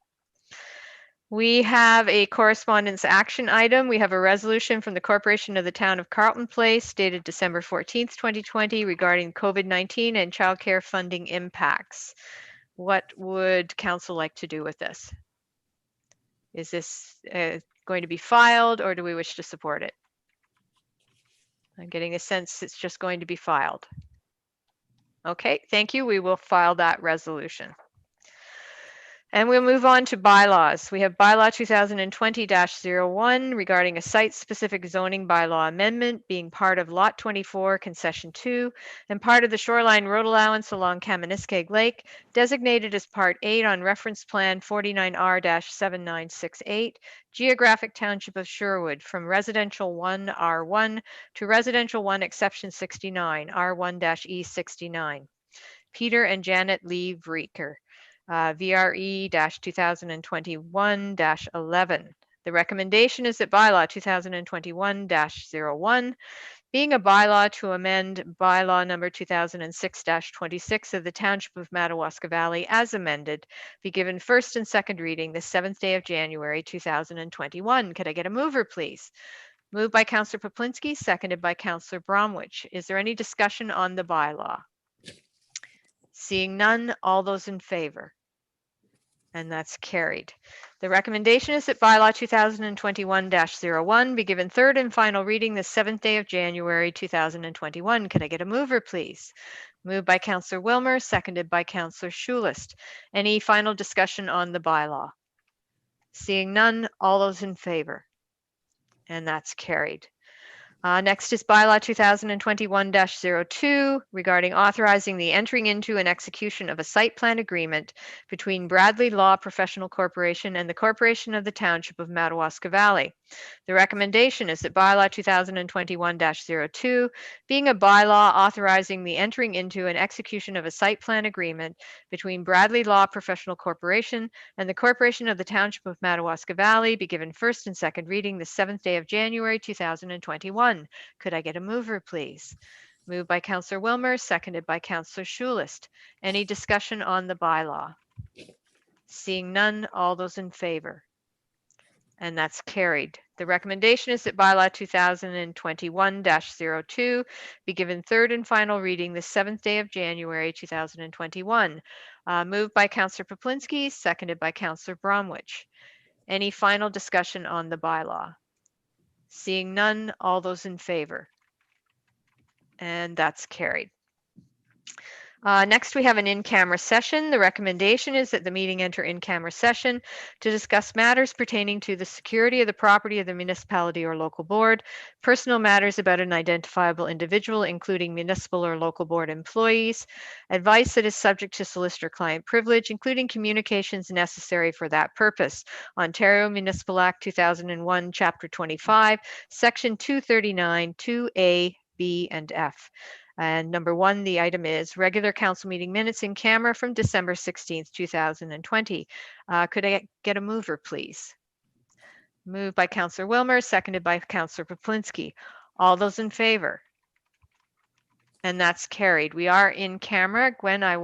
We have a correspondence action item. We have a resolution from the Corporation of the Town of Carleton Place dated December 14th, 2020 regarding COVID-19 and childcare funding impacts. What would council like to do with this? Is this going to be filed or do we wish to support it? I'm getting a sense it's just going to be filed. Okay, thank you. We will file that resolution. And we'll move on to bylaws. We have bylaw 2020-01 regarding a site-specific zoning bylaw amendment being part of Lot 24 Concession 2 and part of the shoreline road allowance along Kaministkeg Lake, designated as Part 8 on Reference Plan 49R-7968, Geographic Township of Sherwood, from Residential 1 R1 to Residential 1 Exception 69 R1-E69. Peter and Janet Lee Vreeker. VRE 2021-11. The recommendation is that bylaw 2021-01, being a bylaw to amend bylaw number 2006-26 of the Township of Madawaska Valley as amended, be given first and second reading the 7th day of January 2021. Could I get a mover, please? Moved by Councillor Poplinski, seconded by Councillor Bromwich. Is there any discussion on the bylaw? Seeing none, all those in favor? And that's carried. The recommendation is that bylaw 2021-01 be given third and final reading the 7th day of January 2021. Can I get a mover, please? Moved by Counselor Wilmer, seconded by Counselor Schulist. Any final discussion on the bylaw? Seeing none, all those in favor? And that's carried. Next is bylaw 2021-02 regarding authorizing the entering into and execution of a site plan agreement between Bradley Law Professional Corporation and the Corporation of the Township of Madawaska Valley. The recommendation is that bylaw 2021-02, being a bylaw authorizing the entering into and execution of a site plan agreement between Bradley Law Professional Corporation and the Corporation of the Township of Madawaska Valley, be given first and second reading the 7th day of January 2021. Could I get a mover, please? Moved by Counselor Wilmer, seconded by Counselor Schulist. Any discussion on the bylaw? Seeing none, all those in favor? And that's carried. The recommendation is that bylaw 2021-02 be given third and final reading the 7th day of January 2021. Moved by Counselor Poplinski, seconded by Counselor Bromwich. Any final discussion on the bylaw? Seeing none, all those in favor? And that's carried. Next, we have an in-camera session. The recommendation is that the meeting enter in-camera session to discuss matters pertaining to the security of the property of the municipality or local board, personal matters about an identifiable individual, including municipal or local board employees, advice that is subject to solicitor-client privilege, including communications necessary for that purpose. Ontario Municipal Act 2001, Chapter 25, Section 239, 2A, B, and F. And number one, the item is regular council meeting minutes in camera from December 16th, 2020. Could I get a mover, please? Moved by Counselor Wilmer, seconded by Counselor Poplinski. All those in favor? And that's carried. We are in camera. Gwen, I will